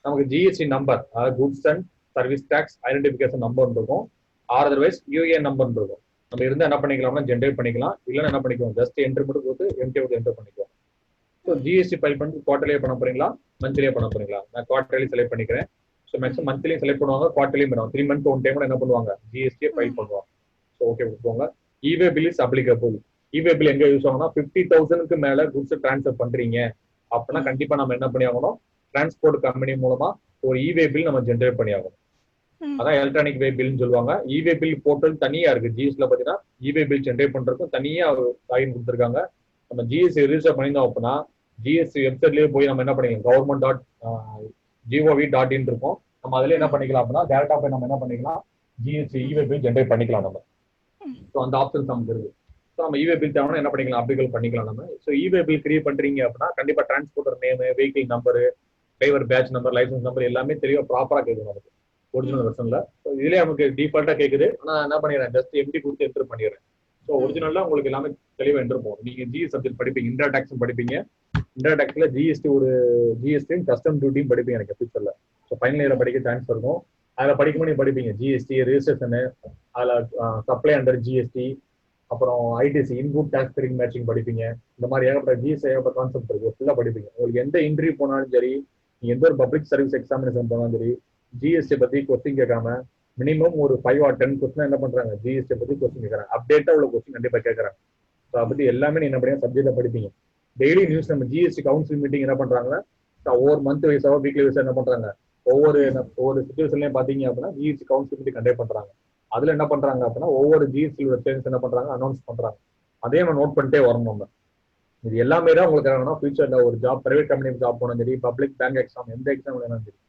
நமக்கு ஜிஎஸ்டி நம்பர், அதாவது goods and service tax identification number இருக்கும். ஆர் அதர்வைஸ் யூஏ நம்பர் இருக்கும். நம்ம இருந்தால் என்ன பண்ணிக்கலாம்னா ஜென்ரேட் பண்ணிக்கலாம், இல்லைன்னா என்ன பண்ணிக்குவோம் ஜஸ்ட் என்ட்ரி மட்டும் கொடுத்து எம்டி அவுட் என்டர் பண்ணிக்குவோம். ஸோ ஜிஎஸ்டி ஃபைல் பண்ணி குவார்டர்லியே பண்ண போறீங்களா, மந்த்லியே பண்ண போறீங்களா? நான் குவார்டர்லி செலக்ட் பண்ணிக்கிறேன். ஸோ மேக்ஸிமம் மந்த்லியும் செலக்ட் பண்ணுவாங்க, குவார்டர்லியும் பண்ணுவாங்க. 3 months ஒன் டைம் என்ன பண்ணுவாங்க, ஜிஎஸ்டியை ஃபைல் பண்ணுவாங்க. ஸோ ஓகே கொடுத்துவாங்க. E-way bill is applicable. E-way bill எங்க யூஸ் ஆகும்னா 50,000க்கு மேல குட்ஸ் டிரான்ஸ்ஃபர் பண்றீங்க அப்படின்னா கண்டிப்பா நம்ம என்ன பண்ணி ஆகணும், டிரான்ஸ்போர்ட் கம்பெனி மூலமா ஒரு இவே பில் நம்ம ஜென்ரேட் பண்ணி ஆகணும். அதான் எலக்ட்ரானிக் வே பில்னு சொல்லுவாங்க. இவே பில் போர்ட்டல் தனியா இருக்கு. ஜிஎஸ்டில பாத்தீங்கன்னா இவே பில் ஜென்ரேட் பண்றதுக்கும் தனியா லாகின் கொடுத்துருக்காங்க. நம்ம ஜிஎஸ்டி ரிஜிஸ்டர் பண்ணியிருந்தோம் அப்படின்னா ஜிஎஸ்டி வெப்சைட்லயே போய் நம்ம என்ன பண்ணிக்கலாம், government.gov.in இருக்கும். நம்ம அதுல என்ன பண்ணிக்கலாம் அப்படின்னா டேரக்டா போய் நம்ம என்ன பண்ணிக்கலாம், ஜிஎஸ்டி இவே பில் ஜென்ரேட் பண்ணிக்கலாம் நம்ம. ஸோ அந்த ஆப்ஷன்ஸ் நமக்கு இருக்கு. ஸோ நம்ம இவே பில் தேவைன்னா என்ன பண்ணிக்கலாம், அப்ளிகல் பண்ணிக்கலாம் நம்ம. ஸோ இவே பில் கிரியேட் பண்றீங்க அப்படின்னா கண்டிப்பா transporter name, vehicle number, driver badge number, license number எல்லாமே தெளிவா ப்ராப்பரா கேட்கும் நமக்கு ஒரிஜினல் வெர்ஷன்ல. ஸோ இதுலேயே நமக்கு டிஃபால்ட்டா கேட்குது. ஆனால் என்ன பண்ணிடுறேன், ஜஸ்ட் எம்டி கொடுத்து என்டர் பண்ணிடுறேன். ஸோ ஒரிஜினல்ல உங்களுக்கு எல்லாமே தெளிவாக என்டர் போகும். நீங்க ஜிஎஸ் சப்ஜெக்ட் படிப்பீங்க, இன்டர் டாக்ஸும் படிப்பீங்க. இன்டர் டாக்ஸ்ல ஜிஎஸ்டி ஒரு ஜிஎஸ்டியும் கஸ்டம் டியூட்டியும் படிப்பீங்க எனக்கு ஃபியூச்சர்ல. ஸோ ஃபைனல் இயர்ல படிக்க சான்ஸ் இருக்கும். அதில் படிக்கும்போது நீங்க படிப்பீங்க ஜிஎஸ்டி ரிஜிஸ்ட்ரேஷனு, அதில் சப்ளை அண்டர் ஜிஎஸ்டி, அப்புறம் ஐடிசி இன்புட் டாக்ஸ் கிரிங் மேட்சிங் படிப்பீங்க. இந்த மாதிரி ஏகப்பட்ட ஜிஎஸ்டி ஏகப்பட்ட கான்செப்ட் இருக்கு, ஃபுல்லாக படிப்பீங்க. உங்களுக்கு எந்த இன்டர்வியூ போனாலும் சரி, நீங்க எந்த ஒரு பப்ளிக் சர்வீஸ் எக்ஸாமினேஷன் போனாலும் சரி, ஜிஎஸ்டி பத்தி கொஸ்டின் கேட்காம மினிமம் ஒரு 5 or 10 கொஸ்டின் என்ன பண்றாங்க, ஜிஎஸ்டி பத்தி கொஸ்டின் கேட்கறாங்க. அப்டேட்டா உள்ள கொஸ்டின் கண்டிப்பா கேட்கறாங்க. ஸோ அதை பத்தி எல்லாமே நீங்க என்ன பண்ணுங்க, சப்ஜெக்ட்ல படிப்பீங்க. டெய்லி நியூஸ் நம்ம ஜிஎஸ்டி கவுன்சில் மீட்டிங் என்ன பண்றாங்கன்னா ஒவ்வொரு மந்த் வைஸாவோ வீக்லி வைஸா என்ன பண்றாங்க, ஒவ்வொரு சிச்சுவேஷன்லயும் பாத்தீங்க அப்படின்னா ஜிஎஸ்டி கவுன்சில் மீட்டிங் கண்டக்ட் பண்றாங்க. அதுல என்ன பண்றாங்க அப்படின்னா ஒவ்வொரு ஜிஎஸ்டியோட சேஞ்ச் என்ன பண்றாங்க, அனௌன்ஸ் பண்றாங்க. அதே நம்ம நோட் பண்ணிட்டே வரணும். நம்ம இது எல்லாமே தான் உங்களுக்கு என்னன்னா ஃபியூச்சர்ல ஒரு ஜாப், பிரைவேட் கம்பெனி ஜாப் போனாலும் சரி, பப்ளிக் பேங்க் எக்ஸாம், எந்த எக்ஸாம் வேணாலும் சரி,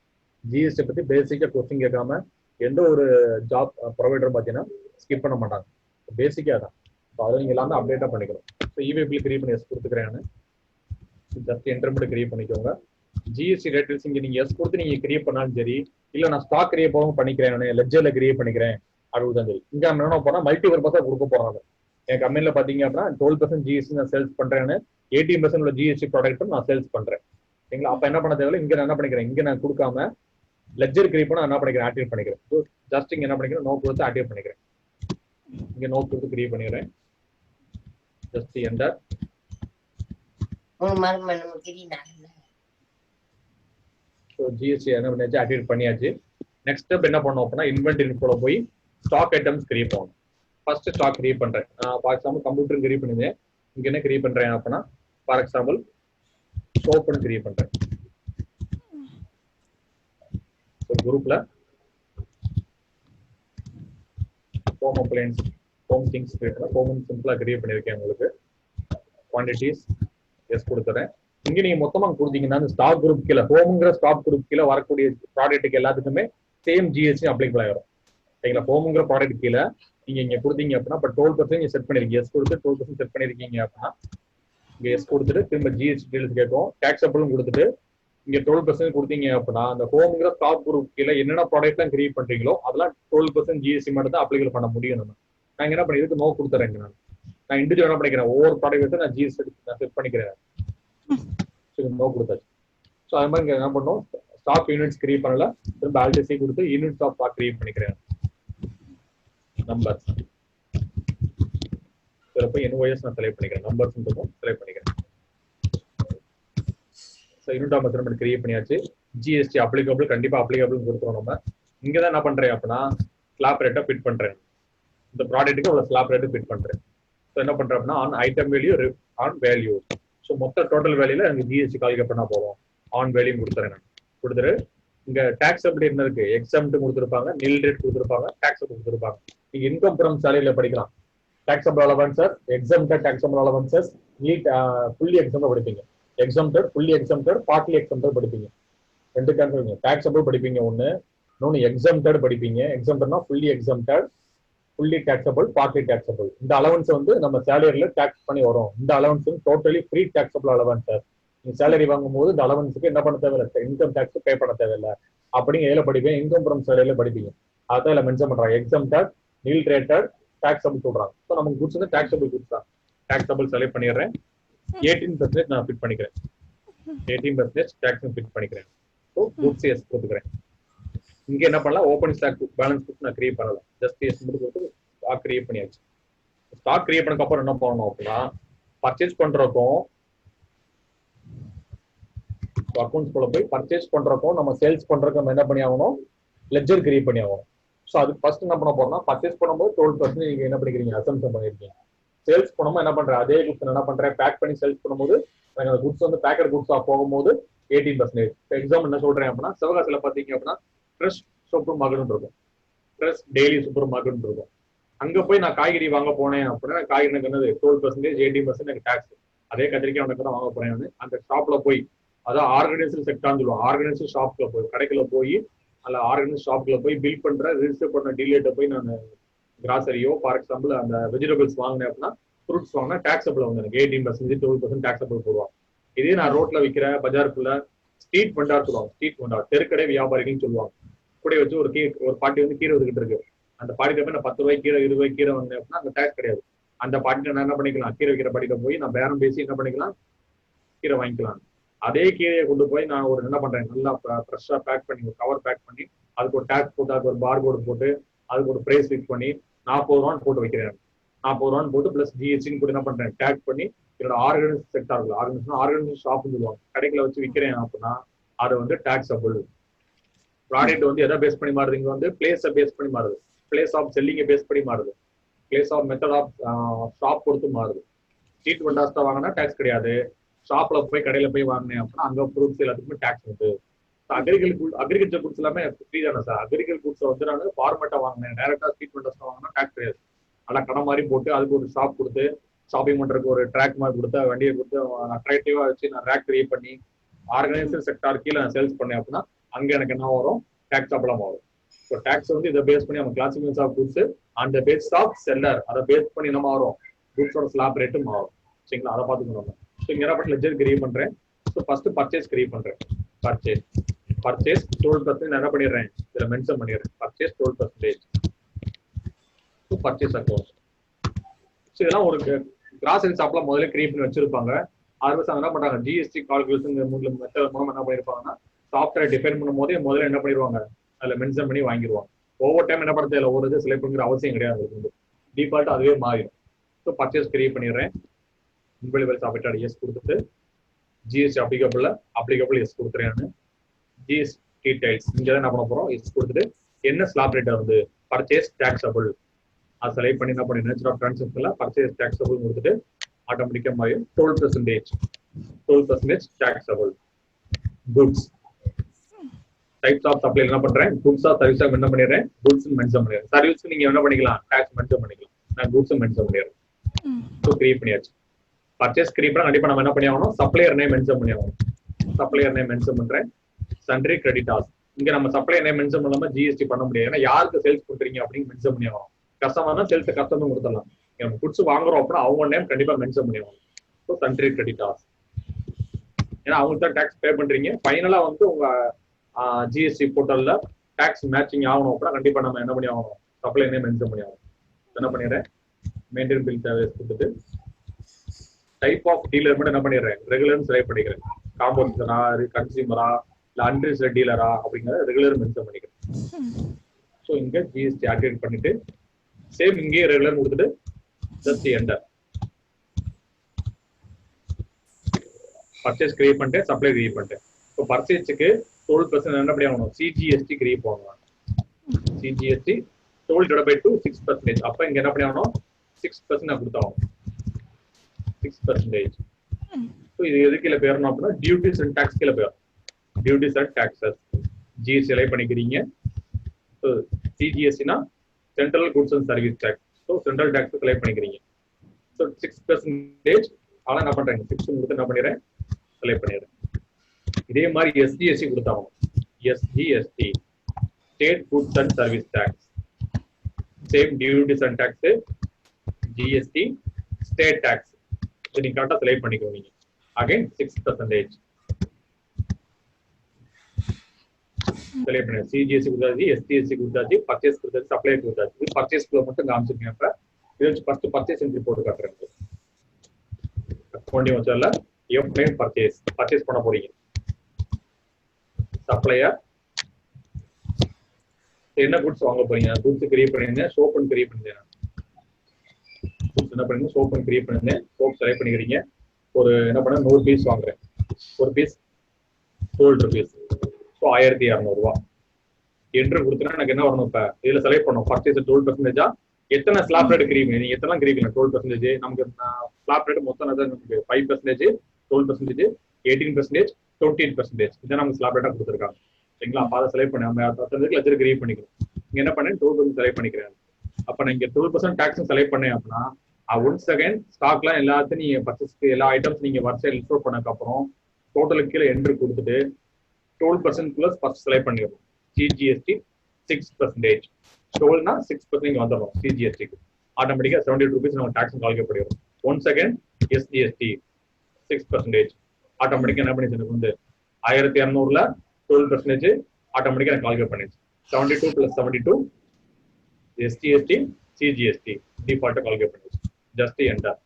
ஜிஎஸ்டி பத்தி பேசிக்கா கொஸ்டின் கேட்காம எந்த ஒரு ஜாப் ப்ரொவைடரும் பார்த்தீங்கன்னா ஸ்கிப் பண்ண மாட்டாங்க. பேசிக்கா தான். ஸோ அதை நீங்க எல்லாமே அப்டேட்டா பண்ணிக்கணும். ஸோ இவே பில் கிரியேட் பண்ணி எஸ் கொடுத்துக்கிறேன். ஜஸ்ட் என்டர் மட்டும் கிரியேட் பண்ணிக்கோங்க. ஜிஎஸ்டி ரேட்டில்ஸ் இங்க நீங்க எஸ் கொடுத்து நீங்க கிரியேட் பண்ணாலும் சரி, இல்ல நான் ஸ்டாக் கிரியேட் பண்ணவும் பண்ணிக்கிறேன், லெட்ஜர்ல கிரியேட் பண்ணிக்கிறேன் அப்படின்னு தான் சரி. இங்க என்ன போனா மல்டி பர்பஸா கொடுக்க போறாங்க. என் கம்பெனில பாத்தீங்க அப்படின்னா 12% ஜிஎஸ்டி நான் சேல்ஸ் பண்றேன்னு, 18% உள்ள ஜிஎஸ்டி ப்ராடக்ட்டும் நான் சேல்ஸ் பண்றேன். சரிங்களா? அப்ப என்ன பண்ண தேவையில்ல, இங்க நான் என்ன பண்ணிக்கிறேன், இங்க நான் கொடுக்காம லெட்ஜர் கிரியேட் பண்ண என்ன பண்ணிக்கிறேன், ஆக்டிவேட் பண்ணிக்கிறேன். ஸோ ஜஸ்ட் இங்க என்ன பண்ணிக்கிறேன், நோட் கொடுத்து ஆக்டிவேட் பண்ணிக்கிறேன். இங்க நோட் கொடுத்து கிரியேட் பண்ணிக்கிறேன். Just enter. ஸோ ஜிஎஸ்டி என்ன பண்ணியாச்சு, ஆக்டிவேட் பண்ணியாச்சு. நெக்ஸ்ட் ஸ்டெப் என்ன பண்ணோம் அப்படின்னா இன்வென்டரி இன்ஃபோல போய் ஸ்டாக் ஐட்டம்ஸ் கிரியேட் பண்ணணும். ஃபர்ஸ்ட் ஸ்டாக் கிரியேட் பண்றேன். ஃபார் எக்ஸாம்பிள் கம்ப்யூட்டர் கிரியேட் பண்ணிருந்தேன். இங்க என்ன கிரியேட் பண்றேன் அப்படின்னா ஃபார் எக்ஸாம்பிள் சோப்னு கிரியேட் பண்றேன். குரூப்ல home appliances, home things create பண்ண ஹோம் சிம்பிளா கிரியேட் பண்ணிருக்கேன். உங்களுக்கு குவான்டிட்டிஸ் எஸ் கொடுத்துறேன். இங்க நீங்க மொத்தமா கொடுத்தீங்கன்னா அந்த ஸ்டாக் குரூப் கீழே ஹோம்ங்கிற ஸ்டாக் குரூப் கீழே வரக்கூடிய ப்ராடக்ட்டுக்கு எல்லாத்துக்குமே சேம் ஜிஎஸ்டி அப்ளிகபிள் ஆயிரும். சரிங்களா? ஹோம்ங்கிற ப்ராடக்ட் கீழே நீங்க இங்க கொடுத்தீங்க அப்படின்னா இப்போ 12% நீங்க செட் பண்ணிருக்கீங்க, எஸ் கொடுத்து 12% செட் பண்ணிருக்கீங்க அப்படின்னா இங்க எஸ் கொடுத்துட்டு திரும்ப ஜிஎஸ்டி டீடைல்ஸ் கேட்கும், டாக்ஸபிளும் கொடுத்துட்டு இங்க 12% கொடுத்தீங்க அப்படின்னா அந்த ஹோம்ங்கிற ஸ்டாக் குரூப் கீழே என்னென்ன ப்ராடக்ட் எல்லாம் கிரியேட் பண்றீங்களோ அதெல்லாம் 12% ஜிஎஸ்டி மட்டும் தான் அப்ளிகபிள் பண்ண முடியும். நான் என்ன பண்ணி இதுக்கு நோ கொடுத்துறேன். நான் இண்டிவிஜுவல் என்ன பண்ணிக்கிறேன், ஒவ்வொரு ப்ராடக்ட் வச்சு நான் ஜிஎஸ்டி நான் செட் பண்ணிக்கிறேன். நோ கொடுத்தாச்சு. ஸோ அது மாதிரி என்ன பண்ணோம், ஸ்டாக் யூனிட்ஸ் கிரியேட் பண்ணல, திரும்ப ஆல்டிசி கொடுத்து யூனிட்ஸ் ஆஃப் ஸ்டாக் கிரியேட் பண்ணிக்கிறேன். நம்பர்ஸ் இதில் போய் என்ஓஎஸ் நான் செலக்ட் பண்ணிக்கிறேன், நம்பர்ஸ் செலக்ட் பண்ணிக்கிறேன். So unit of measurement create பண்ணியாச்சு. ஜிஎஸ்டி அப்ளிகபிள் கண்டிப்பாக அப்ளிகபிள் கொடுத்துருவோம். நம்ம இங்கே தான் என்ன பண்ணுறேன் அப்படின்னா ஸ்லாப் ரேட்டை ஃபிட் பண்ணுறேன். இந்த ப்ராடக்ட்டுக்கு அவ்வளோ ஸ்லாப் ரேட்டு ஃபிட் பண்ணுறேன். ஸோ என்ன பண்ணுறேன் அப்படின்னா on item value on value. So மொத்த டோட்டல் வேல்யூல எனக்கு ஜிஎஸ்டி கால்குலேட் பண்ணா போதும். ஆன் வேல்யூ கொடுத்துறேன். நான் கொடுத்துரு இங்க டாக்ஸ் எப்படி என்ன இருக்கு, எக்ஸம்ட் கொடுத்துருப்பாங்க, நில் ரேட் கொடுத்துருப்பாங்க, டாக்ஸ் கொடுத்துருப்பாங்க. நீங்க இன்கம் ஃப்ரம் சேலரியில படிக்கலாம். Taxable allowances, exempted taxable allowances, fully exempt படிப்பீங்க. Exempted, fully exempted, partly exempted படிப்பீங்க. ரெண்டு கான்செப்ட். டாக்ஸபிள் படிப்பீங்க ஒன்னு, இன்னொன்னு எக்ஸம்டட் படிப்பீங்க. எக்ஸம்டட்னா fully exempted, fully taxable, partly taxable. இந்த அலவன்ஸ் வந்து நம்ம சேலரியில டாக்ஸ் பண்ணி வரும். இந்த allowance totally free taxable allowance. நீங்க சேலரி வாங்கும் போது இந்த அலவன்ஸுக்கு என்ன பண்ண தேவையில்லை, இன்கம் டாக்ஸ் பே பண்ண தேவையில்லை. அப்படிங்க ஏல படிப்பீங்க, இன்கம் ஃப்ரம் சேலரியில படிப்பீங்க. அதான் இதுல மென்ஷன் பண்றாங்க. எக்ஸம்டட், நில் ரேட்டட், டாக்ஸபிள் சொல்றாங்க. ஸோ நமக்கு குட்ஸ் வந்து டாக்ஸபிள் குட்ஸ் தான். டாக்ஸபிள் செலக்ட் பண்ணிடுறேன். 18% நான் ஃபிட் பண்ணிக்கிறேன். 18% டாக்ஸ் ஃபிட் பண்ணிக்கிறேன். ஸோ குட்ஸ் எஸ் கொடுத்துக்கிறேன். இங்க என்ன பண்ணலாம், ஓப்பன் ஸ்டாக் பேலன்ஸ் கொடுத்து நான் கிரியேட் பண்ணலாம். ஜஸ்ட் எஸ் மட்டும் கொடுத்து ஸ்டாக் கிரியேட் பண்ணியாச்சு. ஸ்டாக் கிரியேட் பண்ணதுக்கு அப்புறம் என்ன பண்ணணும் அப்படின்னா பர்ச்சேஸ் பண்றதுக்கும் அக்கௌண்ட்ஸ் போல போய் பர்ச்சேஸ் பண்றதுக்கும் நம்ம சேல்ஸ் பண்றதுக்கும் நம்ம என்ன பண்ணி ஆகணும், லெட்ஜர் கிரியேட் பண்ணி ஆகணும். ஸோ அதுக்கு ஃபர்ஸ்ட் என்ன பண்ண போறோம்னா பர்ச்சேஸ் பண்ணும்போது 12% நீங்க என்ன பண்ணிக்கிறீங்க, அசம்ஷன் பண்ணிருக்கீங்க. சேல்ஸ் பண்ணும்போது என்ன பண்றேன், அதே குட்ஸ் என்ன பண்றேன், பேக் பண்ணி சேல்ஸ் பண்ணும்போது அந்த குட்ஸ் வந்து பேக்கர் குட்ஸா போகும்போது 18%. எக்ஸாம்பிள் என்ன சொல்றேன் அப்படின்னா சிவகாசியில பாத்தீங்க அப்படின்னா ஃப்ரெஷ் சூப்பர் மார்க்கெட் இருக்கும், ஃப்ரெஷ் டெய்லி சூப்பர் மார்க்கெட் இருக்கும். அங்க போய் நான் காய்கறி வாங்க போனேன் அப்படின்னா காய்கறி எனக்கு என்னது 12%, 18% எனக்கு டாக்ஸ். அதே கத்திரிக்காய் உனக்கு தான் வாங்க போறேன். அந்த ஷாப்ல போய் அதாவது ஆர்கனைசேஷன் செக்டார்னு சொல்லுவோம். ஆர்கனைசேஷன் ஷாப்ல போய் கடைக்குள்ள போய் அல்ல ஆர்கனைஸ் ஷாப்ல போய் பில் பண்ற ரிஜிஸ்டர் பண்ண டீலேட்ட போய் நான் கிராசரியோ ஃபார் எக்ஸாம்பிள் அந்த வெஜிடபிள்ஸ் வாங்கினேன் அப்படின்னா ஃப்ரூட்ஸ் வாங்கினா டாக்ஸபிள் வந்து எனக்கு 18%, 12% டாக்ஸபிள் போடுவாங்க. இதே நான் ரோட்ல விற்கிற பஜாருக்குள்ள ஸ்ட்ரீட் வெண்டார் சொல்லுவாங்க, ஸ்ட்ரீட் வெண்டார் தெருக்கடை வியாபாரிகள்னு சொல்லுவாங்க. கூட வச்சு ஒரு பாட்டி வந்து கீரை வந்துகிட்டு இருக்கு. அந்த பாட்டிட்ட போய் நான் 10 ரூபாய் கீரை 20 ரூபாய் கீரை வந்தேன் அப்படின்னா அந்த டாக்ஸ் கிடையாது. அந்த பாட்டிட்ட நான் என்ன பண்ணிக்கலாம், கீரை வைக்கிற பாட்டிட்ட போய் நான் பேரம் பேசி என்ன பண்ணிக்கலாம், கீரை வாங்கிக்கலாம். அதே கீரையை கொண்டு போய் நான் ஒரு என்ன பண்றேன், நல்லா ஃப்ரெஷ்ஷா பேக் பண்ணி ஒரு கவர் பேக் பண்ணி அதுக்கு ஒரு டேக்ஸ் போட்டு அதுக்கு ஒரு பார் கோடு போட்டு அதுக்கு ஒரு பிரைஸ் ஃபிக்ஸ் பண்ணி 40 ரூபான்னு போட்டு வைக்கிறேன். 40 ரூபான்னு போட்டு பிளஸ் ஜிஎஸ்டின்னு கூட என்ன பண்றேன், டேக் பண்ணி என்னோட ஆர்கனைஸ் செக்டார்ல ஆர்கனைசேஷன் ஷாப்னு சொல்லுவாங்க, கடைக்குள்ள வச்சு விற்கிறேன் அப்படின்னா அது வந்து டாக்ஸபிள். ப்ராடக்ட் வந்து எதை பேஸ் பண்ணி மாறுது, இங்க வந்து பிளேஸை பேஸ் பண்ணி மாறுது, பிளேஸ் ஆஃப் செல்லிங்கை பேஸ் பண்ணி மாறுது, place of method of shop பொறுத்து மாறுது. ஸ்ட்ரீட் வெண்டார்ஸ்ல வாங்கினா டாக்ஸ் கிடையாது. ஷாப்ல போய் கடையில போய் வாங்கினேன் அப்படின்னா அங்க ஃப்ரூட்ஸ் எல்லாத்துக்குமே டாக்ஸ் உண்டு. அக்ரிகல்ச்சர் குட்ஸ் எல்லாமே ஃப்ரீ தானே சார். அக்ரிகல்ச்சர் குட்ஸ் வந்து நான் ஃபார்மேட்டா வாங்கினேன், டைரக்டா ஸ்ட்ரீட் வெண்டார்ஸ்ல வாங்கினா டாக்ஸ் கிடையாது. நல்லா கடை மாதிரி போட்டு அதுக்கு ஒரு ஷாப் கொடுத்து ஷாப்பிங் பண்றதுக்கு ஒரு ட்ராக் மாதிரி கொடுத்து வண்டியை கொடுத்து அட்ராக்டிவா வச்சு நான் ரேக் கிரியேட் பண்ணி ஆர்கனைசேஷன் செக்டார் கீழே நான் சேல்ஸ் பண்ணேன் அப்படின்னா அங்க எனக்கு என்ன வரும், டாக்ஸ் அப்ளம் ஆகும். ஸோ டாக்ஸ் வந்து இதை பேஸ் பண்ணி நம்ம கிளாசிஃபிகேஷன் ஆஃப் குட்ஸ் அந்த பேஸ் ஆஃப் செல்லர் அதை பேஸ் பண்ணி என்ன மாறும், குட்ஸோட ஸ்லாப் ரேட்டு மாறும். சரிங்களா, அதை பார்த்துக்கணும். ஸோ இங்கே என்ன லெட்ஜர் கிரியேட் பண்றேன். ஸோ ஃபர்ஸ்ட் பர்ச்சேஸ் கிரியேட் பண்றேன். பர்ச்சேஸ் 12% என்ன பண்ணிடுறேன், இதில் மென்ஷன் பண்ணிடுறேன். Purchase 12%. So purchase account. So இதெல்லாம் ஒரு கிராசரி ஷாப்ல முதல்ல கிரியேட் பண்ணி வச்சிருப்பாங்க. அது என்ன பண்றாங்க, ஜிஎஸ்டி கால்குலேஷன் மெத்தட் மூலம் என்ன பண்ணிருப்பாங்கன்னா சாஃப்ட்வேர் டிஃபைன் பண்ணும் போதே முதல்ல என்ன பண்ணிடுவாங்க, அதுல மென்ஷன் பண்ணி வாங்கிடுவாங்க. ஒவ்வொரு டைம் என்ன பண்ணுறது இல்லை, ஒரு இது செலக்ட் பண்ணுற அவசியம் கிடையாது. டிஃபால்ட் அதுவே மாறிடும். ஸோ பர்ச்சேஸ் கிரியேட் பண்ணிடுறேன். இன்வெலிபிள் சாப்பிட்டாடு எஸ் கொடுத்துட்டு ஜிஎஸ்டி அப்ளிகபிள் எஸ் கொடுத்துறேன். ஜிஎஸ்டி டீடைல்ஸ் இங்கே தான் என்ன பண்ண போறோம், எஸ் கொடுத்துட்டு என்ன ஸ்லாப் ரேட் வந்து பர்ச்சேஸ் டாக்ஸபிள் அதை செலக்ட் பண்ணி என்ன பண்ணி நேச்சர் ஆஃப் டிரான்சாக்ஷன்ல பர்ச்சேஸ் டாக்ஸபிள் கொடுத்துட்டு ஆட்டோமேட்டிக்கா மாதிரி 12% taxable. Goods types of supply என்ன பண்றேன், குட்ஸ் ஆஃப் சர்வீஸ் என்ன பண்ணிடுறேன், குட்ஸ் மென்ஷன் பண்ணிடுறேன். சர்வீஸ்க்கு நீங்க என்ன பண்ணிக்கலாம், டாக்ஸ் மென்ஷன் பண்ணிக்கலாம். நான் குட்ஸ் மென்ஷன் பண்ணிடுறேன். ஸோ கிரியேட் பண்ணியாச்சு. பர்ச்சேஸ் கிரியேட் கண்டிப்பா நம்ம என்ன பண்ணி ஆகணும், சப்ளையர் நேம் மென்ஷன் பண்ணி ஆகணும். சப்ளையர் நேம் மென்ஷன் பண்றேன். சன்ட்ரி கிரெடிட்டார்ஸ், இங்க நம்ம சப்ளையர் நேம் மென்ஷன் பண்ணாம ஜிஎஸ்டி பண்ண முடியாது. ஏன்னா யாருக்கு சேல்ஸ் கொடுக்குறீங்க அப்படின்னு மென்ஷன் பண்ணி ஆகணும். கஸ்டமர்னா சேல்ஸ் கஸ்டமர் கொடுத்துடலாம். நம்ம குட்ஸ் வாங்குறோம் அப்படின்னா அவங்க நேம் கண்டிப்பா மென்ஷன் பண்ணி ஆகணும். ஸோ சன்ட்ரி கிரெடிட்டார்ஸ், ஏன்னா அவங்களுக்கு தான் டாக்ஸ் பே பண்றீங்க. ஃபைனலா வந்து உங்க ஜிஎஸ்டி போர்ட்டல்ல டாக்ஸ் மேட்சிங் ஆகணும் அப்படின்னா கண்டிப்பா நம்ம என்ன பண்ணி ஆகணும், சப்ளையர் நேம் மென்ஷன் பண்ணி ஆகணும். என்ன பண்ணிடுறேன், மெயின்டைன் பில் சர்வீஸ் கொடுத்துட்டு டைப் ஆஃப் டீலர் மட்டும் என்ன பண்ணிடுறேன், ரெகுலர்னு செலக்ட் பண்ணிக்கிறேன். காம்போசிஷனா, கன்சியூமரா, இல்ல அன்ரிஜிஸ்டர்ட் டீலரா அப்படிங்கிறத ரெகுலர் மென்ஷன் பண்ணிக்கிறேன். ஸோ இங்க ஜிஎஸ்டி ஆக்டிவேட் பண்ணிட்டு சேம் இங்கேயே ரெகுலர் கொடுத்துட்டு ஜஸ்ட் என்டர். பர்ச்சேஸ் கிரியேட் பண்ணிட்டேன், சப்ளை கிரியேட் பண்ணிட்டேன். இப்போ பர்ச்சேஸுக்கு 12% என்ன பண்ணி ஆகணும், சிஜிஎஸ்டி கிரியேட் பண்ணணும். சிஜிஎஸ்டி 12/2 6%. அப்ப இங்க என்ன பண்ணி ஆகணும், 6% நான் கொடுத்தாகணும். 6%. ஸோ இது எது கீழே போயிடணும் அப்படின்னா டியூட்டிஸ் அண்ட் டாக்ஸ் கீழே போயிடும். Duties and taxes GST select பண்ணிக்கிறீங்க. ஸோ சிஜிஎஸ்டினா central goods and service tax. So central tax select பண்ணிக்கிறீங்க. ஸோ 6%. ஆனால் என்ன பண்றேங்க, 6 கொடுத்து என்ன பண்ணிடுறேன், செலக்ட் பண்ணிடுறேன். இதே மாதிரி எஸ்ஜிஎஸ்டி கொடுத்தாகணும். SGST state goods and service tax, same duties and tax, GST state tax. நீங்க கரெக்டாக செலக்ட் பண்ணிக்கோ. நீங்க அகைன் 6% செலக்ட் பண்ணி சிஜிஎஸ்டி கொடுத்தாச்சு, எஸ்டிஎஸ்டி கொடுத்தாச்சு, பர்ச்சேஸ் கொடுத்தாச்சு, சப்ளை கொடுத்தாச்சு. இது பர்ச்சேஸ் மட்டும் காமிச்சிருக்கேன். இப்ப இதை வச்சு ஃபர்ஸ்ட் பர்ச்சேஸ் என்ட்ரி போட்டு காட்டுறேன். அக்கௌண்டிங் வச்சால எஃப் நேம் பர்ச்சேஸ் பண்ண போறீங்க. சப்ளையர் என்ன குட்ஸ் வாங்க போறீங்க, குட்ஸ் கிரியேட் பண்ணிருந்தேன், சோப் அண்ட் கிரியேட் பண்ணிருந்தேன். குட்ஸ் என்ன பண்ணுங்க, சோப் அண்ட் கிரியேட் பண்ணிருந்தேன். சோப் செலக்ட் பண்ணிக்கிறீங்க. ஒரு என்ன பண்ண 100 பீஸ் வாங்குறேன். ஒரு பீஸ் 12 rupees. ஸோ 1200 என்று கொடுத்தா எனக்கு என்ன வரணும், இப்ப இதுல செலக்ட் பண்ணும் பர்ச்சேஸ் 12%. எத்தனை ஸ்லாப் ரேட் கிரீவீங்க, நீங்க எத்தனை கிரீவீங்க, 12%. நமக்கு ஸ்லாப் ரேட் மொத்தம் நமக்கு 5%, 12%, 18%, 28%. இதான் நமக்கு ஸ்லாப் ரேட்டா கொடுத்துருக்காங்க. சரிங்களா? அப்ப அதை செலக்ட் பண்ணி நம்ம 10% லட்சம் கிரீவ் பண்ணிக்கணும். இங்க என்ன பண்ணேன், 12% செலக்ட் பண்ணிக்கிறேன். அப்ப நான் இங்க 12% டாக்ஸ் செலக்ட் பண்ணேன் அப்படின்னா ஒன்ஸ் அகைன் ஸ்டாக்லாம் எல்லாத்தையும் நீங்க பர்ச்சேஸ்க்கு எல்லா ஐட்டம்ஸ் நீங்க வரிசையில் லிஸ்ட் பண்ணதுக்கு அப்புறம் டோட்டலுக்கு கீழே என்ட்ரி கொடுத்துட்டு 12% பிளஸ் ஃபர்ஸ்ட் செலக்ட் பண்ணிடணும். சிஜிஎஸ்டி 6%. டோல்னா 6% இங்க வந்துடும். சிஜிஎஸ்டிக்கு ஆட்டோமேட்டிக்கா 78 rupees நம்ம டாக்ஸ் கால்குலேட் பண்ணிடும். Once again SGST 6%. ஆட்டோமேட்டிக்கா என்ன பண்ணிச்சு, எனக்கு வந்து 1200ல 12% ஆட்டோமேட்டிக்கா எனக்கு கால்குலேட் பண்ணிச்சு. 72 + 72 எஸ்டிஎஸ்டி சிஜிஎஸ்டி டிஃபால்ட்டா கால்குலேட் பண்ணிச்சு. Just enter.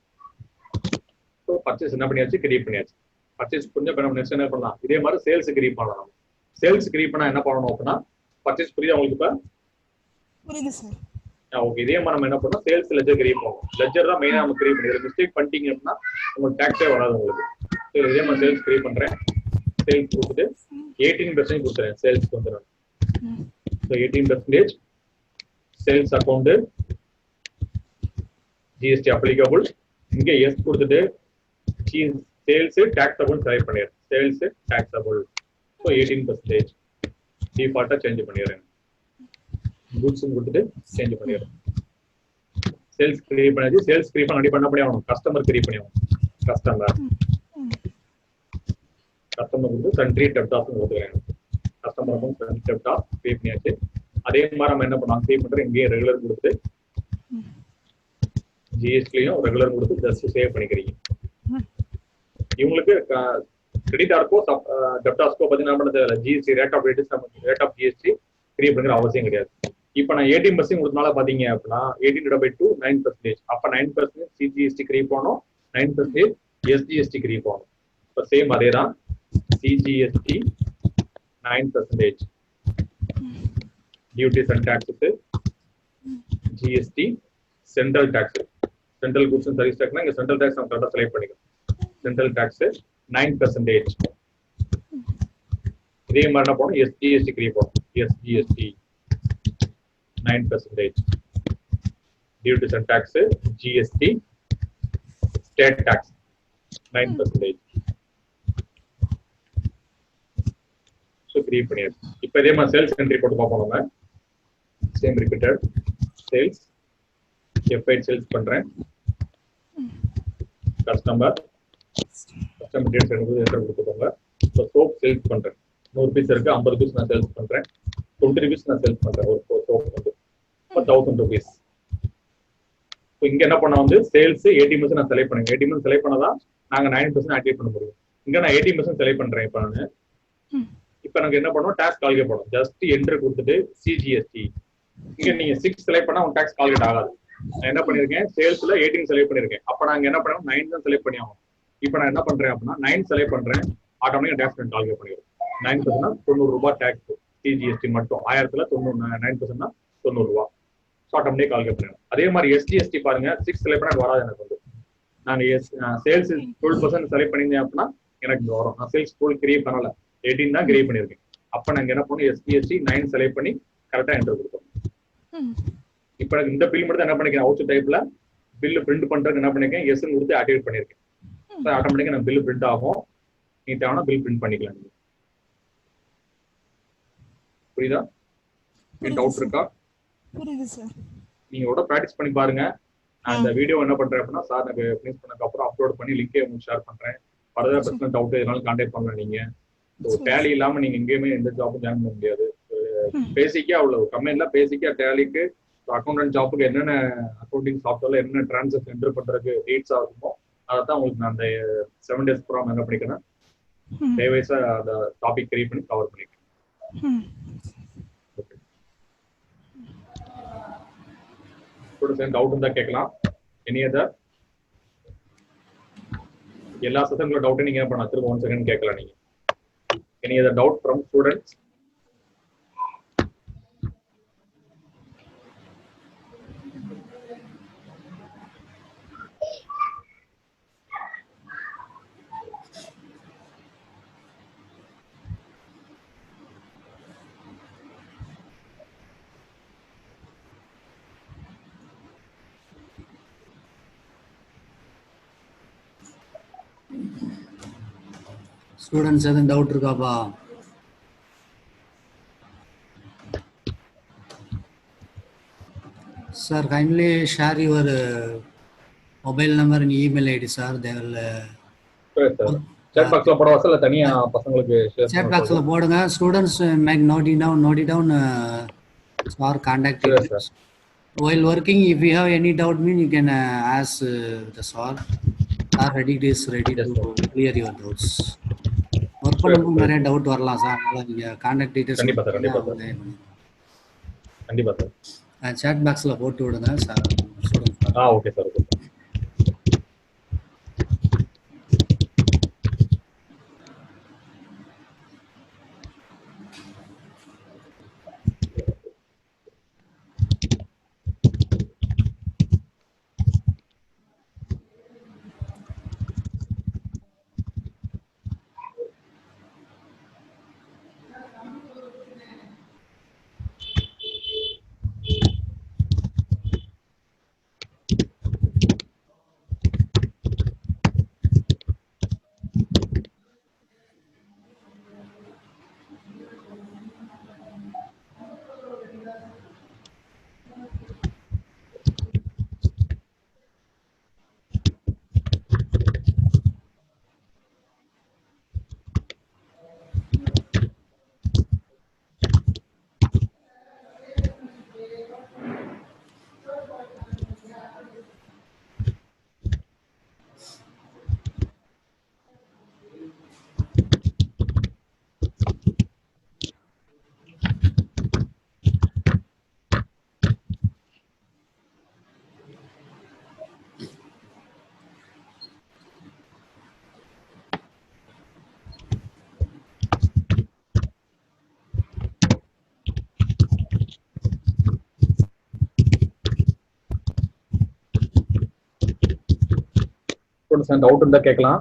ஸோ பர்ச்சேஸ் என்ன பண்ணியாச்சு, கிரியேட் பண்ணியாச்சு. பர்ச்சேஸ் கொஞ்சம் என்ன பண்ணலாம், இதே மாதிரி சேல்ஸ் கிரியேட் பண்ணலாம். சேல்ஸ் கிரியேட் பண்ணா என்ன பண்ணணும் அப்படின்னா பர்ச்சேஸ் புரியுது உங்களுக்கு இப்ப? புரியுது சார். ஓகே, இதே மாதிரி நம்ம என்ன பண்ணோம், சேல்ஸ் லெஜர் கிரியேட் பண்ணுவோம். லெஜர் தான் மெயினா நம்ம கிரியேட் பண்ணிடுறோம். மிஸ்டேக் பண்ணிட்டீங்க அப்படின்னா உங்களுக்கு டாக்ஸே வராது உங்களுக்கு. இதே மாதிரி சேல்ஸ் கிரியேட் பண்றேன். சேல்ஸ் கொடுத்துட்டு 18% கொடுத்துறேன். சேல்ஸ்க்கு வந்துடும். So 18% sales account GST applicable. இங்க எஸ் கொடுத்துட்டு சேல்ஸ் டாக்ஸபிள் செலக்ட் பண்ணிடுறேன். Sales taxable. ஸோ 18% டிஃபால்ட்டா சேஞ்ச் பண்ணிடுறேன். குட்ஸ் கொடுத்துட்டு சேஞ்ச் பண்ணிடுறேன். சேல்ஸ் கிரியேட் பண்ணி சேல்ஸ் கிரியேட் பண்ண கண்டிப்பா என்ன பண்ணி ஆகணும், கஸ்டமர் கிரியேட் பண்ணி ஆகணும். கஸ்டமர் வந்து சன்ட்ரி டெப்டாஸ் கொடுத்துக்கிறேன். Customer account sundry debtors create பண்ணியாச்சு. அதே மாதிரி நம்ம என்ன பண்ணலாம், கிரியேட் பண்றோம். இங்கேயே ரெகுலர் கொடுத்து ஜிஎஸ்டிலையும் ரெகுலர் கொடுத்து ஜஸ்ட் சேவ் பண்ணிக்கிறீங்க. இவங்களுக்கு கிரெடிட்டாருக்கோ டெப்டாஸ்க்கோ பார்த்தீங்கன்னா GST rate of GST create பண்ணுற அவசியம் கிடையாது. இப்போ நான் 18% கொடுத்தனால பார்த்தீங்க அப்படின்னா 18/2 9%. அப்போ 9% சிஜிஎஸ்டி கிரியேட் பண்ணணும், 9% எஸ்ஜிஎஸ்டி கிரியேட் பண்ணணும். இப்போ சேம் அதே தான். CGST 9%, duties and taxes, GST central tax, central goods and service டாக்ஸ்னா இங்க சென்ட்ரல் டாக்ஸ் நம்ம கரெக்டாக செலக்ட் பண்ணிக்கணும். Central tax 9%. இதே மாதிரி என்ன போகணும், எஸ்ஜிஎஸ்டி கிரியேட் பண்ணணும். SGST 9%, duties and tax, GST state tax 9%. So create பண்ணியாச்சு. இப்போ இதே மாதிரி சேல்ஸ் என்ட்ரி போட்டு பார்ப்போம். நம்ம same repeated sales F8 sales பண்றேன். கஸ்டமர் டேட்ஸ் என்டர் கொடுத்துக்கோங்க. இப்போ சோப் சேல்ஸ் பண்றேன், 100 பீஸ் இருக்கு, 50 பீஸ் நான் சேல்ஸ் பண்றேன், 20 பீஸ் நான் சேல்ஸ் பண்றேன். ஒரு சோப் வந்து 1000 rupees. இப்போ இங்க என்ன பண்ண வந்து சேல்ஸ் 80% நான் செலக்ட் பண்ணுங்க. 80% செலக்ட் பண்ணதான் நாங்க 9% ஆக்டிவேட் பண்ண முடியும். இங்க நான் 80% செலக்ட் பண்றேன். இப்போ நான் எனக்கு என்ன பண்ணுவோம், டாக்ஸ் கால்குலேட் பண்ணும். ஜஸ்ட் என்டர் கொடுத்துட்டு சிஜிஎஸ்டி. இங்க நீங்க 6 செலக்ட் பண்ணா உங்க டாக்ஸ் கால்குலேட் ஆகாது. நான் என்ன பண்ணிருக்கேன், சேல்ஸ்ல 18 செலக்ட் பண்ணிருக்கேன். அப்ப நாங்க என்ன பண்ணோம், 9 தான் செலக்ட் பண்ணி ஆகும். இப்போ நான் என்ன பண்றேன் அப்படின்னா 9 செலக்ட் பண்றேன், ஆட்டோமேட்டிக்கா டாக்ஸ் கால்குலேட் பண்ணிடுறேன். 9% 90 ரூபாய் டாக்ஸ், சிஜிஎஸ்டி மட்டும் 1000ல 9% 90 ரூபாய். ஆட்டோமேட்டிக் கால்குலேட் பண்ணிடும். அதே மாதிரி எஸ்டிஎஸ்டி பாருங்க, 6 செலக்ட் பண்ணா வராது எனக்கு வந்து. நாங்க சேல்ஸ் 12% செலக்ட் பண்ணியிருந்தேன் அப்படின்னா எனக்கு இங்க வரும். நான் சேல்ஸ் 12 கிரியேட் பண்ணல, 18 தான் கிரியேட் பண்ணியிருக்கேன். அப்ப நாங்க என்ன பண்ணுவோம், எஸ்டிஎஸ்டி 9 செலக்ட் பண்ணி கரெக்டா என்டர் கொடுப்போம். இப்ப எனக்கு இந்த பில் மட்டும் என்ன பண்ணிக்கிறேன், அவுட் டைப்ல பில் பிரிண்ட் பண்றதுக்கு என்ன பண்ணிருக்கேன், எஸ் கொடுத்து ஆக்டிவேட் பண்ணிருக்கேன். ஆட்டோமேட்டிக்கா நம்ம பில் பிரிண்ட் ஆகும். நீ தேவையான பில் பிரிண்ட் பண்ணிக்கலாம். புரியுதா? டவுட் இருக்கா? புரியுது சார். நீங்க கூட பிராக்டிஸ் பண்ணி பாருங்க. நான் இந்த வீடியோ என்ன பண்றேன் அப்படின்னா, சார் எனக்கு ஃபினிஷ் பண்ணதுக்கு அப்புறம் அப்லோட் பண்ணி லிங்கே உங்களுக்கு ஷேர் பண்றேன். ஃபர்தர் பர்சனல் டவுட் எதனாலும் கான்டாக்ட் பண்ணலாம். நீங்க டேலி இல்லாம நீங்க எங்கேயுமே எந்த ஜாப்பும் ஜாயின் பண்ண முடியாது. பேசிக்கா அவ்வளவு கம்பெனில பேசிக்கா டேலிக்கு அக்கௌண்டன்ட் ஜாப்புக்கு என்னென்ன அக்கௌண்டிங் சாஃப்ட்வேர்ல என்ன டிரான்சாக்ஷன் என்டர் பண்றதுக்கு ரேட்ஸா இருக்குமோ அதான் உங்களுக்கு நான் அந்த 7 days ப்ரோக்ராம் என்ன பண்ணிக்கிறேன், தேவையா அந்த டாபிக் கிரியேட் பண்ணி கவர் பண்ணிக்கிறேன். டவுட் இருந்தா கேட்கலாம். எனி அதர் எல்லா செஷன்ல டவுட் நீங்க என்ன பண்ணலாம், திரும்ப 1 செகண்ட் கேட்கலாம் நீங்க. Any other doubt from students? Students எதுவும் டவுட் இருக்காப்பா? Sir, kindly share your mobile number and email ID, sir. They will. Chat box la போடவா இல்ல தனியா பசங்களுக்கு ஷேர் chat box la போடுங்க. Students make note it down or contact it. While working, if you have any doubt, you can ask the sir. Sir ready to clear your doubts. Work பண்ணும்போது நிறைய doubt வரலாம் sir. அதனால நீங்க contact details கண்டிப்பா sir chat பாக்ஸ்ல போட்டு விடுங்க sir. Okay sir. Doubt இருந்தா கேட்கலாம்.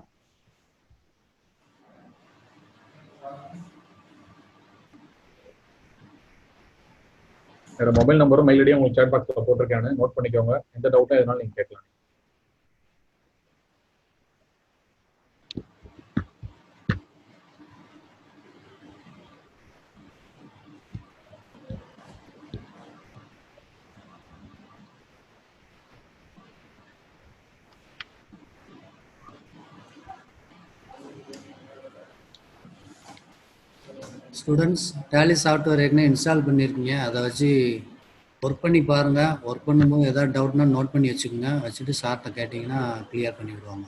என்னோட மொபைல் நம்பரும் மெயில் ஐடியும் உங்களுக்கு சாட் பாக்ஸ்ல போட்டிருக்கேன், நோட் பண்ணிக்கோங்க. எந்த டவுட்டா எதனாலும் நீங்க கேட்கலாம். ஸ்டூடெண்ட்ஸ் டேலி சாஃப்ட்வேர் ஏற்கனவே இன்ஸ்டால் பண்ணியிருக்கீங்க, அதை வச்சு ஒர்க் பண்ணி பாருங்கள். ஒர்க் பண்ணும்போது எதாவது டவுட்னா நோட் பண்ணி வச்சுக்கோங்க. வச்சுட்டு சார்கிட்ட கேட்டிங்கன்னா கிளியர் பண்ணி விடுவாங்க.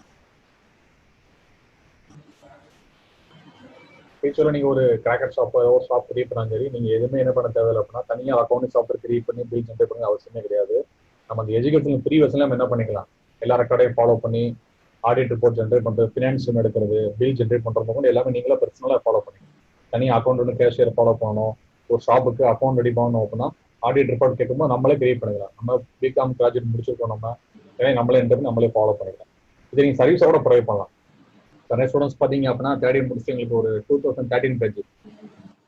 ஃபியூச்சரில் நீங்கள் ஒரு கிராக்கர் ஷாப்போ ஷாப் கிரியேட் பண்ணாலும் சரி, நீங்கள் எதுவுமே என்ன பண்ண தேவையில்லை அப்படின்னா தனியாக அக்கௌண்ட் சாஃப்ட்வேர் கிரியேட் பண்ணி பில் ஜென்ரேட் பண்ண அவசியமே கிடையாது. நம்ம அந்த எஜுகேஷன் ஃப்ரீ வெர்ஷன்ல நம்ம என்ன பண்ணிக்கலாம், எல்லா ரெக்கார்டையும் ஃபாலோ பண்ணி ஆடிட் ரிப்போர்ட் ஜென்ரேட் பண்ணுறது, ஃபினான்ஸ் எடுக்கிறது, பில் ஜென்ரேட் பண்ணுறது எல்லாமே நீங்களே பர்சனலாக ஃபாலோ பண்ணிக்கலாம். தனியாக அக்கௌண்ட் வந்து கேஷியர் ஃபாலோ பண்ணணும், ஒரு ஷாப்புக்கு அக்கௌண்ட் ரெடி பண்ணணும் அப்படின்னா ஆடிட் ரிப்போர்ட் கேட்கும்போது நம்மளே கிரியேட் பண்ணிக்கலாம். நம்ம பிகாம் கிராஜுவேட் முடிச்சிருக்கோம், நம்ம நம்மளே என்ட்ரு நம்மளே ஃபாலோ பண்ணிக்கலாம். இது நீங்கள் சர்வீஸோட ப்ரொவைட் பண்ணலாம். நிறைய ஸ்டூடெண்ட்ஸ் பார்த்தீங்க அப்படின்னா தேர்ட் இயர் முடிச்சு எங்களுக்கு ஒரு 2013 பேஜ்,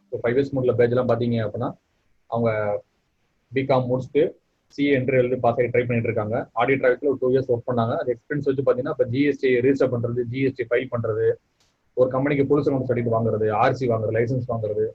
இப்போ 5 இயர்ஸ் முடியல பேஜ்லாம் பார்த்தீங்க அப்படின்னா அவங்க பிகாம் முடிச்சுட்டு சிஏ என்ட்ரி எழுதி பாஸ் ஆகி ட்ரை பண்ணிட்டு இருக்காங்க. ஆடிட் ட்ராவல்ஸில் ஒரு 2 இயர்ஸ் ஒர்க் பண்ணாங்க. அது எக்ஸ்பீரியன்ஸ் வச்சு பார்த்தீங்கன்னா இப்போ ஜிஎஸ்டி ரிஜிஸ்டர் பண்ணுறது, ஜிஎஸ்டி ஃபைல் பண்ணுறது, ஒரு கம்பெனிக்கு பொலிஸ் நோட் சர்டிஃபிகேட் வாங்குறது, ஆர்சி வாங்குறது, லைசன்ஸ் வாங்குறது,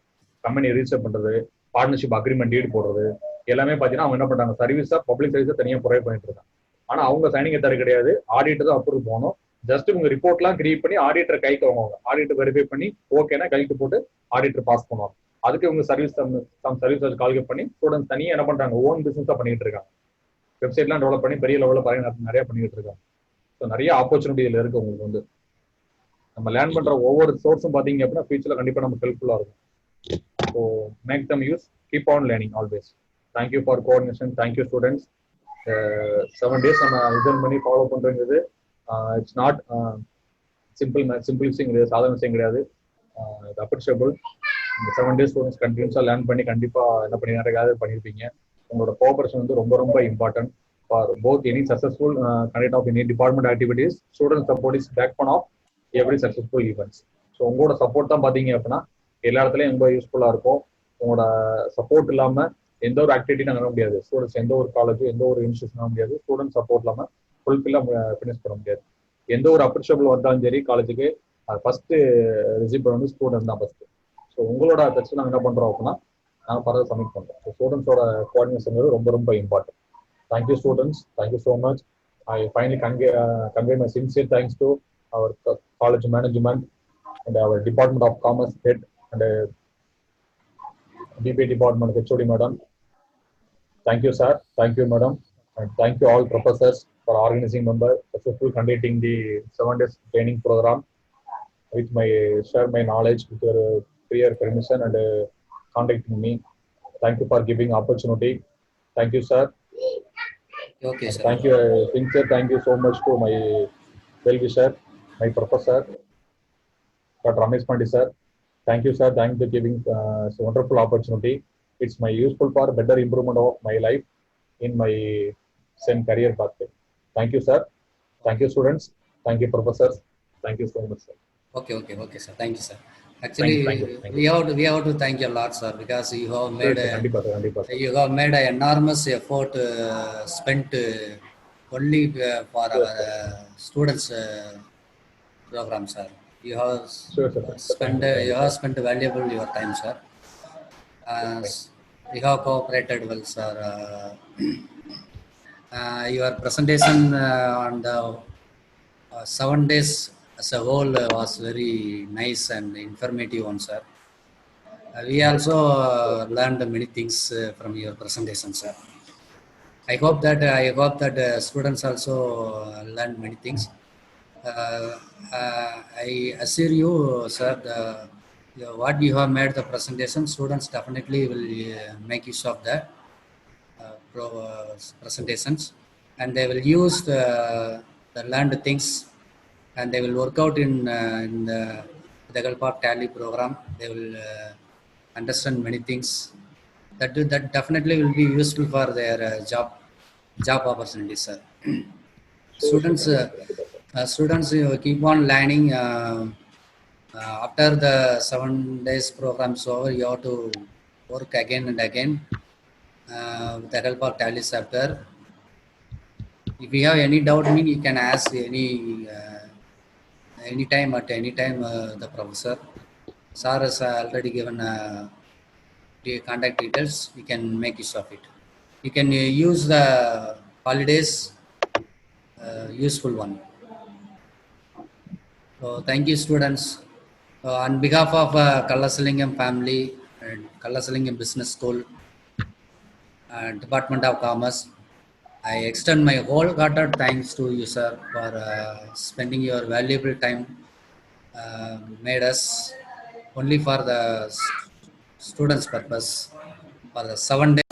கம்பெனி ரிஜிஸ்டர் பண்ணுறது, பார்ட்னர்ஷிப் அக்ரிமெண்ட் டீட் போடுறது, எல்லாமே பார்த்தீங்கன்னா அவங்க என்ன பண்ணுறாங்க, சர்வீஸாக பப்ளிக் சர்வீஸாக தனியாக ப்ரொவைட் பண்ணிட்டு இருக்காங்க. ஆனால் அவங்க சைனிங் எத்தாரு கிடையாது, ஆடிட்டர் தான் அப்ரூவ் போகணும். ஜஸ்ட் உங்க ரிப்போர்ட்லாம் கிரியேட் பண்ணி ஆடிட்டர் கைக்கு வாங்குவாங்க. ஆடிட்டர் வெரிஃபை பண்ணி ஓகேனா கைக்கு போட்டு ஆடிட்டர் பாஸ் பண்ணுவாங்க. அதுக்கு இவங்க சர்வீஸ் சர்வீஸ் கால்குலேட் பண்ணி ஸ்டூடெண்ட்ஸ் தனியாக என்ன பண்றாங்க, ஓன் பிசினஸா பண்ணிட்டு இருக்காங்க. வெப்சைட்லாம் டெவலப் பண்ணி பெரிய லெவலில் நிறைய பண்ணிட்டு இருக்காங்க. ஸோ நிறைய ஆப்பர்ச்சுனிட்டி இதில் இருக்கு. உங்களுக்கு வந்து நம்ம லேர்ன் பண்ற ஒவ்வொரு சோர்ஸும் பார்த்தீங்க அப்படின்னா ஃபியூச்சர்ல கண்டிப்பாக நமக்கு ஹெல்ப்ஃபுல்லா இருக்கும். So make them use, keep on learning always. Thank you for coordination. Thank you students. 7 days நம்ம ரிசர்வ் பண்ணி ஃபாலோ பண்றது இட்ஸ் நாட் சிம்பிள் விஷயம் கிடையாது, சாதாரண விஷயம் கிடையாது. இது அப்ரிஷியபிள். இந்த 7 days ஸ்டூடெண்ட்ஸ் கண்டினியூஸாக லேர்ன் பண்ணி கண்டிப்பாக என்ன பண்ணி நிறைய பண்ணியிருப்பீங்க. உங்களோட கோஆபரேஷன் வந்து ரொம்ப ரொம்ப important for both any successful conduct of any department activities. Student support is backbone of every successful events. So உங்களோட சப்போர்ட் தான் பார்த்தீங்க அப்படின்னா எல்லா இடத்துலையும் ரொம்ப யூஸ்ஃபுல்லாக இருக்கும். உங்களோட சப்போர்ட் இல்லாமல் எந்த ஒரு ஆக்டிவிட்டி நாங்கள் முடியாது. ஸ்டூடெண்ட்ஸ் எந்த ஒரு காலேஜ் எந்த ஒரு இன்ஸ்டியூஷன் முடியாது. ஸ்டூடெண்ட் சப்போர்ட் இல்லாமல் ஃபுல்ஃபில்லாக ஃபினிஷ் பண்ண முடியாது. எந்த ஒரு அப்ரிஷியபிள் வந்தாலும் சரி காலேஜுக்கு ஃபர்ஸ்ட் ரிசீவர் வந்து ஸ்டூடெண்ட் தான் ஃபர்ஸ்ட். ஸோ உங்களோட டச் நாங்கள் என்ன பண்ணுறோம் அப்படின்னா நாங்கள் ஃபர்தர் சப்மிட் பண்ணுறோம். ஸோ ஸ்டூடெண்ட்ஸோட கோஆர்டினேஷன் ரொம்ப ரொம்ப important. Thank you students, thank you so much. I finally convey my sincere thanks to our college management and our Department of Commerce head and DP department HOD madam. Thank you sir, thank you madam, and thank you all professors for organizing member successfully conducting the 7 days training program with my share my knowledge with your prior permission and contacting me. Thank you for giving opportunity. Thank you sir. Okay sir. Thank you sincere thank you so much to my well-wisher, my professor Dr. Ramesh Pandey sir. Thank you sir, thank you for giving wonderful opportunity. It's my useful for better improvement of my life in my same career path. Thank you sir, thank you students, thank you professors, thank you so much sir. Okay sir, thank you sir. Actually thank you. we have to thank you a lot sir, because you have made sir. You have made an enormous effort spent only for our students program sir. You have Sure, sir. spent valuable your time sir. You have cooperated well sir. Your presentation on the 7 days as a whole was very nice and informative one sir. We also learned many things from your presentation sir. I hope that students also learned many things. I assure you sir, what you have made the presentation, students definitely will make use of the presentations, and they will use the learned things, and they will work out in the help of Tally program. They will understand many things that definitely will be useful for their job opportunities sir. Students keep on learning. After the 7 days program is over, you have to work again and again with the help of Tally software. If you have any doubt, you can ask anytime the professor. Sir has already given the contact details. You can make use of it. You can use the holidays useful one. So thank you students. On behalf of Kallasalingam family and Kallasalingam Business School, Department of Commerce, I extend my wholehearted thanks to you, sir, for spending your valuable time. Made us only for the students' purpose for the 7 days.